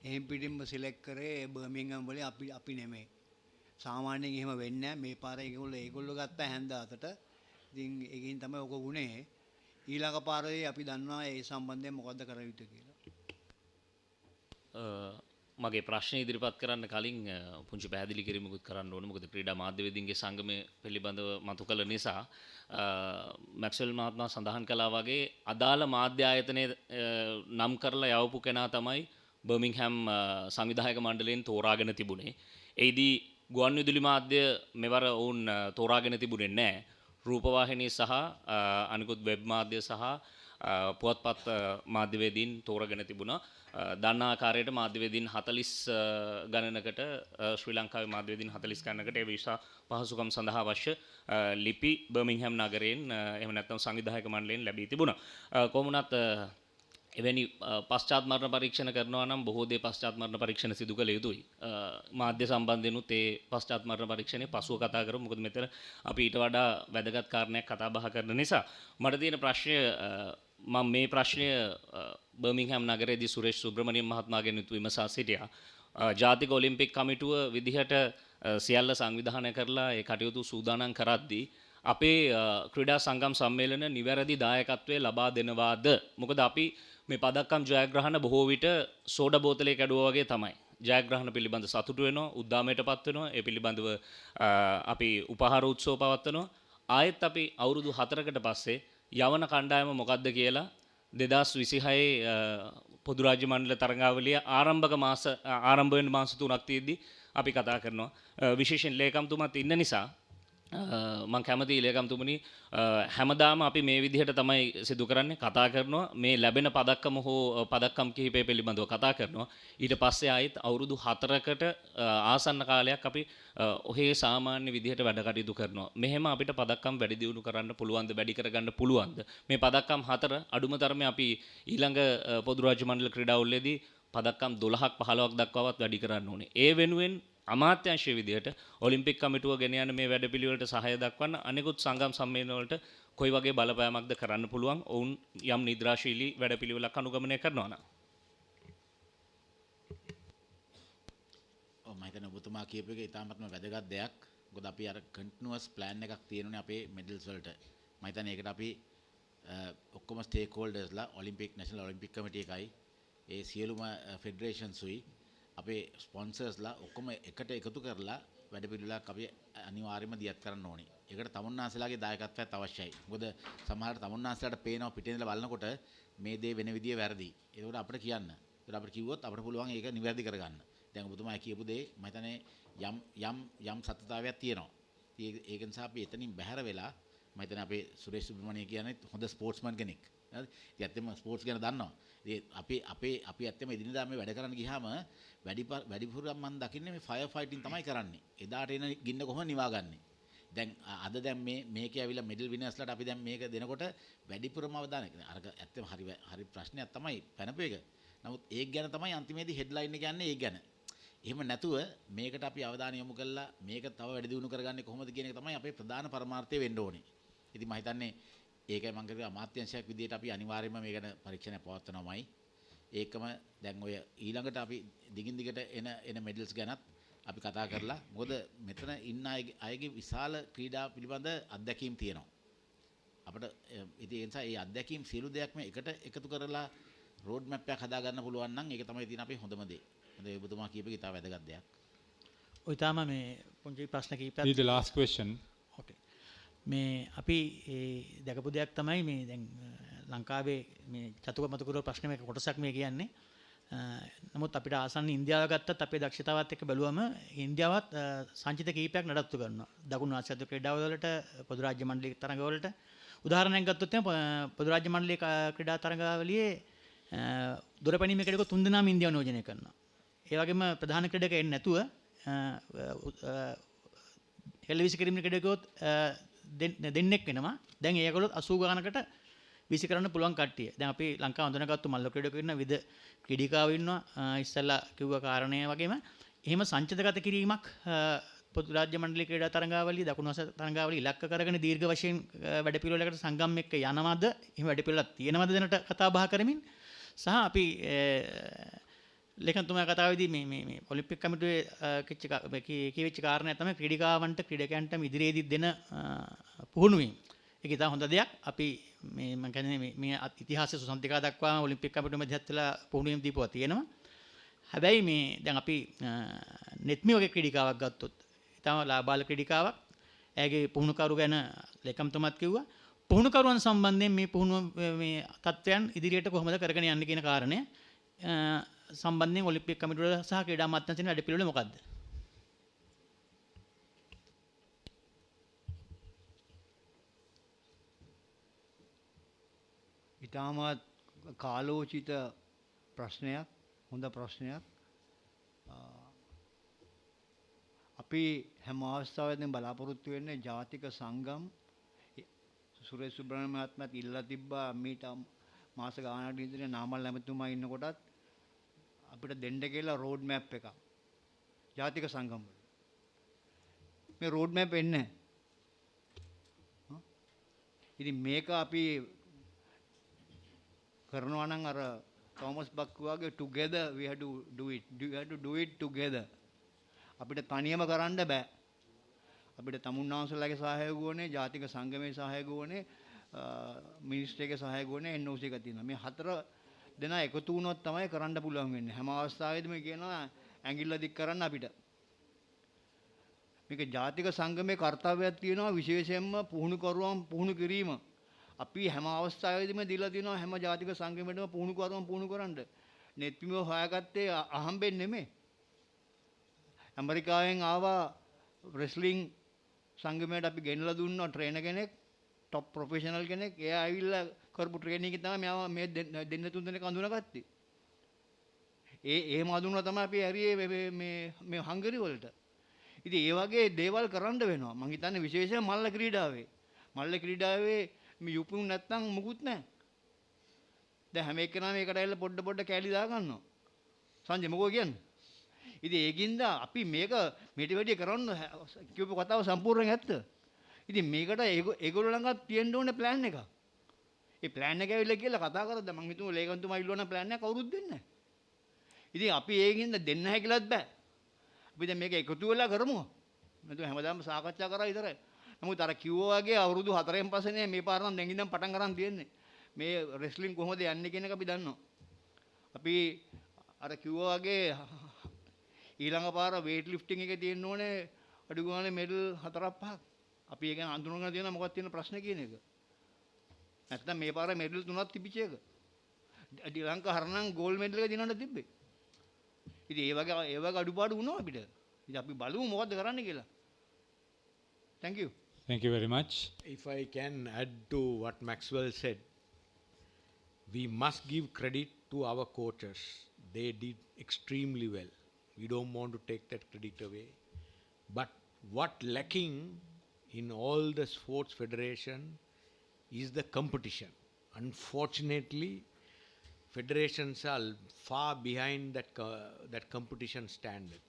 එහෙම් පිටින්ම සිලෙක්ට් කරේ බර්මින්ගම් වලින් අපි නෙමෙයි. සාමාන්‍යයෙන් එහෙම වෙන්නේ නැහැ. මේ පාරේ ඒගොල්ලෝ ගත්ත හැන්දාතට. ඉතින් ඒකෙන් තමයි ඔක වුණේ. ඊළඟ පාරේ අපි දන්නවා ඒ සම්බන්ධයෙන් මොකද්ද කර යුතු කියලා. මගේ ප්‍රශ්න ඉදිරිපත් කරන්න කලින් පුංචි පැහැදිලි කිරීමකුත් කරන්න ඕන. මොකද ක්‍රීඩා මාධ්‍යවේදීන්ගේ සංගමය පිළිබඳව මතු කළ නිසා මැක්ස්වෙල් මහත්මයා සඳහන් කළා වගේ අදාළ මාධ්‍ය ආයතනයේ නම් කරලා යවපු කෙනා තමයි බර්මින්ගම් සංවිධායක මණ්ඩලයෙන් තෝරාගෙන තිබුණේ. එෙහිදී ගුවන් විදුලි මාධ්‍ය මෙවර වුන් තෝරාගෙන තිබුණේ නැහැ. රූපවාහිනී සහ අනිකුත් වෙබ් මාධ්‍ය සහ පුවත්පත් මාධ්‍යවේදීන් තෝරාගෙන තිබුණා. දන්න ආකාරයට මාධ්‍යවේදීන් 40 ගණනකට ශ්‍රී ලංකාවේ මාධ්‍යවේදීන් 40 ගණනකට ඒ වීසා පහසුකම් සඳහා අවශ්‍ය ලිපි බර්මින්ගම් නගරයෙන් එහෙම නැත්නම් සංවිධායක මණ්ඩලයෙන් ලැබී තිබුණා. කොහොම වුණත් එවැනි පශ්චාත් මරණ පරීක්ෂණ කරනවා නම් බොහෝ දේ පශ්චාත් මරණ පරීක්ෂණ සිදු කළ යුතුයි. මාධ්‍ය සම්බන්ධෙනුත් ඒ පශ්චාත් මරණ පරීක්ෂණය පසුව කතා කරමු. මොකද මෙතන අපි ඊට වඩා වැදගත් කාරණයක් කතා බහ කරන නිසා මට තියෙන ප්‍රශ්නය මම මේ ප්‍රශ්නය බර්මින්ගම් නගරයේදී සුරේෂ් සුබ්‍රමණියම් මහත්මයාගෙන් විමසා සිටියා. ජාතික ඔලිම්පික් කමිටුව විදිහට සියල්ල සංවිධානය කරලා ඒ කටයුතු සූදානම් කරද්දී අපේ ක්‍රීඩා සංගම් සම්මේලන නිවැරදි දායකත්වයේ ලබා දෙනවාද? මොකද අපි මේ පදක්කම් ජයග්‍රහණ බොහෝ විට සෝඩා බෝතලේ කැඩුවා වගේ තමයි. ජයග්‍රහණ පිළිබඳ සතුටු වෙනවා, උද්දාමයටපත් වෙනවා. ඒ පිළිබඳව අපි උපහාර උත්සව පවත්වනවා. ආයෙත් අපි අවුරුදු 4කට පස්සේ යවන කණ්ඩායම මොකද්ද කියලා 2026 පොදු රාජ්‍ය මණ්ඩල තරඟාවලිය ආරම්භ වෙන මාස 3ක් තියේදී අපි කතා කරනවා. විශේෂයෙන් ලේකම්තුමාත් ඉන්න නිසා මම කැමතියි ලේකම්තුමනි හැමදාම අපි මේ විදිහට තමයි සිදු කරන්නේ. කතා කරනවා මේ ලැබෙන පදක්කම හෝ පදක්කම් කිහිපය පිළිබඳව කතා කරනවා. ඊට පස්සේ ආයෙත් අවුරුදු 4කට ආසන්න කාලයක් අපි ඔහේ සාමාන්‍ය විදිහට වැඩ කටයුතු කරනවා. මෙහෙම අපිට පදක්කම් වැඩි දියුණු කරන්න පුළුවන්ද, වැඩි කරගන්න පුළුවන්ද? මේ පදක්කම් 4 අඩුම තරමේ අපි ඊළඟ පොදු රාජ්‍ය මණ්ඩල ක්‍රීඩාවලදී පදක්කම් 12ක් 15ක් දක්වාවත් වැඩි කරන්න ඕනේ. ඒ වෙනුවෙන් අමාත්‍යාංශයේ විදිහට ඔලිම්පික් කමිටුව ගෙන යන මේ වැඩපිළිවෙලට සහාය දක්වන්න අනෙකුත් සංගම් සම්මේලන වලට කොයි වගේ බලපෑමක්ද කරන්න පුළුවන්? ඔවුන් යම් නිද්‍රාශීලී වැඩපිළිවෙලක් අනුගමනය කරනවා නම්. මම හිතන්නේ ඔබතුමා කියපු එක ඉතාමත්ම වැදගත් දෙයක්. මොකද අපි අර කන්ටිනියස් ප්ලෑන් එකක් තියෙනුනේ අපේ මෙඩල්ස් වලට. මම හිතන්නේ ඒකට අපි ඔක්කොම ස්ටේක් හෝල්ඩර්ස්ලා ඔලිම්පික් නැෂනල් ඔලිම්පික් කමිටි එකයි ඒ සියලුම ෆෙඩරේෂන්ස් උයි අපේ ස්පොන්සර්ස්ලා ඔක්කොම එකට එකතු කරලා වැඩපිළිවෙලක් අපි අනිවාර්යයෙන්ම දියත් කරන්න ඕනේ. ඒකට තමුන්නාන්සලාගේ දායකත්වයත් අවශ්‍යයි. මොකද සමහර තමුන්නාන්සලාට පේනවා පිටින් ඉඳලා බලනකොට මේ දේ වෙන විදිය වැරදි. ඒකට අපිට කියන්න. ඒකට අපිට කිව්වොත් අපිට පුළුවන් ඒක නිවැරදි කරගන්න. දැන් ඔබතුමා කියපු දේ මම හිතන්නේ යම් සත්‍යතාවයක් තියෙනවා. ඒක නිසා අපි එතනින් බැහැර වෙලා මම හිතන්නේ අපේ සුරේෂ් සුබ්‍රමණිය කියන්නේ හොඳ ස්පෝර්ට්ස්මන් කෙනෙක්. හරි. ඉතින් ඇත්තම ස්පෝර්ට්ස් ගැන දන්නවා. ඉතින් අපි ඇත්තම එදිනෙදා මේ වැඩ කරන්න ගියාම වැඩිපුරම මම දකින්නේ මේ ෆයර් ෆයිටින් තමයි කරන්නේ. එදාට එන ගින්න කොහොමද නිවාගන්නේ? දැන් අද දැන් මේකේ ඇවිල්ලා මෙඩල් විනර්ස්ලාට අපි දැන් මේක දෙනකොට වැඩිපුරම අවධානය අර ඇත්තම හරි ප්‍රශ්නයක් තමයි පැනපු එක. නමුත් ඒක ගැන තමයි අන්තිමේදී හෙඩ්ලයින් එක යන්නේ ඒක ගැන. එහෙම නැතුව මේකට අපි අවධානය යොමු කළා මේක තව වැඩි දියුණු කරගන්නේ කොහොමද කියන එක තමයි අපේ ප්‍රධාන පරමාර්ථය වෙන්න ඕනේ. ඉතින් මම හිතන්නේ ඒකයි මම කිව්වා අමාත්‍යාංශයක් විදිහට අපි අනිවාර්යයෙන්ම මේකට පරීක්ෂණයක් පවත්වනවාමයි. ඒකම දැන් ඔය ඊළඟට අපි දිගින් දිගට එන මෙඩල්ස් ගැනත් අපි කතා කරලා මොකද මෙතන ඉන්න අයගේ විශාල ක්‍රීඩා පිළිබඳ අත්දැකීම් තියෙනවා. අපිට ඉතින් ඒ නිසා මේ අත්දැකීම් සියලු දෙයක්ම එකට එකතු කරලා රෝඩ් මැප් එකක් හදාගන්න පුළුවන් නම් ඒක තමයි තියෙන අපේ හොඳම දේ. මොකද ඔබතුමා කියපේ ඉතාල වැදගත් දෙයක්. ඔය තාම මේ පුංචි ප්‍රශ්න කිහිපයක්. Be the last question. Okay. මේ අපි දැකපු දෙයක් තමයි මේ දැන් ලංකාවේ මේ චතුක මතකුර ප්‍රශ්න මේක කොටසක් මේ කියන්නේ. නමුත් අපිට ආසන්න ඉන්දියාව ගත්තත් අපේ දක්ෂතාවත් එක්ක බැලුවම ඉන්දියාවත් සංචිත කීපයක් නඩත්තු කරනවා. දකුණු ආසියානු ක්‍රීඩාවලට පොදු රාජ්‍ය මණ්ඩල තරඟවලට උදාහරණයක් ගත්තොත් පොදු රාජ්‍ය මණ්ඩලයේ ක්‍රීඩා තරඟාවලියේ දොරපැනීමේ ක්‍රීඩක 3 දෙනාම ඉන්දියාව නියෝජනය කරනවා. ඒ වගේම ප්‍රධාන ක්‍රීඩක එන්නේ නැතුව හෙළවිසි කිරීමේ ක්‍රීඩකයොත් දෙන්නෙක් වෙනවා. දැන් ඒගොල්ලොත් 80 ගණනකට විසි කරන්න පුළුවන් කට්ටිය. දැන් අපි ලංකාව හඳුනාගත්තු මල්ල ක්‍රීඩකයෝ ඉන්න විද ක්‍රීඩිකාවෝ ඉන්නවා. ඉස්සෙල්ලා කිව්ව කාරණය වගේම එහෙම සංචිතගත කිරීමක් පොදු රාජ්‍ය මණ්ඩල ක්‍රීඩා තරඟාවලිය දකුණු ආසියානු තරඟාවලිය ඉලක්ක කරගෙන දීර්ඝ වශයෙන් වැඩපිළිවෙලකට සංගම් එක්ක යනවද? එහෙම වැඩපිළිවෙලක් තියෙනවද දැනට කතා බහ කරමින් සහ අපි ලේකම්තුමා කතාවේදී මේ ඔලිම්පික් කමිටුවේ කියවිච්ච කාරණයක් තමයි ක්‍රීඩිකාවන්ට ක්‍රීඩකයන්ට ඉදිරියේදී දෙන පුහුණුවීම්. ඒක ඉතා හොඳ දෙයක්. අපි මේ මම කියන්නේ මේ ඉතිහාසයේ සුසන්තිකා දක්වාම ඔලිම්පික් කමිටුව මැදිහත් වෙලා පුහුණුවීම් දීපුවා තියෙනවා. හැබැයි මේ දැන් අපි නෙත්මි වගේ ක්‍රීඩිකාවක් ගත්තොත් ඉතාම ලාබාල ක්‍රීඩිකාවක්. එයාගේ පුහුණුකරු ගැන ලේකම්තුමාත් කිව්වා. පුහුණුකරුවන් සම්බන්ධයෙන් මේ පුහුණුව මේ තත්ත්වයන් ඉදිරියට කොහොමද කරගෙන යන්නේ කියන කාරණය සම්බන්ධයෙන් ඔලිම්පික් කමිටුව සහ ක්‍රීඩා අමාත්‍යාංශයේ වැඩපිළිවෙල මොකක්ද? ඉතාමත් කාලෝචිත ප්‍රශ්නයක්, හොඳ ප්‍රශ්නයක්. අපි හැම අවස්ථාවෙදීම බලාපොරොත්තු වෙන්නේ ජාතික සංගම් සුරේෂ් සුබ්‍රහ්මණ්‍ය මහත්මයාත් ඉල්ලලා තිබ්බා මීට මාස ගානකට ඉඳන් නාමල් ඇමතුමා ඉන්නකොටත් අපිට දෙන්න කියලා රෝඩ් මැප් එකක් ජාතික සංගම් වල. මේ රෝඩ් මැප් එන්නේ නැහැ. ඉතින් මේක අපි කරනවා නම් අර තෝමස් බක් වගේ together we have to do it. We have to do it together. අපිට තනියම කරන්න බෑ. අපිට තමුන්නාන්සලාගේ සහයෝගය ඕනේ, ජාතික සංගමයේ සහයෝගය ඕනේ, මිනිස්ට්‍රියගේ සහයෝගය ඕනේ, NOC එක තියෙනවා. මේ හතර දෙනා එකතු වුණොත් තමයි කරන්න පුළුවන් වෙන්නේ. හැම අවස්ථාවෙදිම කියනවා ඇඟිල්ල දික් කරන්න අපිට. මේක ජාතික සංගමයේ කාර්යයක් තියෙනවා විශේෂයෙන්ම පුහුණු කරුවන් පුහුණු කිරීම. අපි හැම අවස්ථාවෙදිම දීලා තියෙනවා හැම ජාතික සංගමයකටම පුහුණු කරුවන් පුහුණු කරන්න. නෙත්පිම හොයාගත්තේ අහම්බෙන් නෙමෙයි. ඇමරිකාවෙන් ආවා රෙස්ලිං සංගමයට අපි ගෙනලා දුන්නා ට්‍රේනර් කෙනෙක්, টপ ප්‍රොෆෙෂනල් කෙනෙක්. එයා ඇවිල්ලා කරපු ට්‍රේනින් එකේ තමයි මෙයා මේ දෙන්න තුන් දෙනෙක් අඳුනගත්තේ. ඒ මදුනා තමයි අපි ඇරියේ මේ හංගරි වලට. ඉතින් ඒ වගේ දේවල් කරන්න වෙනවා. මම හිතන්නේ විශේෂයෙන් මල්ල ක්‍රීඩාවේ. මල්ල ක්‍රීඩාවේ මේ යුපුම් නැත්තම් මුකුත් නැහැ. දැන් හැම එක්කෙනාම මේකට ඇවිල්ලා පොඩ කෑලි දා ගන්නවා. සංජය මොකෝ කියන්නේ? ඉතින් ඒකින්ද අපි මේක මෙටි වැඩි කරන්න කියපු කතාව සම්පූර්ණයෙන් ඇත්ත. ඉතින් මේකට ඒගොල්ලෝ ළඟ තියෙන්න ඕනේ ප්ලෑන් එකක්. ඒ ප්ලෑන් එක ඇවිල්ලා කියලා කතා කරද්ද මම හිතුවා ලේකම්තුමා ඉල්ලුවා නම් ප්ලෑන් එක කවුරුත් දෙන්නේ නැහැ. ඉතින් අපි ඒකින්ද දෙන්න හැකිලත් බෑ. අපි දැන් මේක එකතු වෙලා කරමු. නැත්නම් හැමදාම සාකච්ඡා කරා විතරයි. නමුත් අර කිව්වා වගේ අවුරුදු 4න් පස්සේ මේ පාර නම් දැන් ඉඳන් පටන් ගන්න තියෙන්නේ. මේ රෙස්ලිං කොහොමද යන්නේ කියන එක අපි දන්නවා. අපි අර කිව්වා වගේ ඊළඟ පාර weight lifting එකේ තියෙන්න ඕනේ අඩු ගානේ මෙඩල් 4-5ක්. අපි ඒක අඳුනගෙන තියෙනවා මොකක්ද තියෙන ප්‍රශ්නේ කියන එක. නැත්නම් මේ පාර මෙඩල් 3ක් තිබිච්ච එක. ශ්‍රී ලංකා හරනම් ගෝල්ඩ් මෙඩල් එක දිනන්න තිබ්බේ. ඉතින් ඒ වගේ අඩුපාඩු වුණා අපිට. ඉතින් අපි බලමු මොකද්ද කරන්න කියලා. Thank you. Thank you very much. If I can add to what Maxwell said, we must give credit to our coaches. They did extremely well. We don't want to take that credit away. But what lacking in all the sports federation is the competition. Unfortunately, federations are far behind that competition standard.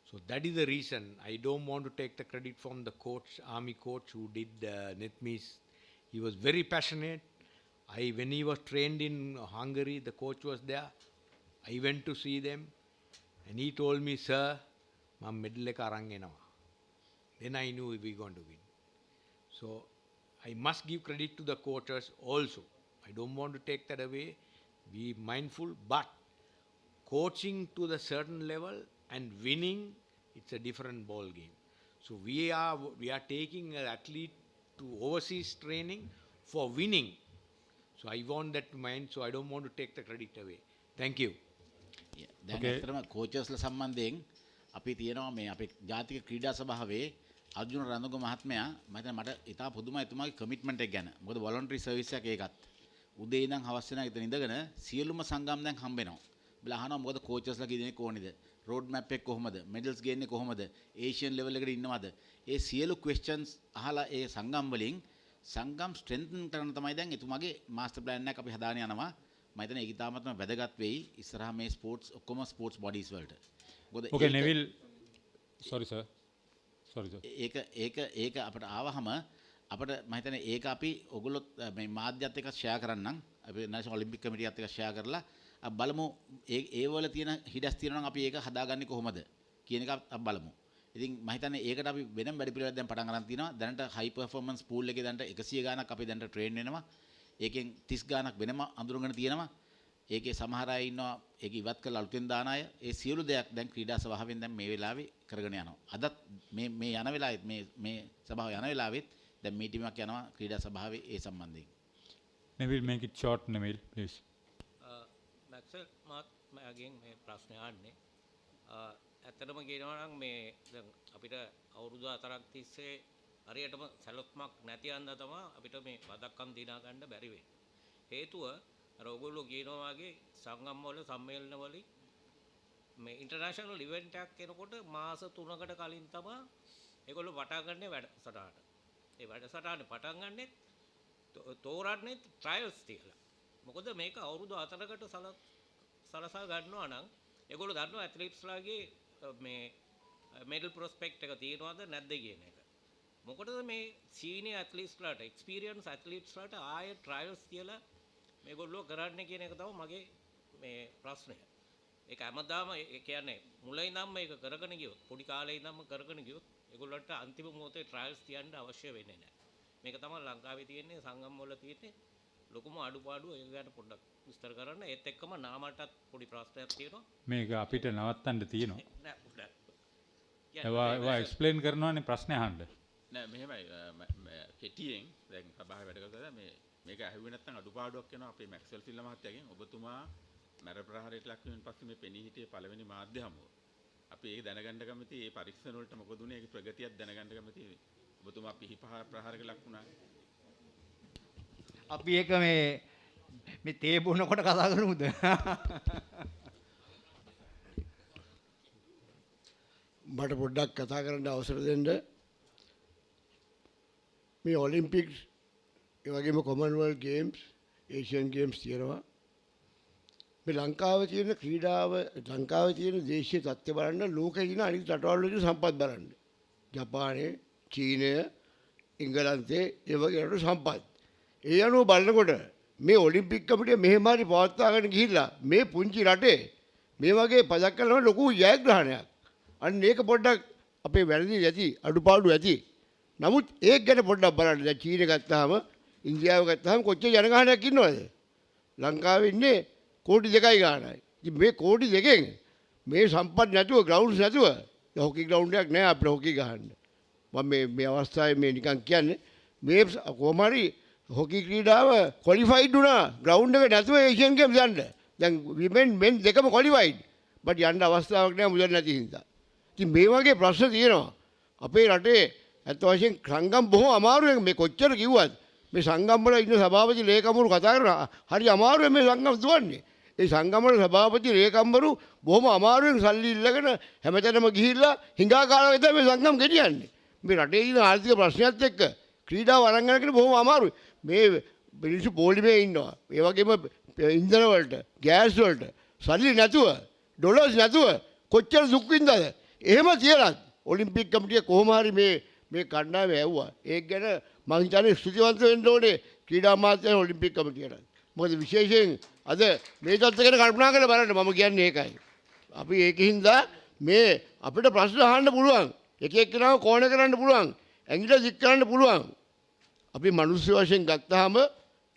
So that is the reason I don't want to take the credit from the coach, army coach who did Netmis. He was very passionate. When he was trained in Hungary, the coach was there. I went to see them and he told me, sir, mama medal එක අරන් එනවා. Then I knew we were going to win. So I must give credit to the coaches also. I don't want to take that away. be mindful, but coaching to the certain level and winning, it's a different ball game. So we are taking an athlete to overseas training for winning. So I want that to mind, so I don't want to take the credit away. Thank you. දැන් ඇත්තටම කෝචර්ස්ලා සම්බන්ධයෙන් අපි තියෙනවා මේ අපේ ජාතික ක්‍රීඩා සභාවේ අර්ජුන රණදුංග මහත්මයා මම හිතන්නේ මට ඉතා පුදුමයි එතුමාගේ කමිට්මන්ට් එක ගැන. මොකද වොලන්ටරි සර්විස් එකක් ඒකත්. උදේ ඉඳන් හවස වෙනකන් ඉතින් ඉඳගෙන සියලුම සංගම් දැන් හම්බ වෙනවා. බලා අහනවා මොකද කෝචර්ස්ලා කී දෙනෙක් ඕනේද? රෝඩ් මැප් එක කොහොමද? මෙඩල්ස් ගේන්නේ කොහොමද? ඒෂියන් ලෙවල් එකට ඉන්නවද? ඒ සියලු ක්වෙස්චන්ස් අහලා ඒ සංගම් වලින් සංගම් ස්ට්‍රෙන්තන් කරන තමයි දැන් එතුමාගේ මාස්ටර් ප්ලෑන් එකක් අපි හදාගෙන යනවා. මම හිතන්නේ ඒක ඉතාමත්ම වැදගත් වෙයි ඉස්සරහා මේ ස්පෝර්ට්ස් ඔක්කොම ස්පෝර්ට්ස් බොඩීස් වලට. මොකද Okay Neville sorry sir ඒක අපිට ආවහම අපිට මම හිතන්නේ ඒක අපි ඔයගොල්ලෝ මේ මාධ්‍යත් එක්ක ෂෙයා කරන්නම්. අපි නැෂනල් ඔලිම්පික් කමිටියත් එක්ක ෂෙයා කරලා බලමු ඒ වල තියෙන හිඩස් තියෙනවා නම් අපි ඒක හදාගන්නේ කොහොමද කියන එක අපි බලමු. ඉතින් මම හිතන්නේ ඒකට අපි වෙනම වැඩ පිළිවෙලක් දැන් පටන් ගන්න තියෙනවා. දැනට හයි පර්ෆෝමන්ස් පූල් එකේ දැනට 100 ගාණක් අපි දැනට ට්‍රේන් වෙනවා. ඒකෙන් 30 ගාණක් වෙනම අඳුරගෙන තියෙනවා. ඒකේ සමහර අය ඉන්නවා ඒක ඉවත් කරලා අලුතෙන් දාන අය. ඒ සියලු දෙයක් දැන් ක්‍රීඩා සභාවෙන් දැන් මේ වෙලාවේ කරගෙන යනවා. අදත් මේ යන වෙලාවෙත් මේ සභාව යන වෙලාවෙත් දැන් මීටින් එකක් යනවා ක්‍රීඩා සභාවේ ඒ සම්බන්ධයෙන්. Neville make it short Neville please. මැක්සල් මගෙන් මේ ප්‍රශ්නය අහන්නේ ඇත්තටම කියනවා නම් මේ දැන් අපිට අවුරුදු 4ක් තිස්සේ හරියටම සැලොත්මක් නැති අන්දා තමයි අපිට මේ පදක්කම් දිනා ගන්න බැරි වෙන්නේ. හේතුව අර ඔයගොල්ලෝ කියනවා වගේ සංගම් වල සම්මේලන වලින් මේ ඉන්ටර්නැෂනල් ඉවෙන්ට් එකක් එනකොට මාස 3කට කලින් තමයි ඒගොල්ලෝ පටන් ගන්න වැඩසටහන. ඒ වැඩසටහන පටන් ගන්නෙත් තෝරන්නේ ට්‍රයල්ස් තියලා. මොකද මේක අවුරුදු 4කට සලසා ගන්නවා නම් ඒගොල්ලෝ දන්නවා ඇත්ලීට්ස්ලාගේ මේ මෙඩල් ප්‍රොස්පෙක්ට් එක තියෙනවද නැද්ද කියන එක. මොකටද මේ සීනියර් ඇත්ලීට්ස්ලාට එක්ස්පීරියන්ස් ඇත්ලීට්ස්ලාට ආයෙ ට්‍රයල්ස් තියලා මේගොල්ලෝ කරන්නේ කියන එක තමයි මගේ මේ ප්‍රශ්නය. ඒක හැමදාම ඒ කියන්නේ මුලින් ඉඳන්ම මේක කරගෙන ගියොත් පොඩි කාලේ ඉඳන්ම කරගෙන ගියොත් ඒගොල්ලන්ට අන්තිම මොහොතේ ට්‍රයල්ස් තියන්න අවශ්‍ය වෙන්නේ නැහැ. මේක තමයි ලංකාවේ තියෙන්නේ සංගම් වල තියෙන්නේ ලොකුම අඩුපාඩුව. ඒක ගැන පොඩ්ඩක් විස්තර කරන්න. ඒත් එක්කම නාමටත් පොඩි ප්‍රශ්නයක් තියෙනවා. මේක අපිට නවත්තන්න තියෙනවා. ඒවා එක්ස්ප්ලেইন කරනවානේ ප්‍රශ්නේ අහන්න. නෑ මෙහෙමයි කෙටියෙන් දැන් සභාවේ වැඩ කරලා මේක ඇහුවේ නැත්නම් අඩුපාඩුවක් වෙනවා අපේ මැක්ස්වෙල් සිල්ලා මහත්තයාගෙන්. ඔබතුමා මැර ප්‍රහාරයට ලක් වීමෙන් පස්සේ මේ පෙනී හිටියේ පළවෙනි මාධ්‍ය හමුව. අපි ඒක දැනගන්න කැමති. මේ පරීක්ෂණ වලට මොකද උනේ? ඒකේ ප්‍රගතියක් දැනගන්න කැමති. ඔබතුමා පිහි ප්‍රහාරයක ලක් වුණා. අපි ඒක මේ තේ බොනකොට කතා කරමුද? මට පොඩ්ඩක් කතා කරන්න අවසර දෙන්න. මේ ඔලිම්පික්ස් ඒ වගේම කොමන්වෙල්ත් ගේම්ස් ඒෂියන් ගේම්ස් තියෙනවා. මේ ලංකාවේ තියෙන ක්‍රීඩාව ලංකාවේ තියෙන දේශීය තත්ත්වය බලන්න ලෝකේ ඉන්න අනිත් රටවල් වල සම්පත් බලන්න. ජපානයේ, චීනය, එංගලන්තේ ඒ වගේ රට සම්පත්. ඒ අනුව බලනකොට මේ ඔලිම්පික් කමිටිය මෙහෙම හරි පවත්වාගෙන ගිහිල්ලා මේ පුංචි රටේ මේ වගේ පදක් කරනවා ලොකු ජයග්‍රහණයක්. අන්න ඒක පොඩ්ඩක් අපේ වැරදි ඇති අඩුපාඩු ඇති. නමුත් ඒක ගැන පොඩ්ඩක් බලන්න. දැන් චීනය ගත්තාම ඉන්දියාව ගත්තාම කොච්චර ජනගහනයක් ඉන්නවද? ලංකාවේ ඉන්නේ කෝටි 2යි ගානයි. ඉතින් මේ කෝටි 2කින් මේ සම්පත් නැතුව ග්‍රවුන්ඩ්ස් නැතුව හොකි ග්‍රවුන්ඩ් එකක් නැහැ අපිට හොකි ගහන්න. මම මේ අවස්ථාවේ මේ නිකන් කියන්නේ මේ කොහොම හරි හොකි ක්‍රීඩාව ක්වොලිෆයිඩ් වුණා ග්‍රවුන්ඩ් එක නැතුව ඒෂියන් ගේම්ස් යන්න. දැන් විමෙන් මෙන් දෙකම ක්වොලිෆයිඩ්. බට් යන්න අවස්ථාවක් නැහැ මුදල් නැති හින්දා. ඉතින් මේ වගේ ප්‍රශ්න තියෙනවා. අපේ රටේ ඇත්ත වශයෙන් සංගම් බොහොම අමාරුවෙන් මේ කොච්චර කිව්වත් මේ සංගම් වල ඉන්න සභාපති ලේකම්වරු කතා කරනවා හරි අමාරුවෙන් මේ සංගම් දුවන්නේ. ඒ සංගම් වල සභාපති ලේකම්වරු බොහොම අමාරුවෙන් සල්ලි ඉල්ලගෙන හැමතැනම ගිහිල්ලා හිඟා කාලා විතර මේ සංගම් ගෙනියන්නේ. මේ රටේ ඉන්න ආර්ථික ප්‍රශ්නයත් එක්ක ක්‍රීඩාව අරන් යනකෙන බොහොම අමාරුයි. මේ මිනිස්සු පොලිමේ ඉන්නවා. ඒ වගේම ඉන්ධන වලට, ගෑස් වලට සල්ලි නැතුව, ඩොලර්ස් නැතුව කොච්චර දුක් විඳද? එහෙම තියලත් ඔලිම්පික් කමිටිය කොහොම හරි මේ කණ්ඩායම ඇව්වා. ඒක ගැන මම හිතන්නේ ස්තුතිවන්ත වෙන්න ඕනේ ක්‍රීඩා අමාත්‍යාංශ ඔලිම්පික් කමිටියට. මොකද විශේෂයෙන් අද මේ තත්ත්ව ගැන කල්පනා කරලා බලන්න මම කියන්නේ ඒකයි. අපි ඒකින්ද මේ අපිට ප්‍රශ්න අහන්න පුළුවන්. එක එක්කෙනාව කෝණ කරන්න පුළුවන්. ඇඟිල්ල දික් කරන්න පුළුවන්. අපි මිනිස්සු වශයෙන් ගත්තාම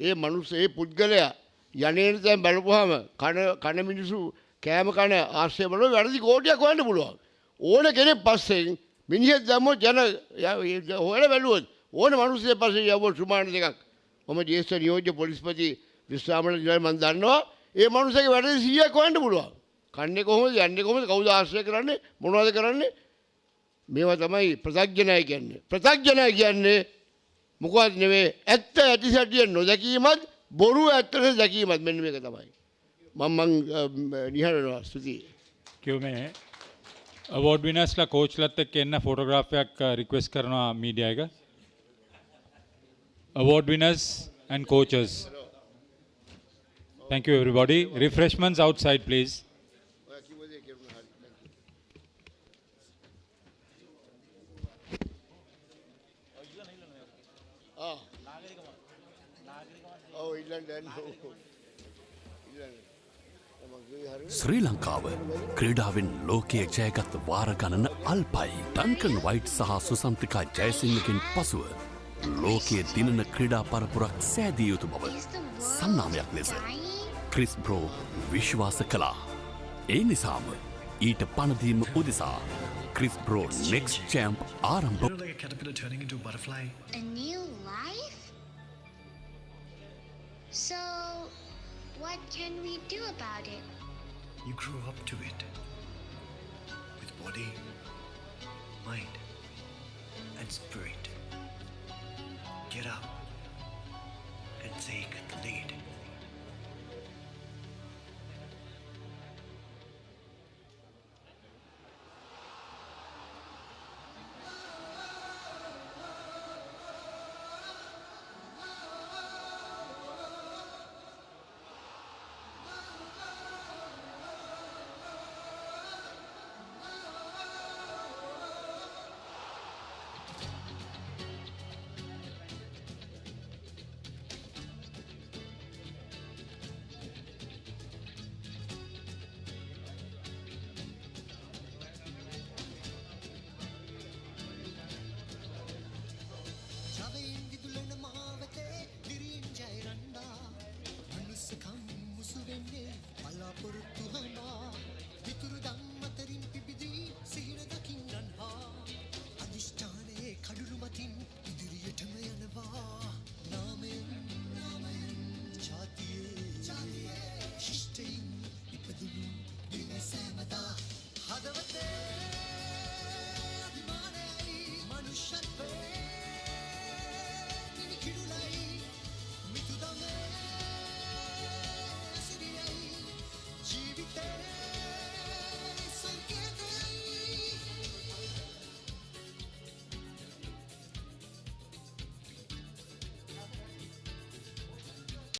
ඒ පුද්ගලයා යන්නේ දැන් බලපුවාම කන මිනිස්සු කෑම කන ආශ්‍රය බලන වැඩි කෝටියක් හොයන්න පුළුවන්. ඕන කෙනෙක් පස්සෙන් මිනිහෙක් දැම්මොත් යන හොයලා බැලුවොත් ඕන මිනිස්සෙක් පස්සේ යවුවොත් සුමාන දෙකක්. මම ජ්‍යෙෂ්ඨ නියෝජ්‍ය පොලිස්පති විශ්‍රාමණ දිනවල මම දන්නවා ඒ මිනිස්සගේ වැඩි 100ක් හොයන්න පුළුවන්. කන්නේ කොහොමද යන්නේ කොහොමද කවුද ආශ්‍රය කරන්නේ මොනවද කරන්නේ මේවා තමයි ප්‍රත්‍යඥය කියන්නේ. ප්‍රත්‍යඥය කියන්නේ මොකවත් නෙවෙයි ඇත්ත ඇති සැටිය නොදැකීමත් බොරු ඇත්තට දැකීමත් මෙන්න මේක තමයි. මම නිහඬව ස්තුතියි. क्यों मैं अवार्ड विनर्स ला कोच लत्ते केन्ना फोटोग्राफ एक रिक्वेस्ट करना मीडिया का award winners and coaches thank you everybody refreshments outside please Sri ලංකාව ක්‍රීඩාවෙන් ලෝකයේ ජයගත් වාර ගණන අල්පයි. ඩන්කන් වයිට් සහ සුසන්තිකා ජයසිංහකින් පසුව ලෝකයේ දිනන ක්‍රීඩා පරපුරක් සෑදිය යුතු බව සන්නාමයක් ලෙස ක්‍රිස් බ්‍රෝ විශ්වාස කළා. ඒ නිසාම ඊට පණදීම උදෙසා ක්‍රිස් බ්‍රෝ නෙක්ස්ට් චැම්ප් ආරම්භ A new life? So, what can we do about it? You grew up to it. With body, mind, and spirit. Get up and take the lead. හදවතේ අභිමානයයි මනුෂ්‍යත්වේ